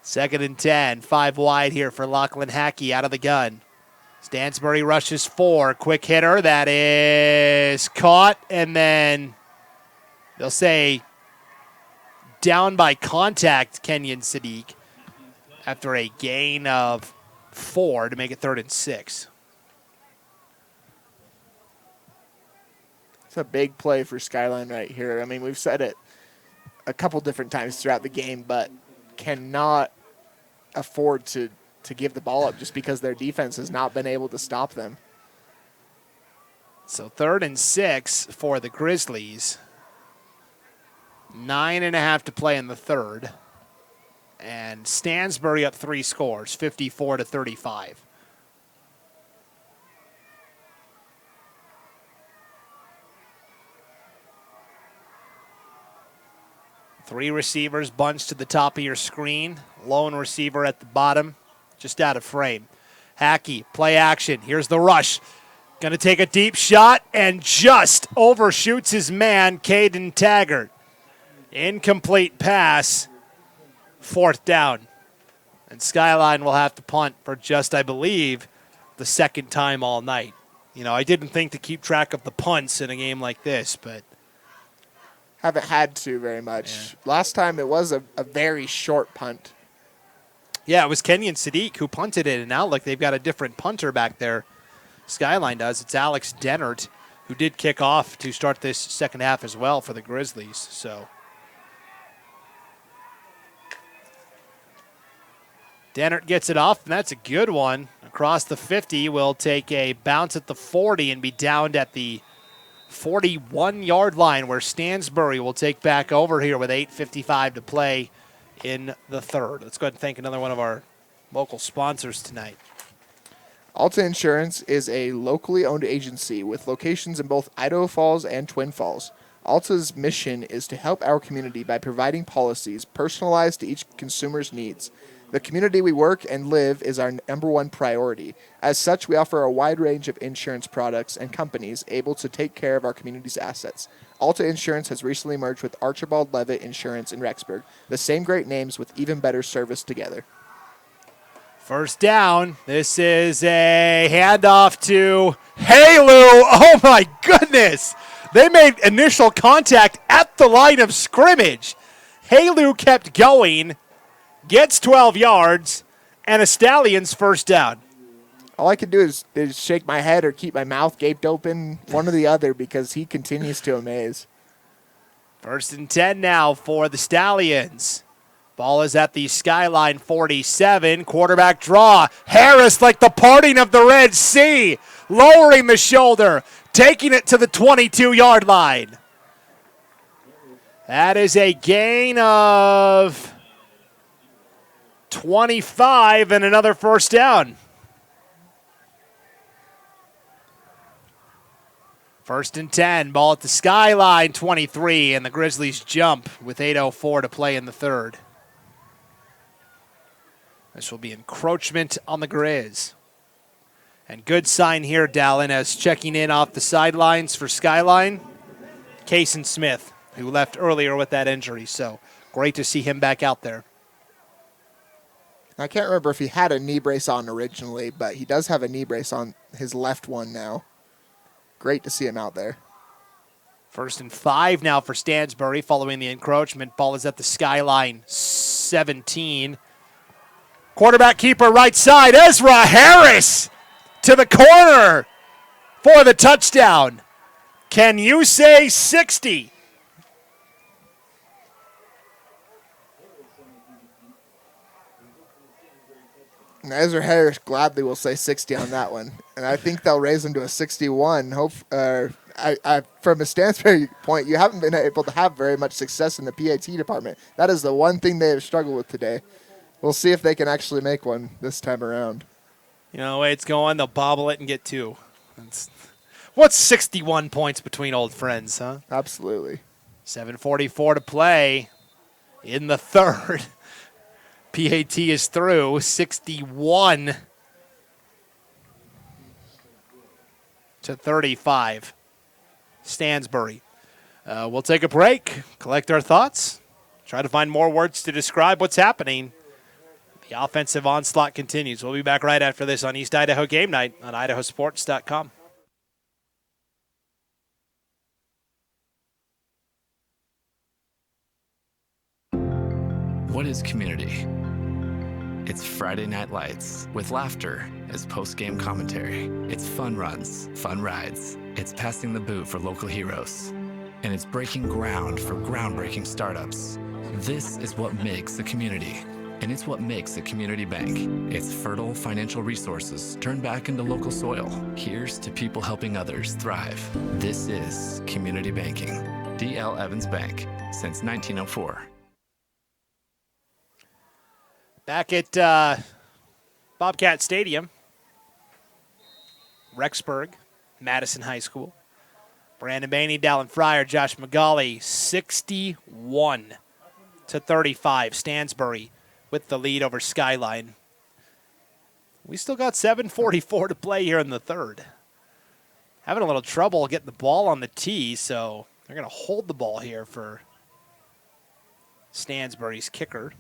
2nd and 10, 5 wide here for Lachlan Hackey out of the gun. Stansbury rushes 4, quick hitter. That is caught, and then they'll say down by contact, Kenyon Sadiq, after a gain of 4 to make it 3rd and 6. It's a big play for Skyline right here. I mean, we've said it a couple different times throughout the game, but cannot afford to give the ball up just because their defense has not been able to stop them. So 3rd and 6 for the Grizzlies. 9.5 to play in the third. And Stansbury up 3 scores, 54-35. Three receivers bunched to the top of your screen. Lone receiver at the bottom, just out of frame. Hackey, play action. Here's the rush. Going to take a deep shot and just overshoots his man, Caden Taggart. Incomplete pass. 4th down. And Skyline will have to punt for just, I believe, the 2nd time all night. You know, I didn't think to keep track of the punts in a game like this, but haven't had to very much. Yeah. Last time it was a very short punt. Yeah, it was Kenyon Sadiq who punted it, and now look, they've got a different punter back there. Skyline does. It's Alex Dennert, who did kick off to start this second half as well for the Grizzlies. So Dennert gets it off, and that's a good one. Across the 50, will take a bounce at the 40 and be downed at the 41-yard line, where Stansbury will take back over here with 8:55 to play in the third. Let's go ahead and thank another one of our local sponsors tonight. Alta Insurance is a locally owned agency with locations in both Idaho Falls and Twin Falls. Alta's mission is to help our community by providing policies personalized to each consumer's needs. The community we work and live is our #1 priority. As such, we offer a wide range of insurance products and companies able to take care of our community's assets. Alta Insurance has recently merged with Archibald Levitt Insurance in Rexburg, the same great names with even better service together. First down. This is a handoff to Halu. Oh, my goodness. They made initial contact at the line of scrimmage. Halu kept going, gets 12 yards, and a Stallions first down. All I can do is shake my head or keep my mouth gaped open, one or the other, because he continues to amaze. 1st and 10 now for the Stallions. Ball is at the Skyline 47. Quarterback draw. Harris like the parting of the Red Sea. Lowering the shoulder. Taking it to the 22-yard line. That is a gain of 25 and another first down. 1st and 10. Ball at the Skyline 23. And the Grizzlies jump with 8:04 to play in the third. This will be encroachment on the Grizz. And good sign here, Dallin, as checking in off the sidelines for Skyline, Kason Smith, who left earlier with that injury. So great to see him back out there. I can't remember if he had a knee brace on originally, but he does have a knee brace on his left one now. Great to see him out there. 1st and 5 now for Stansbury following the encroachment. Ball is at the Skyline 17. Quarterback keeper right side, Ezra Harris to the corner for the touchdown. Can you say 60? And Ezra Harris gladly will say 60 on that one. And I think they'll raise him to a 61. From a Stansbury point, you haven't been able to have very much success in the PAT department. That is the one thing they have struggled with today. We'll see if they can actually make one this time around. You know the way it's going, they'll bobble it and get 2. What's 61 points between old friends, huh? Absolutely. 7:44 to play in the third. PAT is through, 61 to 35. Stansbury. We'll take a break, collect our thoughts, try to find more words to describe what's happening. The offensive onslaught continues. We'll be back right after this on East Idaho Game Night on IdahoSports.com. What is community? It's Friday Night Lights with laughter as post-game commentary. It's fun runs, fun rides. It's passing the boot for local heroes. And it's breaking ground for groundbreaking startups. This is what makes a community. And it's what makes a community bank. It's fertile financial resources turned back into local soil. Here's to people helping others thrive. This is community banking. D.L. Evans Bank, since 1904. Back at Bobcat Stadium, Rexburg, Madison High School. Brandon Bainey, Dallin Fryer, Josh McGauley, 61 to 35. Stansbury with the lead over Skyline. We still got 7:44 to play here in the third. Having a little trouble getting the ball on the tee, so they're going to hold the ball here for Stansbury's kicker.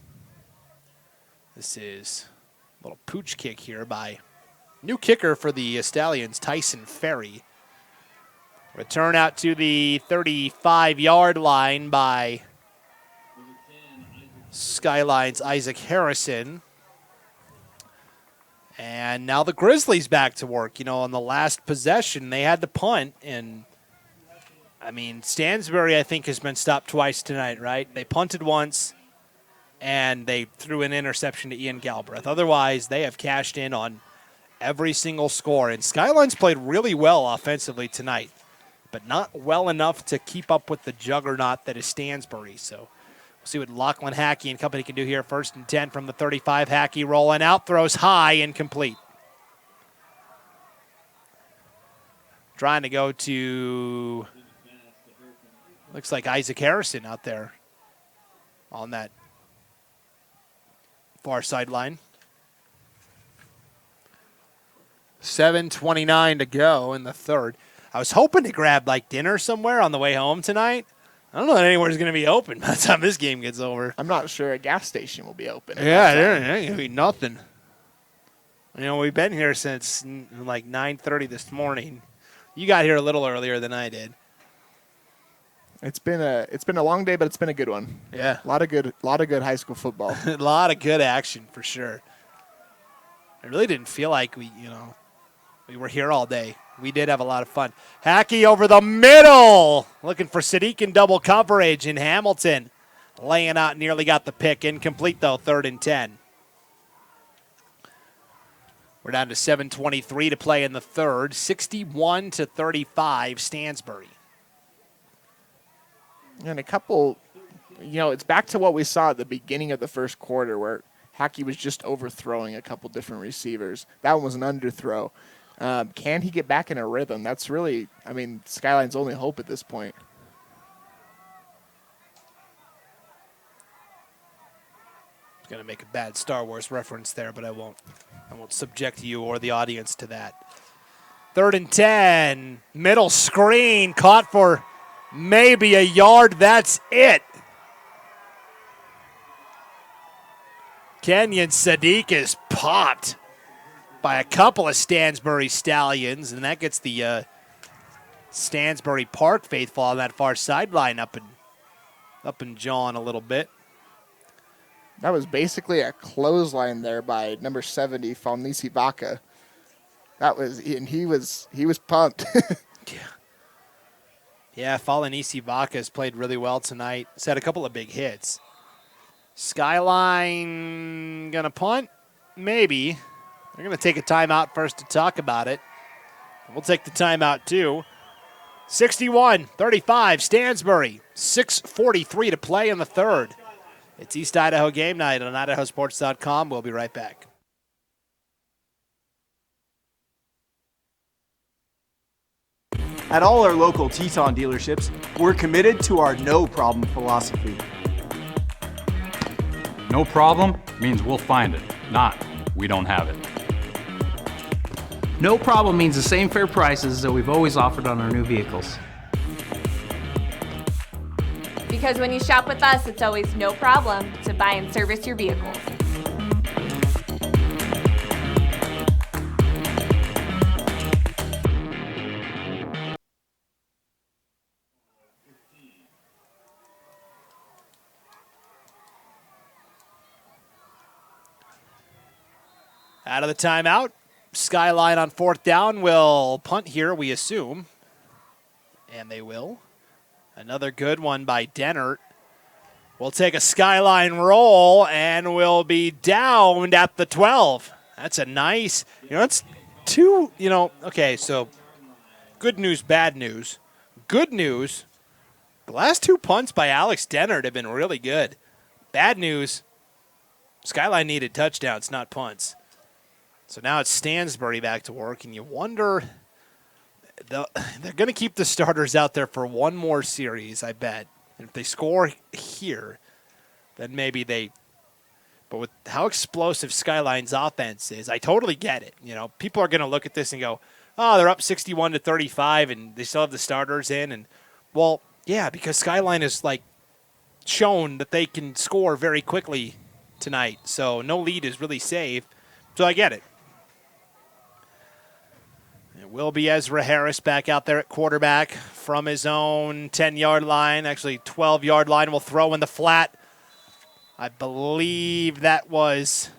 This is a little pooch kick here by new kicker for the Stallions, Tyson Ferry. Return out to the 35-yard line by Skyline's Isaac Harrison. And now the Grizzlies back to work. You know, on the last possession, they had to punt. And, I mean, Stansbury, I think, has been stopped twice tonight, right? They punted once, and they threw an interception to Ian Galbraith. Otherwise, they have cashed in on every single score. And Skyline's played really well offensively tonight, but not well enough to keep up with the juggernaut that is Stansbury. So we'll see what Lachlan Hackey and company can do here. 1st and 10 from the 35. Hackey rolling out, throws high, incomplete. Trying to go to, looks like Isaac Harrison out there on that far sideline. 7:29 to go in the third. I was hoping to grab like dinner somewhere on the way home tonight. I don't know that anywhere's going to be open by the time this game gets over. I'm not sure a gas station will be open. Yeah, there ain't going to be nothing. You know, we've been here since like 9:30 this morning. You got here a little earlier than I did. It's been a long day, but it's been a good one. Yeah. A lot of good high school football. A lot of good action for sure. I really didn't feel like we were here all day. We did have a lot of fun. Hackey over the middle, looking for Sadiq in double coverage, and Hamilton laying out, nearly got the pick. Incomplete though, 3rd and 10. We're down to 7:23 to play in the third. 61-35, Stansbury. And a couple, it's back to what we saw at the beginning of the first quarter where Hackey was just overthrowing a couple different receivers. That one was an underthrow. Can he get back in a rhythm? That's really, Skyline's only hope at this point. I was going to make a bad Star Wars reference there, but I won't subject you or the audience to that. 3rd and 10, middle screen, caught for maybe a yard. That's it. Kenyon Sadiq is popped by a couple of Stansbury Stallions, and that gets the Stansbury Park faithful on that far sideline up and jawing a little bit. That was basically a clothesline there by number 70, Falnisi Vaca. He was pumped. Yeah, Falnisi Vaca has played really well tonight. He's had a couple of big hits. Skyline gonna punt? Maybe. They're gonna take a timeout first to talk about it. We'll take the timeout too. 61-35, Stansbury. 6:43 to play in the third. It's East Idaho Game Night on IdahoSports.com. We'll be right back. At all our local Teton dealerships, we're committed to our no problem philosophy. No problem means we'll find it, not we don't have it. No problem means the same fair prices that we've always offered on our new vehicles. Because when you shop with us, it's always no problem to buy and service your vehicles. Out of the timeout, Skyline on 4th down will punt here, we assume. And they will. Another good one by Dennert. We'll take a Skyline roll, and we'll be downed at the 12. That's a nice, it's two, okay, so good news, bad news. Good news, the last 2 punts by Alex Dennert have been really good. Bad news, Skyline needed touchdowns, not punts. So now it's Stansbury back to work, and you wonder, they're going to keep the starters out there for one more series, I bet. And if they score here, then maybe but with how explosive Skyline's offense is, I totally get it. People are going to look at this and go, oh, they're up 61-35 and they still have the starters in. And, well, yeah, because Skyline has, shown that they can score very quickly tonight. So no lead is really safe. So I get it. It will be Ezra Harris back out there at quarterback from his own 10-yard line, actually 12-yard line. Will throw in the flat. I believe that was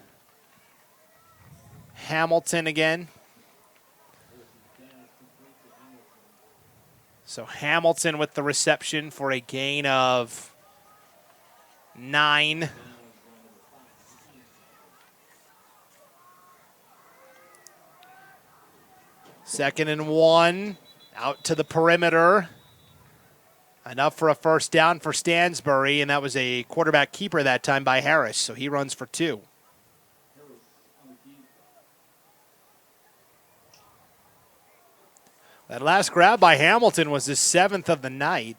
Hamilton again. So Hamilton with the reception for a gain of 9. Second and 1, out to the perimeter. Enough for a first down for Stansbury, and that was a quarterback keeper that time by Harris, so he runs for 2. That last grab by Hamilton was his 7th of the night.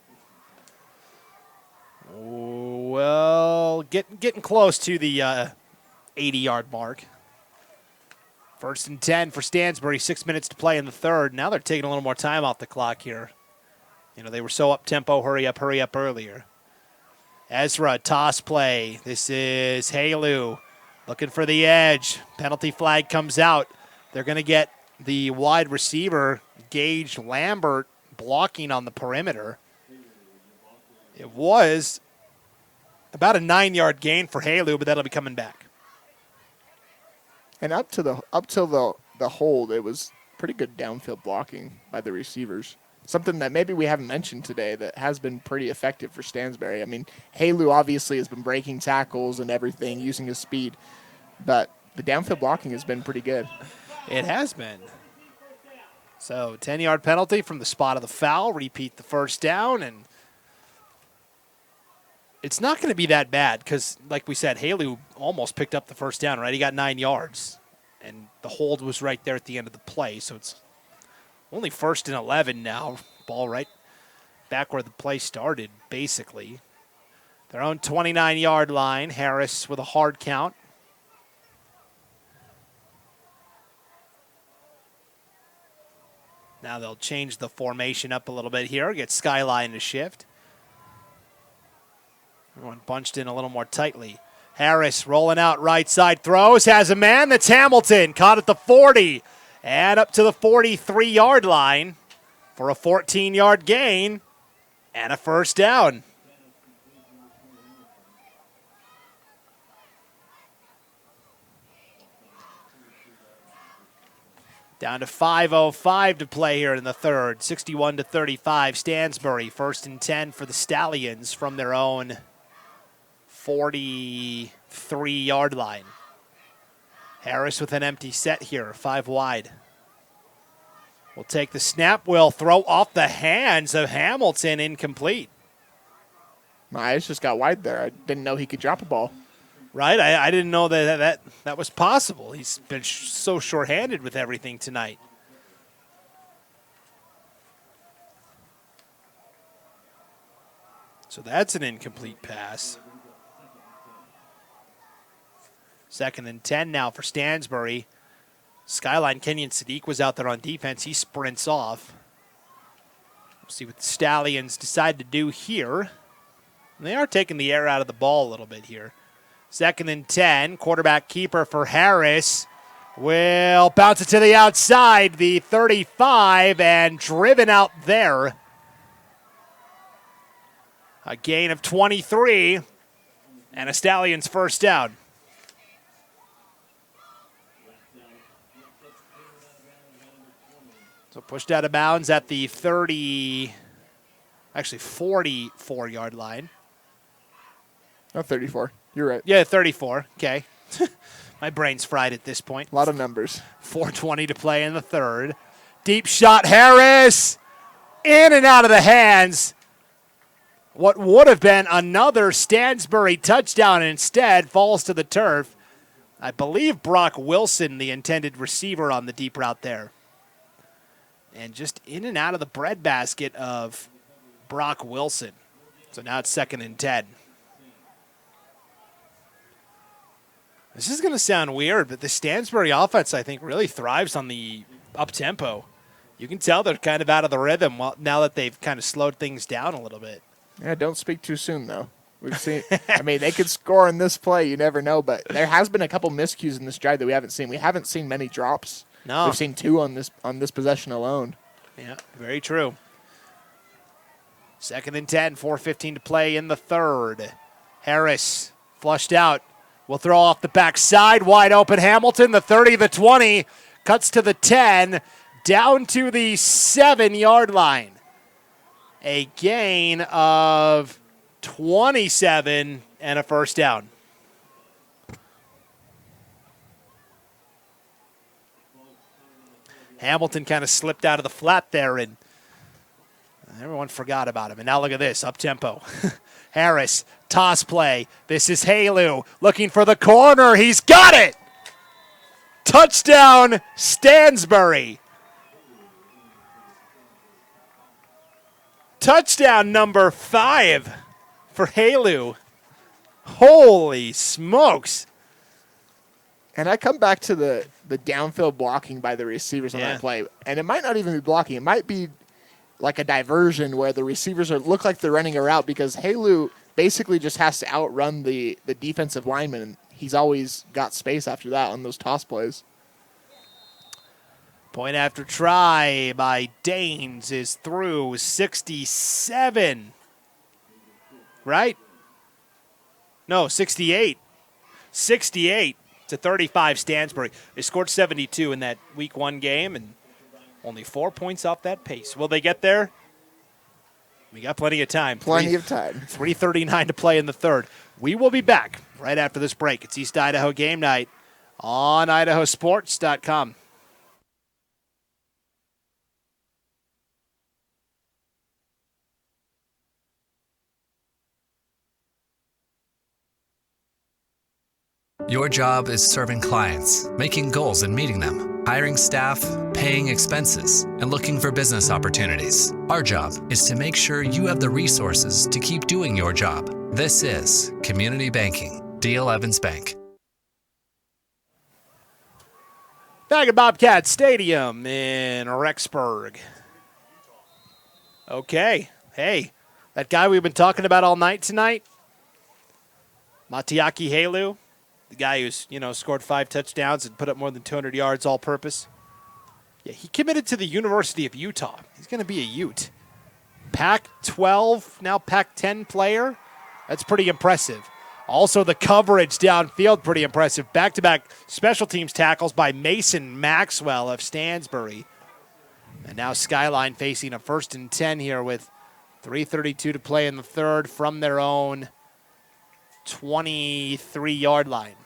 Well, getting close to the 80-yard mark. 1st and 10 for Stansbury, 6 minutes to play in the third. Now they're taking a little more time off the clock here. They were so up-tempo, hurry up earlier. Ezra, toss play. This is Halu looking for the edge. Penalty flag comes out. They're going to get the wide receiver, Gage Lambert, blocking on the perimeter. It was about a 9-yard gain for Halu, but that'll be coming back. And up till the hold, it was pretty good downfield blocking by the receivers. Something that maybe we haven't mentioned today that has been pretty effective for Stansbury. I mean, Halu obviously has been breaking tackles and everything, using his speed, but the downfield blocking has been pretty good. It has been. So 10-yard penalty from the spot of the foul. Repeat the first down, and it's not going to be that bad because, like we said, Halu almost picked up the first down, right? He got 9 yards, and the hold was right there at the end of the play. So it's only 1st and 11 now. Ball right back where the play started, basically. Their own 29-yard line. Harris with a hard count. Now they'll change the formation up a little bit here, get Skyline to shift. Everyone bunched in a little more tightly. Harris rolling out right side, throws, has a man. That's Hamilton, caught at the 40 and up to the 43-yard line for a 14-yard gain and a first down. Down to 5:05 to play here in the third. 61-35, Stansbury. 1st and 10 for the Stallions from their own 43-yard line. Harris with an empty set here, 5 wide. Will take the snap, will throw off the hands of Hamilton, incomplete. My eyes just got wide there. I didn't know he could drop a ball. Right? I didn't know that was possible. He's been so shorthanded with everything tonight. So that's an incomplete pass. 2nd and 10 now for Stansbury. Skyline, Kenyon Sadiq was out there on defense. He sprints off. We'll see what the Stallions decide to do here. And they are taking the air out of the ball a little bit here. 2nd and 10, quarterback keeper for Harris. Will bounce it to the outside, the 35, and driven out there. A gain of 23, and a Stallions first down. So pushed out of bounds at the 44-yard line. Oh, 34. You're right. Yeah, 34. Okay. My brain's fried at this point. A lot of numbers. 4:20 to play in the third. Deep shot, Harris. In and out of the hands. What would have been another Stansbury touchdown instead falls to the turf. I believe Brock Wilson, the intended receiver on the deep route there. And just in and out of the breadbasket of Brock Wilson. So now it's 2nd and 10. This is going to sound weird, but the Stansbury offense, I think, really thrives on the up-tempo. You can tell they're kind of out of the rhythm now that they've kind of slowed things down a little bit. Yeah, don't speak too soon, though. We've seen. I mean, they could score in this play. You never know, but there has been a couple miscues in this drive that we haven't seen. We haven't seen many drops. No, we've seen 2 on this possession alone. Yeah, very true. 2nd and 10, 4:15 to play in the third. Harris flushed out. Will throw off the backside, wide open Hamilton, the 30, the 20, cuts to the 10, down to the 7-yard line. A gain of 27 and a first down. Hamilton kind of slipped out of the flat there, and everyone forgot about him. And now look at this, up-tempo. Harris, toss play. This is Halu looking for the corner. He's got it! Touchdown, Stansbury. Touchdown number 5 for Halu. Holy smokes. And I come back to the downfield blocking by the receivers on that play. And it might not even be blocking. It might be like a diversion where the receivers look like they're running a route because Halu basically just has to outrun the defensive lineman. And he's always got space after that on those toss plays. Point after try by Daines is through. 67. right? No, 68. 68 to 35 Stansbury. They scored 72 in that week 1 game and only 4 points off that pace. Will they get there? We got plenty of time. Plenty of time. 3:39 to play in the third. We will be back right after this break. It's East Idaho Game Night on IdahoSports.com. Your job is serving clients, making goals and meeting them, hiring staff, paying expenses, and looking for business opportunities. Our job is to make sure you have the resources to keep doing your job. This is Community Banking, D.L. Evans Bank. Back at Bobcat Stadium in Rexburg. Okay. Hey, that guy we've been talking about all night tonight, Matiaki Halu, the guy who's, scored 5 touchdowns and put up more than 200 yards all-purpose. Yeah, he committed to the University of Utah. He's going to be a Ute. Pac-12, now Pac-10 player. That's pretty impressive. Also, the coverage downfield, pretty impressive. Back-to-back special teams tackles by Mason Maxwell of Stansbury. And now Skyline facing a 1st and 10 here with 3:32 to play in the third from their own 23-yard line.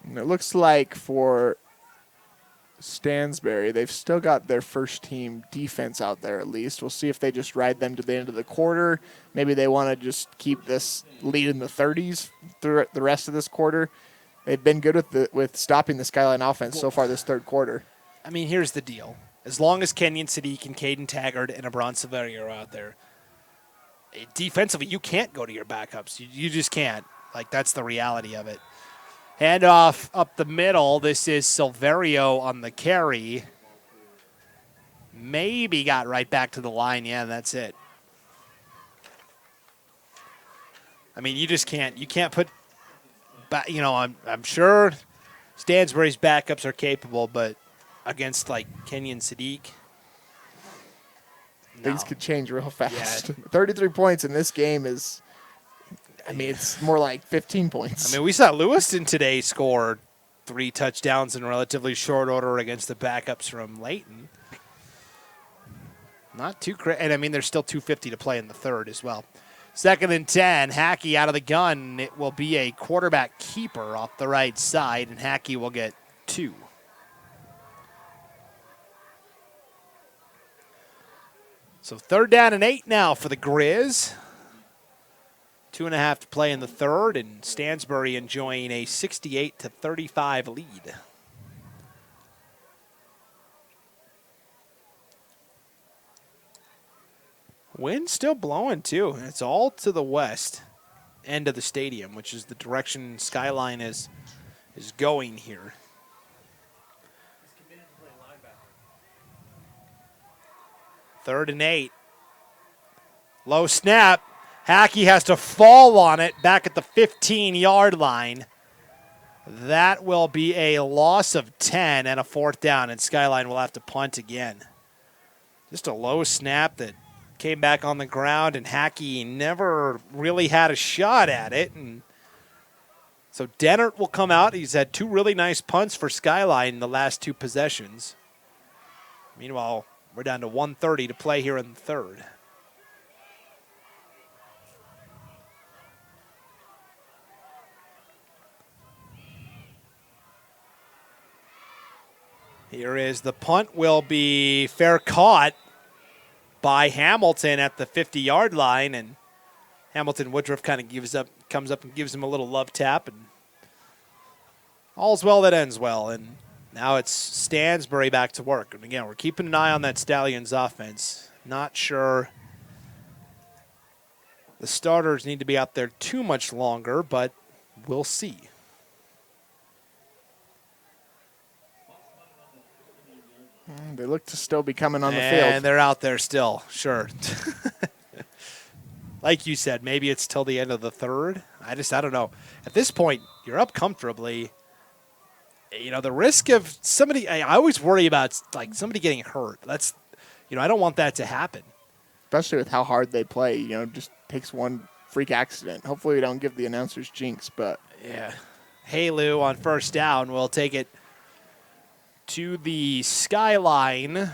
And it looks like for Stansbury, they've still got their first-team defense out there at least. We'll see if they just ride them to the end of the quarter. Maybe they want to just keep this lead in the 30s through the rest of this quarter. They've been good with stopping the Skyline offense so far this third quarter. I mean, here's the deal. As long as Kenyon Sadiq and Caden Taggart and Abron Severi are out there, defensively, you can't go to your backups. You just can't. That's the reality of it. Handoff up the middle. This is Silverio on the carry. Maybe got right back to the line. Yeah, that's it. I mean, you just can't. You can't put. I'm sure Stansbury's backups are capable, but against Kenyon Sadiq, things could change real fast. Yeah. 33 points in this game is. It's more like 15 points. We saw Lewiston today score 3 touchdowns in relatively short order against the backups from Layton. Not too crazy. And, there's still 2:50 to play in the third as well. 2nd and 10. Hackey out of the gun. It will be a quarterback keeper off the right side, and Hackey will get 2. So 3rd down and 8 now for the Grizz. 2.5 to play in the third, and Stansbury enjoying a 68-35 lead. Wind still blowing, too, and it's all to the west end of the stadium, which is the direction Skyline is going here. Third and 8. Low snap. Hackey has to fall on it back at the 15-yard line. That will be a loss of 10 and a 4th down, and Skyline will have to punt again. Just a low snap that came back on the ground, and Hackey never really had a shot at it. And so Dennert will come out. He's had 2 really nice punts for Skyline in the last 2 possessions. Meanwhile, we're down to 1:30 to play here in the third. Here is the punt, will be fair caught by Hamilton at the 50-yard line, and Hamilton Woodruff kind of comes up and gives him a little love tap, and all's well that ends well. And now it's Stansbury back to work. And again, we're keeping an eye on that Stallions offense. Not sure the starters need to be out there too much longer, but we'll see. They look to still be coming on the field. And they're out there still, sure. Like you said, maybe it's till the end of the third. I don't know. At this point, you're up comfortably. The risk of somebody, I always worry about somebody getting hurt. I don't want that to happen. especially with how hard they play. You know, just takes one freak accident. Hopefully we don't give the announcers jinx, but. Yeah. Halu on first down will take it to the Skyline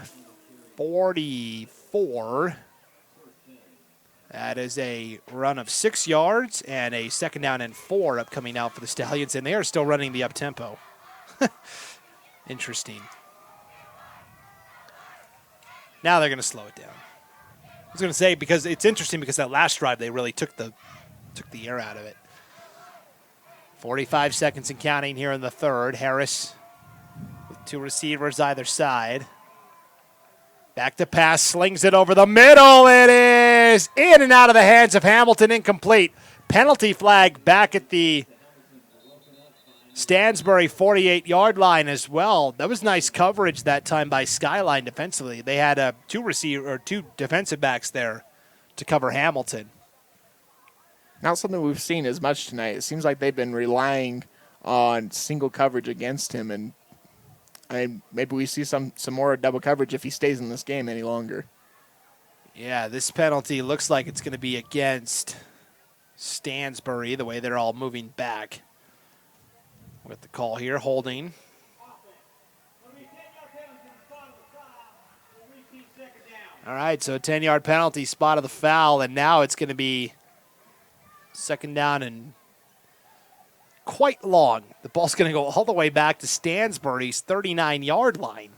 44. That is a run of 6 yards and a 2nd down and 4 upcoming out for the Stallions, and they are still running the up-tempo. Interesting. Now they're going to slow it down. I was going to say, because it's interesting because that last drive they really took the air out of it. 45 seconds and counting here in the third. Harris with 2 receivers either side. Back to pass, slings it over the middle. It is in and out of the hands of Hamilton, incomplete. Penalty flag back at the Stansbury 48-yard line as well. That was nice coverage that time by Skyline defensively. They had 2 defensive backs there to cover Hamilton. Not something we've seen as much tonight. It seems like they've been relying on single coverage against him, and maybe we see some more double coverage if he stays in this game any longer. Yeah, this penalty looks like it's going to be against Stansbury, the way they're all moving back. With the call here, holding. All right, so a 10-yard penalty, spot of the foul, and now it's going to be 2nd down and quite long. The ball's going to go all the way back to Stansbury's 39-yard line.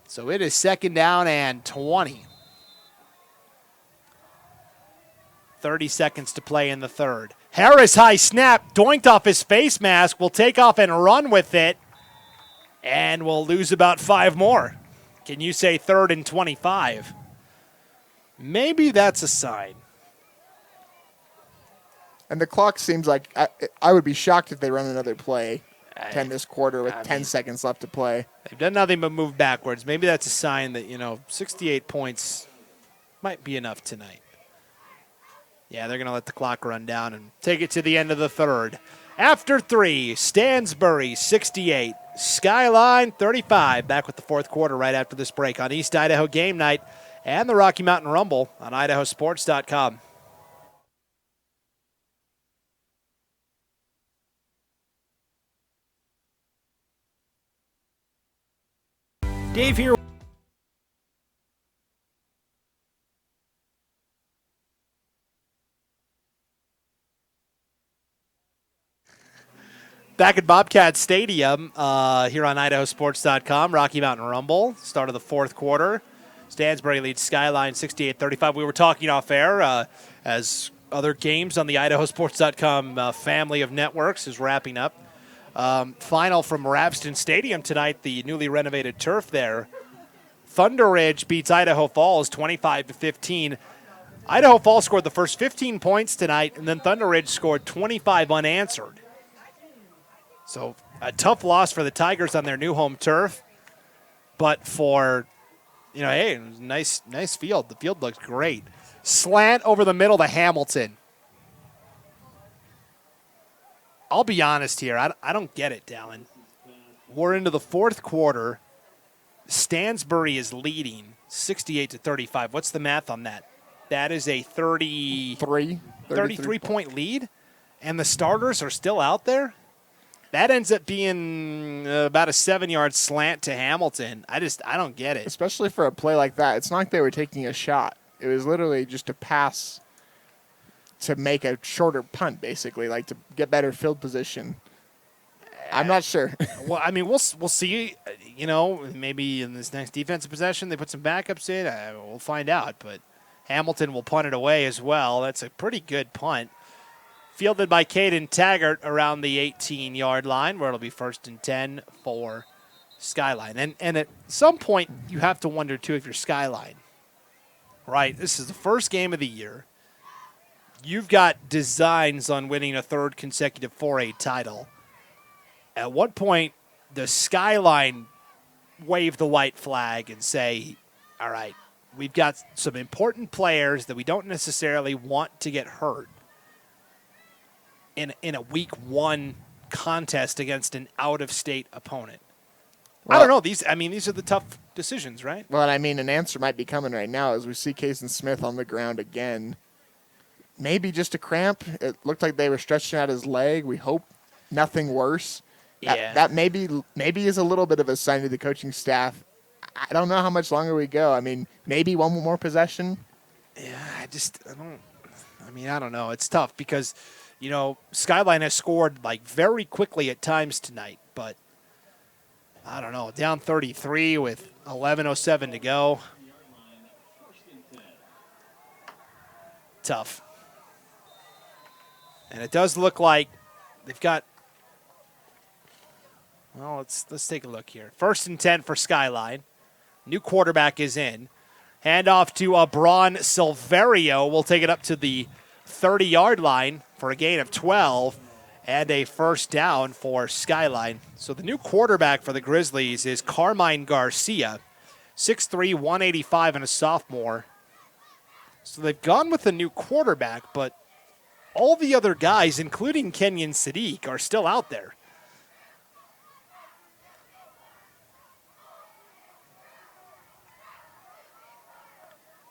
So it is 2nd down and 20. 30 seconds to play in the third. Harris, high snap, doinked off his face mask, will take off and run with it, and will lose about 5 more. Can you say 3rd and 25? Maybe that's a sign. And the clock seems like I would be shocked if they run another play 10 this quarter with 10 seconds left to play. They've done nothing but move backwards. Maybe that's a sign that, 68 points might be enough tonight. Yeah, they're going to let the clock run down and take it to the end of the third. After 3, Stansbury 68, Skyline 35. Back with the fourth quarter right after this break on East Idaho Game Night and the Rocky Mountain Rumble on IdahoSports.com. Dave here. Back at Bobcat Stadium here on IdahoSports.com, Rocky Mountain Rumble, start of the fourth quarter. Stansbury leads Skyline 68-35. We were talking off air as other games on the IdahoSports.com family of networks is wrapping up. Final from Ravston Stadium tonight, the newly renovated turf there. Thunder Ridge beats Idaho Falls 25-15. Idaho Falls scored the first 15 points tonight, and then Thunder Ridge scored 25 unanswered. So a tough loss for the Tigers on their new home turf, but for, hey, nice field. The field looks great. Slant over the middle to Hamilton. I'll be honest here. I don't get it, Dallin. We're into the fourth quarter. Stansbury is leading 68-35. What's the math on that? That is a 33-point lead, and the starters are still out there? That ends up being about a 7-yard slant to Hamilton. I don't get it. Especially for a play like that. It's not like they were taking a shot. It was literally just a pass to make a shorter punt, basically, like to get better field position. I'm not sure. Well, I mean, we'll see. Maybe in this next defensive possession they put some backups in. We'll find out. But Hamilton will punt it away as well. That's a pretty good punt. Fielded by Caden Taggart around the 18-yard line, where it'll be 1st and 10 for Skyline. And at some point, you have to wonder, too, if you're Skyline. Right? This is the first game of the year. You've got designs on winning a 3rd consecutive 4A title. At what point does Skyline wave the white flag and say, all right, we've got some important players that we don't necessarily want to get hurt in a week 1 contest against an out-of-state opponent? I don't know. These are the tough decisions, right? Well, I mean, an answer might be coming right now as we see Kason Smith on the ground again. Maybe just a cramp. It looked like they were stretching out his leg. We hope nothing worse. Yeah. That maybe is a little bit of a sign to the coaching staff. I don't know how much longer we go. I mean, maybe one more possession. Yeah, I don't know. It's tough because, Skyline has scored very quickly at times tonight, but I don't know. Down 33 with 11:07 to go. Tough. And it does look like they've got. Well, let's take a look here. 1st and 10 for Skyline. New quarterback is in. Handoff to Braun Silverio. We'll take it up to the 30-yard line for a gain of 12 and a first down for Skyline. So the new quarterback for the Grizzlies is Carmine Garcia, 6'3", 185, and a sophomore. So they've gone with a new quarterback, but all the other guys, including Kenyon Sadiq, are still out there.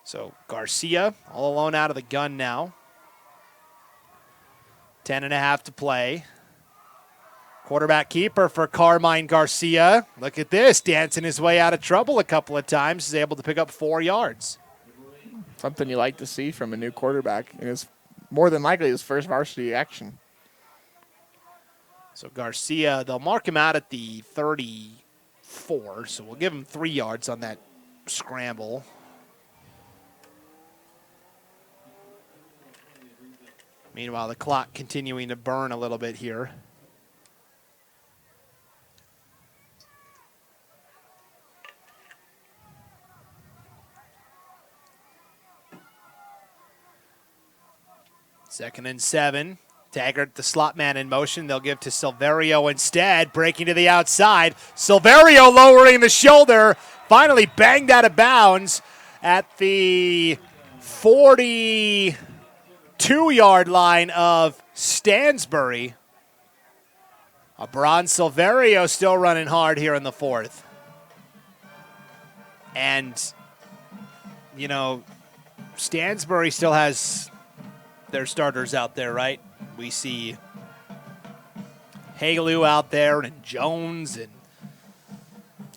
So Garcia all alone out of the gun now. 10.5 to play. Quarterback keeper for Carmine Garcia. Look at this, dancing his way out of trouble a couple of times. He's able to pick up 4 yards. Something you like to see from a new quarterback. And it's more than likely his first varsity action. So Garcia, they'll mark him out at the 34, so we'll give him 3 yards on that scramble. Meanwhile, the clock continuing to burn a little bit here. Second and 7. Taggart, the slot man in motion. They'll give to Silverio instead. Breaking to the outside. Silverio lowering the shoulder. Finally banged out of bounds at the 42-yard line of Stansbury. Braun Silverio still running hard here in the 4th. And, Stansbury still has their starters out there, right? We see Haleu out there and Jones and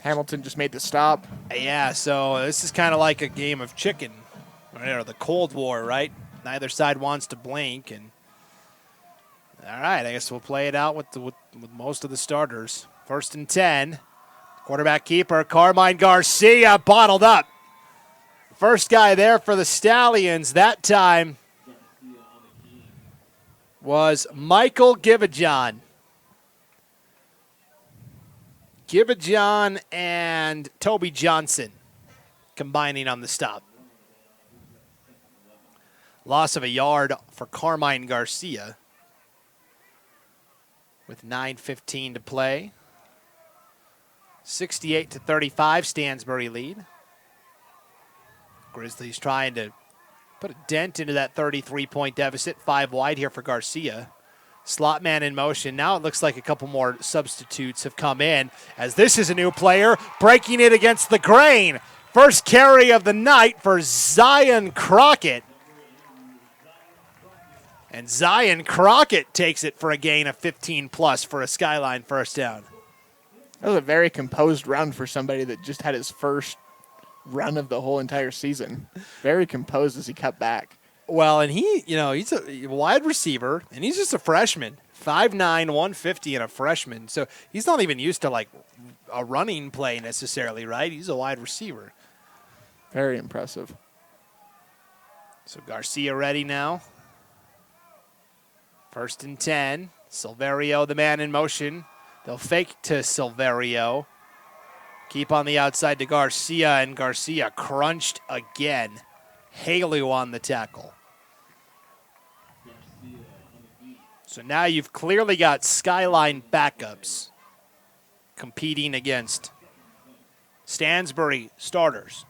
Hamilton just made the stop. Yeah, so this is kind of like a game of chicken, right? Or the Cold War, right? Neither side wants to blink, and all right, I guess we'll play it out with most of the starters. 1st and 10. Quarterback keeper Carmine Garcia bottled up. First guy there for the Stallions that time was Michael Givajon. Givajon and Toby Johnson combining on the stop. Loss of a yard for Carmine Garcia with 9:15 to play. 68-35, Stansbury lead. Grizzlies trying to put a dent into that 33-point deficit. 5 wide here for Garcia. Slot man in motion. Now it looks like a couple more substitutes have come in as this is a new player breaking it against the grain. First carry of the night for Zion Crockett. And Zion Crockett takes it for a gain of 15+ for a Skyline first down. That was a very composed run for somebody that just had his first run of the whole entire season. Very composed as he cut back. Well, and he's a wide receiver, and he's just a freshman. 5'9", 150, and a freshman. So he's not even used to, a running play necessarily, right? He's a wide receiver. Very impressive. So Garcia ready now. 1st and 10. Silverio, the man in motion. They'll fake to Silverio. Keep on the outside to Garcia, and Garcia crunched again. Haleu on the tackle. So now you've clearly got Skyline backups competing against Stansbury starters.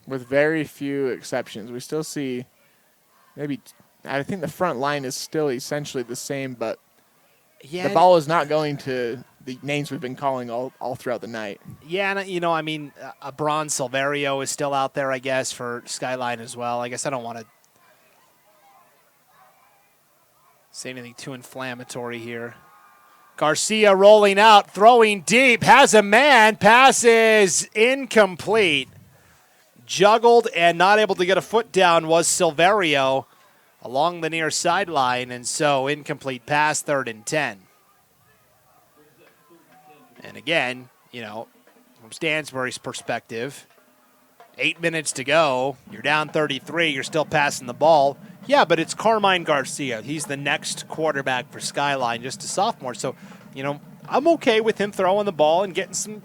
With very few exceptions. We still see I think the front line is still essentially the same, but the ball is not going to the names we've been calling all throughout the night. Yeah, and I mean, Bron Silverio is still out there, I guess, for Skyline as well. I guess I don't want to say anything too inflammatory here. Garcia rolling out, throwing deep, has a man, passes incomplete. Juggled and not able to get a foot down was Silverio along the near sideline, and so incomplete pass, 3rd and 10. And again, from Stansbury's perspective, 8 minutes to go, you're down 33, you're still passing the ball. Yeah, but it's Carmine Garcia. He's the next quarterback for Skyline, just a sophomore. So, I'm okay with him throwing the ball and getting some,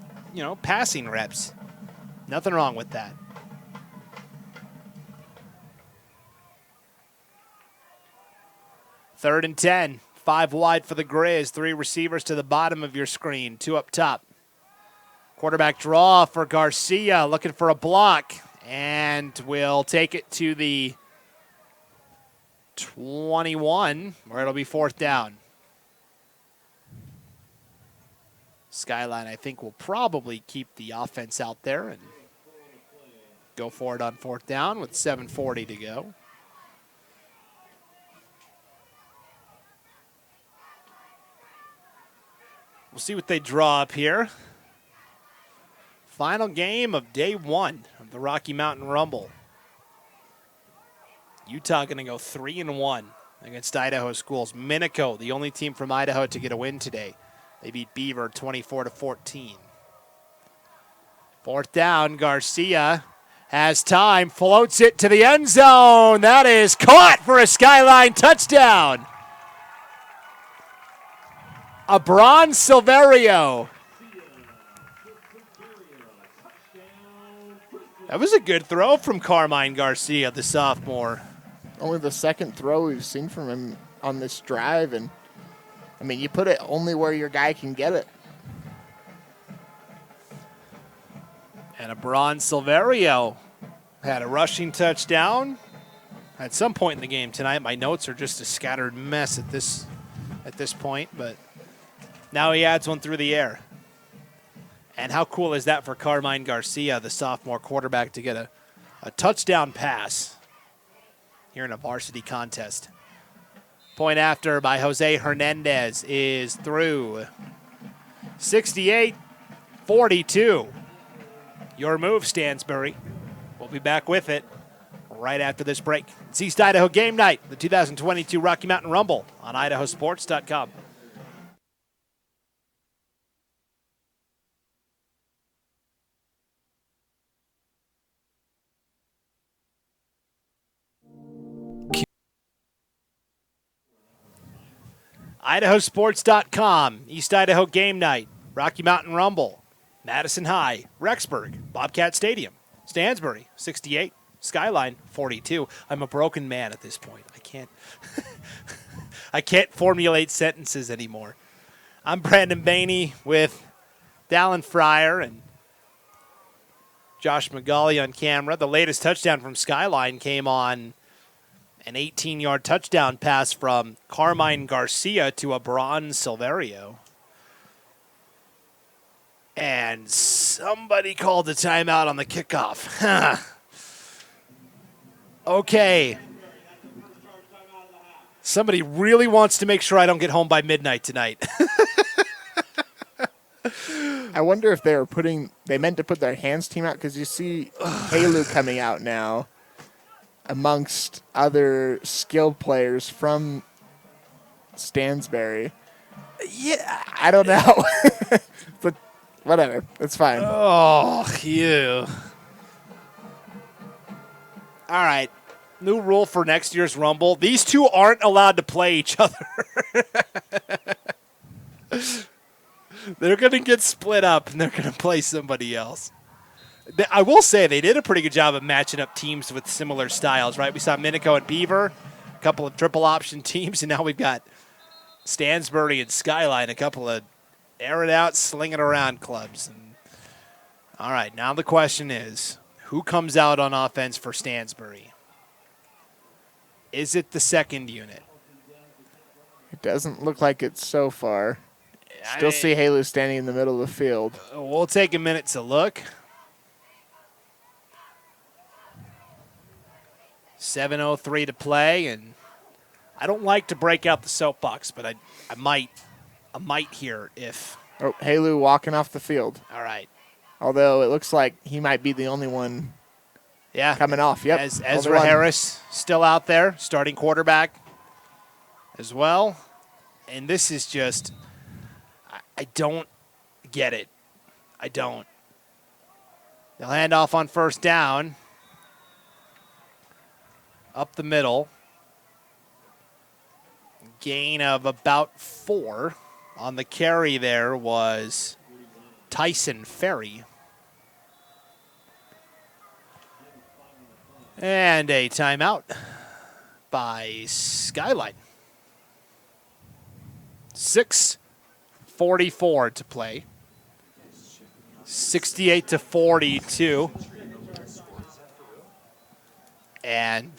passing reps. Nothing wrong with that. Third and 10, 5 wide for the Grizz, 3 receivers to the bottom of your screen, 2 up top. Quarterback draw for Garcia, looking for a block, and will take it to the 21, where it'll be 4th down. Skyline, I think, will probably keep the offense out there and go for it on 4th down with 7:40 to go. We'll see what they draw up here. Final game of day 1 of the Rocky Mountain Rumble. Utah going to go 3-1 against Idaho schools. Minico, the only team from Idaho to get a win today. They beat Beaver 24-14. 4th down, Garcia has time, floats it to the end zone. That is caught for a Skyline touchdown. Bron Silverio. That was a good throw from Carmine Garcia, the sophomore. Only the 2nd throw we've seen from him on this drive, and you put it only where your guy can get it. And Bron Silverio had a rushing touchdown at some point in the game tonight. My notes are just a scattered mess at this point, but now he adds one through the air. And how cool is that for Carmine Garcia, the sophomore quarterback, to get a touchdown pass here in a varsity contest. Point after by Jose Hernandez is through. 68-42. Your move, Stansbury. We'll be back with it right after this break. It's East Idaho Game Night, the 2022 Rocky Mountain Rumble on IdahoSports.com. IdahoSports.com, East Idaho Game Night, Rocky Mountain Rumble, Madison High, Rexburg, Bobcat Stadium, Stansbury, 68, Skyline, 42. I'm a broken man at this point. I can't formulate sentences anymore. I'm Brandon Bainey with Dallin Fryer and Josh McGauley on camera. The latest touchdown from Skyline came on an 18-yard touchdown pass from Carmine Garcia to Bron Silverio. And somebody called a timeout on the kickoff. Okay. Somebody really wants to make sure I don't get home by midnight tonight. I wonder if they meant to put their hands team out, because you see Halu coming out now amongst other skilled players from Stansbury. Yeah. I don't know. But whatever. It's fine. Oh, you. All right. New rule for next year's Rumble. These two aren't allowed to play each other. They're going to get split up, and they're going to play somebody else. I will say they did a pretty good job of matching up teams with similar styles, right? We saw Minico and Beaver, a couple of triple option teams, and now we've got Stansbury and Skyline, a couple of air it out, sling it around clubs. And, all right, now the question is, who comes out on offense for Stansbury? Is it the second unit? It doesn't look like it so far. Still see Halu standing in the middle of the field. We'll take a minute to look. 7:03 to play, and I don't like to break out the soapbox, but I might here if. Oh, Halu walking off the field. All right. Although it looks like he might be the only one coming off. Yep. As Ezra Harris still out there, starting quarterback as well. And this is just, I don't get it. I don't. They'll hand off on first down. Up the middle. Gain of about 4. On the carry there was Tyson Ferry. And a timeout by Skyline. 6:44 to play. 68-42. And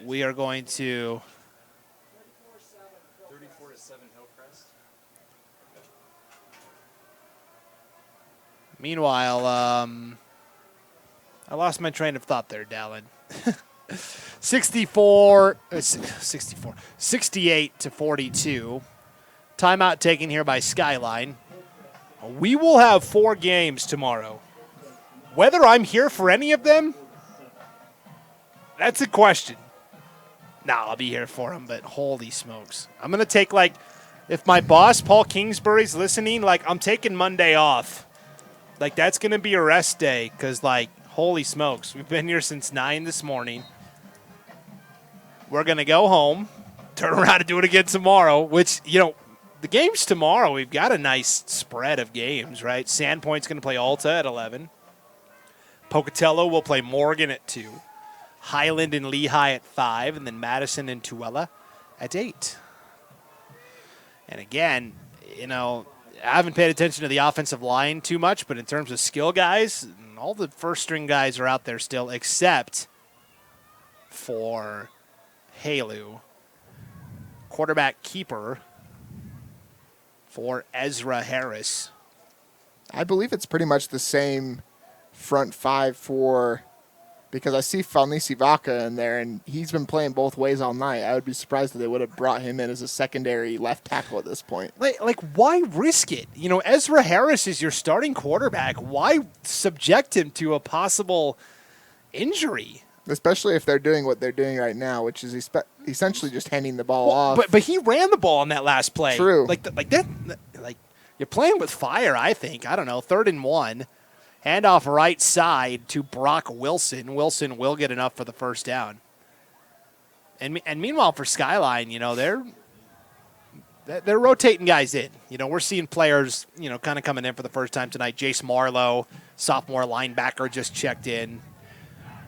we are going to... 34-7 Hillcrest. Meanwhile, I lost my train of thought there, Dallin. 68-42. Timeout taken here by Skyline. We will have 4 games tomorrow. Whether I'm here for any of them, that's a question. I'll be here for them, but holy smokes. I'm going to take, if my boss, Paul Kingsbury's listening, I'm taking Monday off. That's going to be a rest day because, holy smokes. We've been here since 9 this morning. We're going to go home, turn around and do it again tomorrow, which, the games tomorrow, we've got a nice spread of games, right? Sandpoint's going to play Alta at 11. Pocatello will play Morgan at 2. Highland and Lehigh at 5, and then Madison and Tooele at 8. And again, I haven't paid attention to the offensive line too much, but in terms of skill guys, all the first-string guys are out there still, except for Halu. Quarterback keeper for Ezra Harris. I believe it's pretty much the same front 5 for... Because I see Falnisi Vaca in there, and he's been playing both ways all night. I would be surprised if they would have brought him in as a secondary left tackle at this point. Why risk it? Ezra Harris is your starting quarterback. Why subject him to a possible injury? Especially if they're doing what they're doing right now, which is essentially just handing the ball off. But he ran the ball on that last play. True. You're playing with fire, I think. I don't know, 3rd and 1. Handoff right side to Brock Wilson. Wilson will get enough for the first down. And meanwhile for Skyline, they're rotating guys in. We're seeing players, kind of coming in for the first time tonight. Jace Marlowe, sophomore linebacker, just checked in.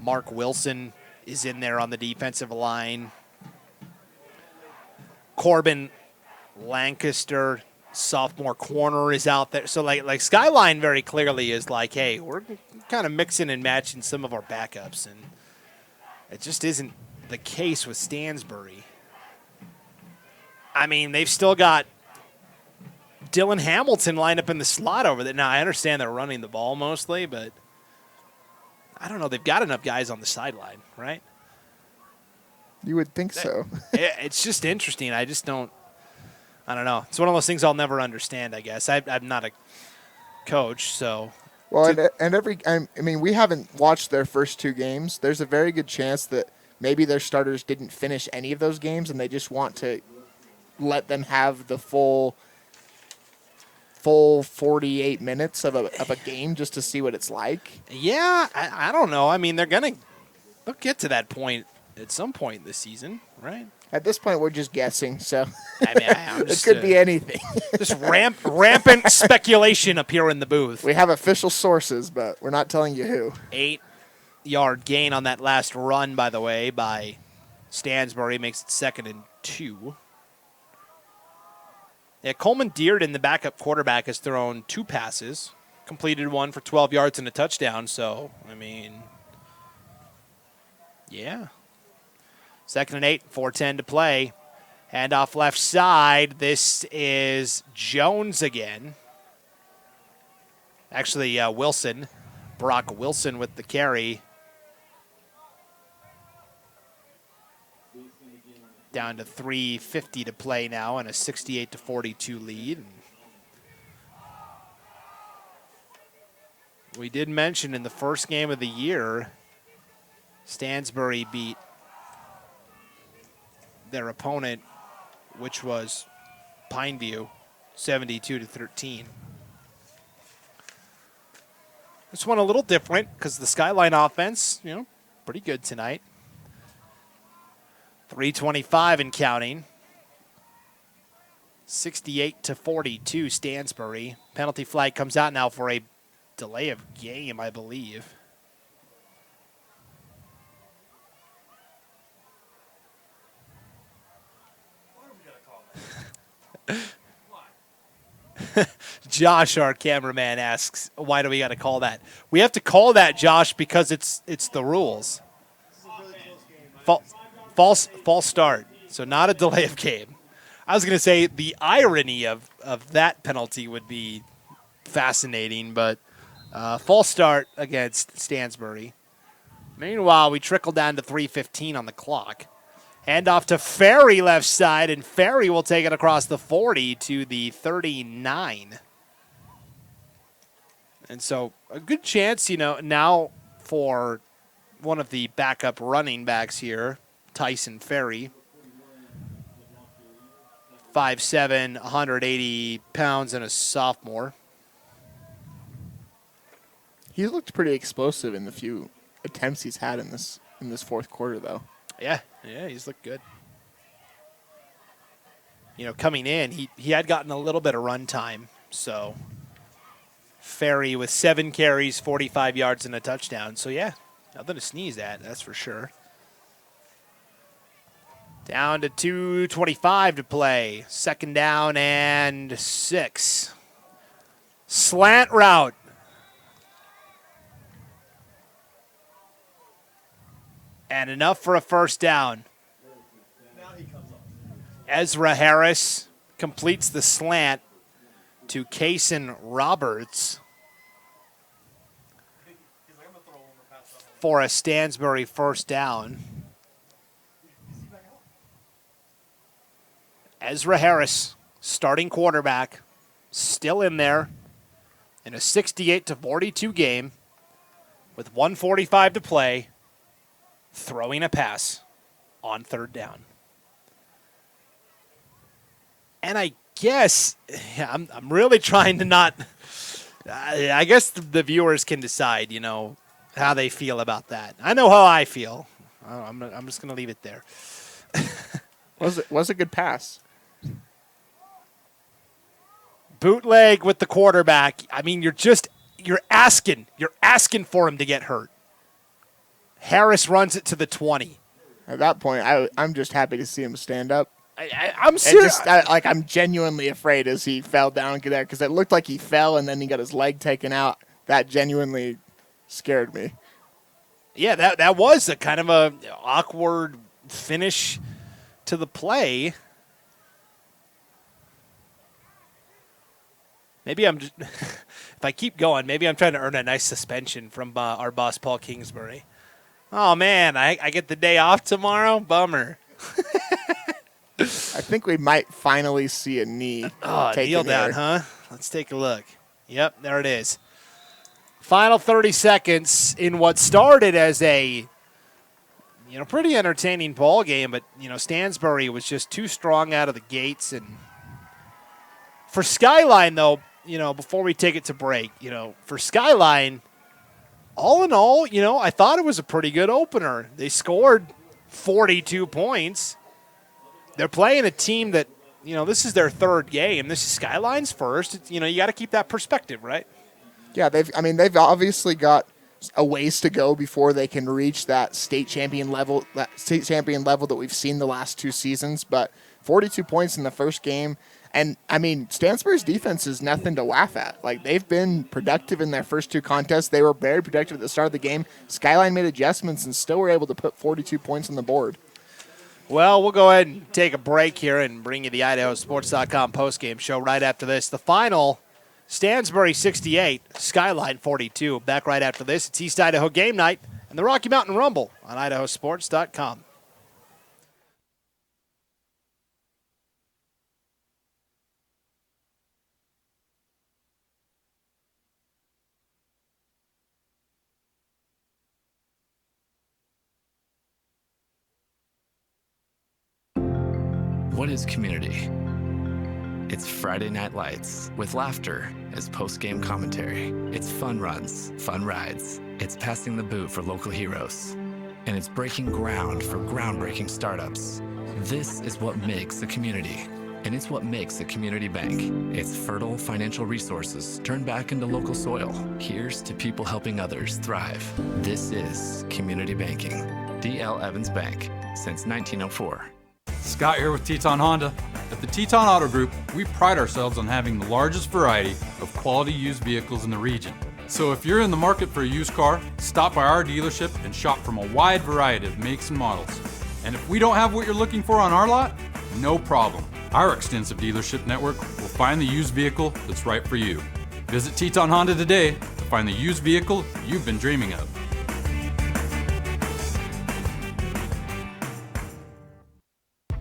Mark Wilson is in there on the defensive line. Corbin Lancaster, sophomore corner, is out there. So Skyline very clearly is hey, we're kind of mixing and matching some of our backups, and it just isn't the case with Stansbury. I mean, they've still got Dylan Hamilton lined up in the slot over there. Now, I understand they're running the ball mostly, but I don't know. They've got enough guys on the sideline, right? You would think so. It's just interesting. I don't know. It's one of those things I'll never understand, I guess. I'm not a coach, so. Well, I mean, we haven't watched their first 2 games. There's a very good chance that maybe their starters didn't finish any of those games, and they just want to let them have the full 48 minutes of a game just to see what it's like. Yeah, I don't know. I mean, they'll get to that point at some point this season, right? At this point, we're just guessing, so I mean, it could be anything. Just rampant speculation up here in the booth. We have official sources, but we're not telling you who. 8-yard gain on that last run, by the way, by Stansbury, makes it 2nd and 2. Yeah, Coleman Dearden, the backup quarterback, has thrown 2 passes, completed one for 12 yards and a touchdown. So, I mean, yeah. 2nd and 8, 4:10 to play. Hand off left side. This is Jones again. Actually, Wilson. Brock Wilson with the carry. Down to 3:50 to play now and a 68-42 lead. We did mention in the first game of the year, Stansbury beat their opponent, which was Pineview, 72-13. This one a little different because the Skyline offense, pretty good tonight. 3:25 and counting. 68-42 Stansbury. Penalty flag comes out now for a delay of game, I believe. Josh, our cameraman, asks, why do we got to call that? We have to call that, Josh, because it's the rules. False start, so not a delay of game. I was going to say the irony of that penalty would be fascinating, but false start against Stansbury. Meanwhile, we trickle down to 3:15 on the clock. Hand off to Ferry left side, and Ferry will take it across the 40 to the 39. And so a good chance, now for one of the backup running backs here, Tyson Ferry. 5'7", 180 pounds, and a sophomore. He looked pretty explosive in the few attempts he's had in this fourth quarter, though. Yeah, he's looked good. Coming in, he had gotten a little bit of run time, so Ferry with 7 carries, 45 yards, and a touchdown. So, yeah, nothing to sneeze at, that's for sure. Down to 2:25 to play. 2nd down and 6. Slant route. And enough for a first down. Ezra Harris completes the slant to Kaysen Roberts for a Stansbury first down. Ezra Harris, starting quarterback, still in there in a 68-42 game with 1:45 to play, throwing a pass on 3rd down. And I guess, I'm really trying to not, I guess the viewers can decide, how they feel about that. I know how I feel. I'm just going to leave it there. Was a good pass. Bootleg with the quarterback. I mean, you're asking for him to get hurt. Harris runs it to the 20. At that point, I'm just happy to see him stand up. I'm serious. I'm genuinely afraid as he fell down there because it looked like he fell and then he got his leg taken out. That genuinely scared me. Yeah, that was a kind of a awkward finish to the play. Maybe if I keep going, maybe I'm trying to earn a nice suspension from our boss, Paul Kingsbury. Oh, man, I get the day off tomorrow? Bummer. I think we might finally see a knee. Kneel down, huh? Let's take a look. Yep, there it is. Final 30 seconds in what started as a pretty entertaining ball game, but Stansbury was just too strong out of the gates. And for Skyline, though, before we take it to break, for Skyline, all in all, I thought it was a pretty good opener. They scored 42 points. They're playing a team that, this is their 3rd game. This is Skyline's first. You got to keep that perspective, right? Yeah, they've obviously got a ways to go before they can reach that state champion level that we've seen the last 2 seasons. But 42 points in the first game. And, Stansbury's defense is nothing to laugh at. Like, they've been productive in their first 2 contests. They were very productive at the start of the game. Skyline made adjustments and still were able to put 42 points on the board. Well, we'll go ahead and take a break here and bring you the IdahoSports.com postgame show right after this. The final, Stansbury 68, Skyline 42. Back right after this. It's East Idaho Game Night and the Rocky Mountain Rumble on IdahoSports.com. What is community? It's Friday Night Lights with laughter as post-game commentary. It's fun runs, fun rides. It's passing the boot for local heroes. And it's breaking ground for groundbreaking startups. This is what makes a community. And it's what makes a community bank. It's fertile financial resources turned back into local soil. Here's to people helping others thrive. This is community banking. D.L. Evans Bank, since 1904. Scott here with Teton Honda. At the Teton Auto Group, we pride ourselves on having the largest variety of quality used vehicles in the region. So if you're in the market for a used car, stop by our dealership and shop from a wide variety of makes and models. And if we don't have what you're looking for on our lot, no problem. Our extensive dealership network will find the used vehicle that's right for you. Visit Teton Honda today to find the used vehicle you've been dreaming of.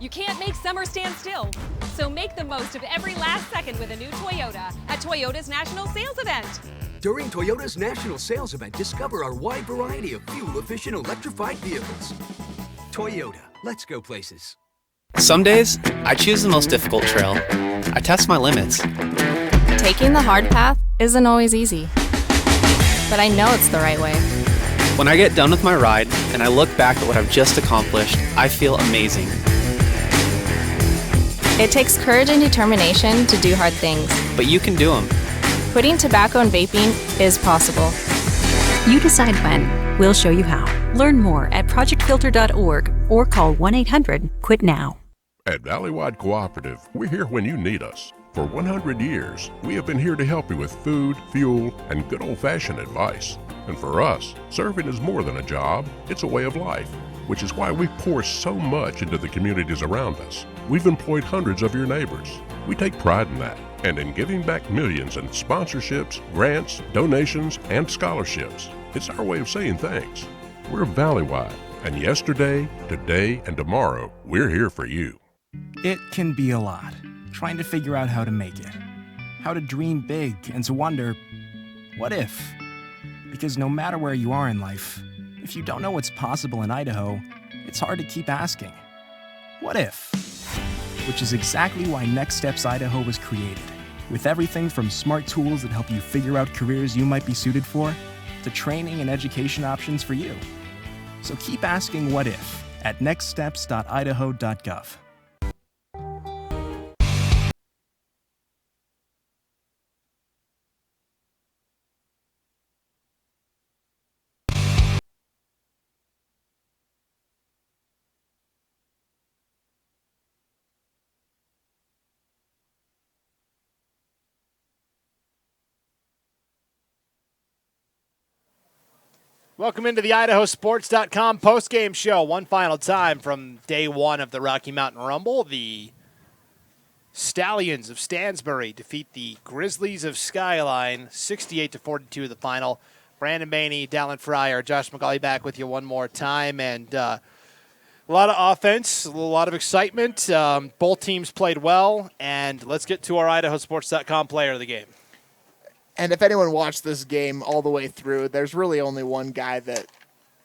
You can't make summer stand still, so make the most of every last second with a new Toyota at Toyota's National Sales Event. During Toyota's National Sales Event, discover our wide variety of fuel-efficient electrified vehicles. Toyota, let's go places. Some days, I choose the most difficult trail. I test my limits. Taking the hard path isn't always easy, but I know it's the right way. When I get done with my ride and I look back at what I've just accomplished, I feel amazing. It takes courage and determination to do hard things. But you can do them. Quitting tobacco and vaping is possible. You decide when. We'll show you how. Learn more at projectfilter.org or call 1-800-QUIT-NOW. At Valleywide Cooperative, we're here when you need us. For 100 years, we have been here to help you with food, fuel, and good old-fashioned advice. And for us, serving is more than a job, it's a way of life, which is why we pour so much into the communities around us. We've employed hundreds of your neighbors. We take pride in that, and in giving back millions in sponsorships, grants, donations, and scholarships. It's our way of saying thanks. We're Valleywide, and yesterday, today, and tomorrow, we're here for you. It can be a lot, trying to figure out how to make it. How to dream big and to wonder, what if? Because no matter where you are in life, if you don't know what's possible in Idaho, it's hard to keep asking, what if? Which is exactly why Next Steps Idaho was created, with everything from smart tools that help you figure out careers you might be suited for, to training and education options for you. So keep asking what if at nextsteps.idaho.gov. Welcome into the IdahoSports.com postgame show. One final time from day one of the Rocky Mountain Rumble. The Stallions of Stansbury defeat the Grizzlies of Skyline 68-42 the final. Brandon Maney, Dallin Fryer, Josh McCauley back with you one more time. And a lot of offense, a lot of excitement. Both teams played well. And let's get to our IdahoSports.com player of the game. And if anyone watched this game all the way through, there's really only one guy that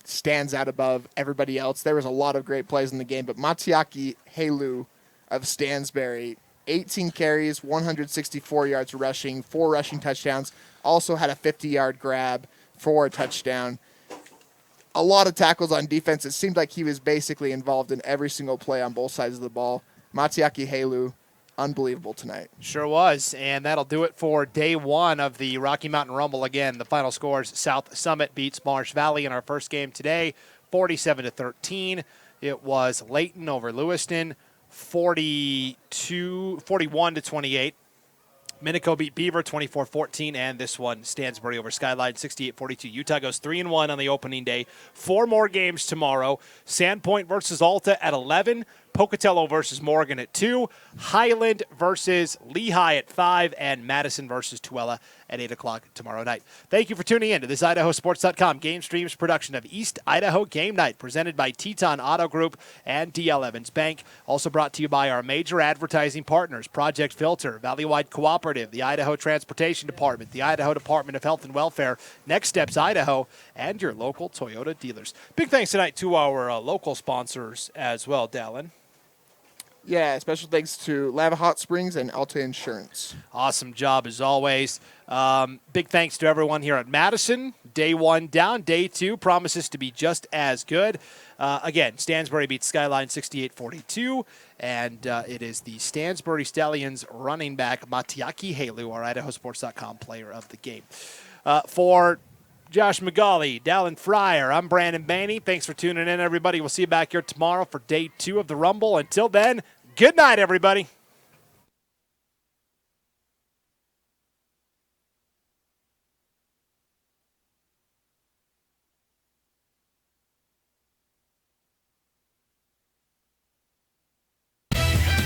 stands out above everybody else. There was a lot of great plays in the game, but Matiaki Heilu of Stansbury, 18 carries, 164 yards rushing, 4 rushing touchdowns, also had a 50-yard grab for a touchdown. A lot of tackles on defense. It seemed like he was basically involved in every single play on both sides of the ball. Matiaki Heilu, unbelievable tonight. Sure was, and that'll do it for day one of the Rocky Mountain Rumble. Again, the final scores: South Summit beats Marsh Valley in our first game today, 47-13. It was Layton over Lewiston, 41-28. Minico beat Beaver 24-14, and this one, Stansbury over Skyline 68-42. Utah goes 3-1 on the opening day. 4 more games tomorrow. Sandpoint versus Alta at 11. Pocatello versus Morgan at 2. Highland versus Lehigh at 5. And Madison versus Tuella at 8 o'clock tomorrow night. Thank you for tuning in to this IdahoSports.com GameStreams production of East Idaho Game Night, presented by Teton Auto Group and D.L. Evans Bank. Also brought to you by our major advertising partners, Project Filter, Valleywide Cooperative, the Idaho Transportation Department, the Idaho Department of Health and Welfare, Next Steps Idaho, and your local Toyota dealers. Big thanks tonight to our local sponsors as well, Dallin. Yeah, special thanks to Lava Hot Springs and Alta Insurance. Awesome job as always. Big thanks to everyone here at Madison. Day 1 down. Day 2 promises to be just as good. Again, Stansbury beats Skyline 68-42, and it is the Stansbury Stallions running back Matiaki Halu, our IdahoSports.com player of the game. For Josh McGauley, Dallin Fryer, I'm Brandon Baney. Thanks for tuning in, everybody. We'll see you back here tomorrow for Day 2 of the Rumble. Until then, good night, everybody.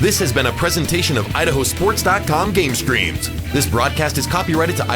This has been a presentation of IdahoSports.com GameStreams. This broadcast is copyrighted to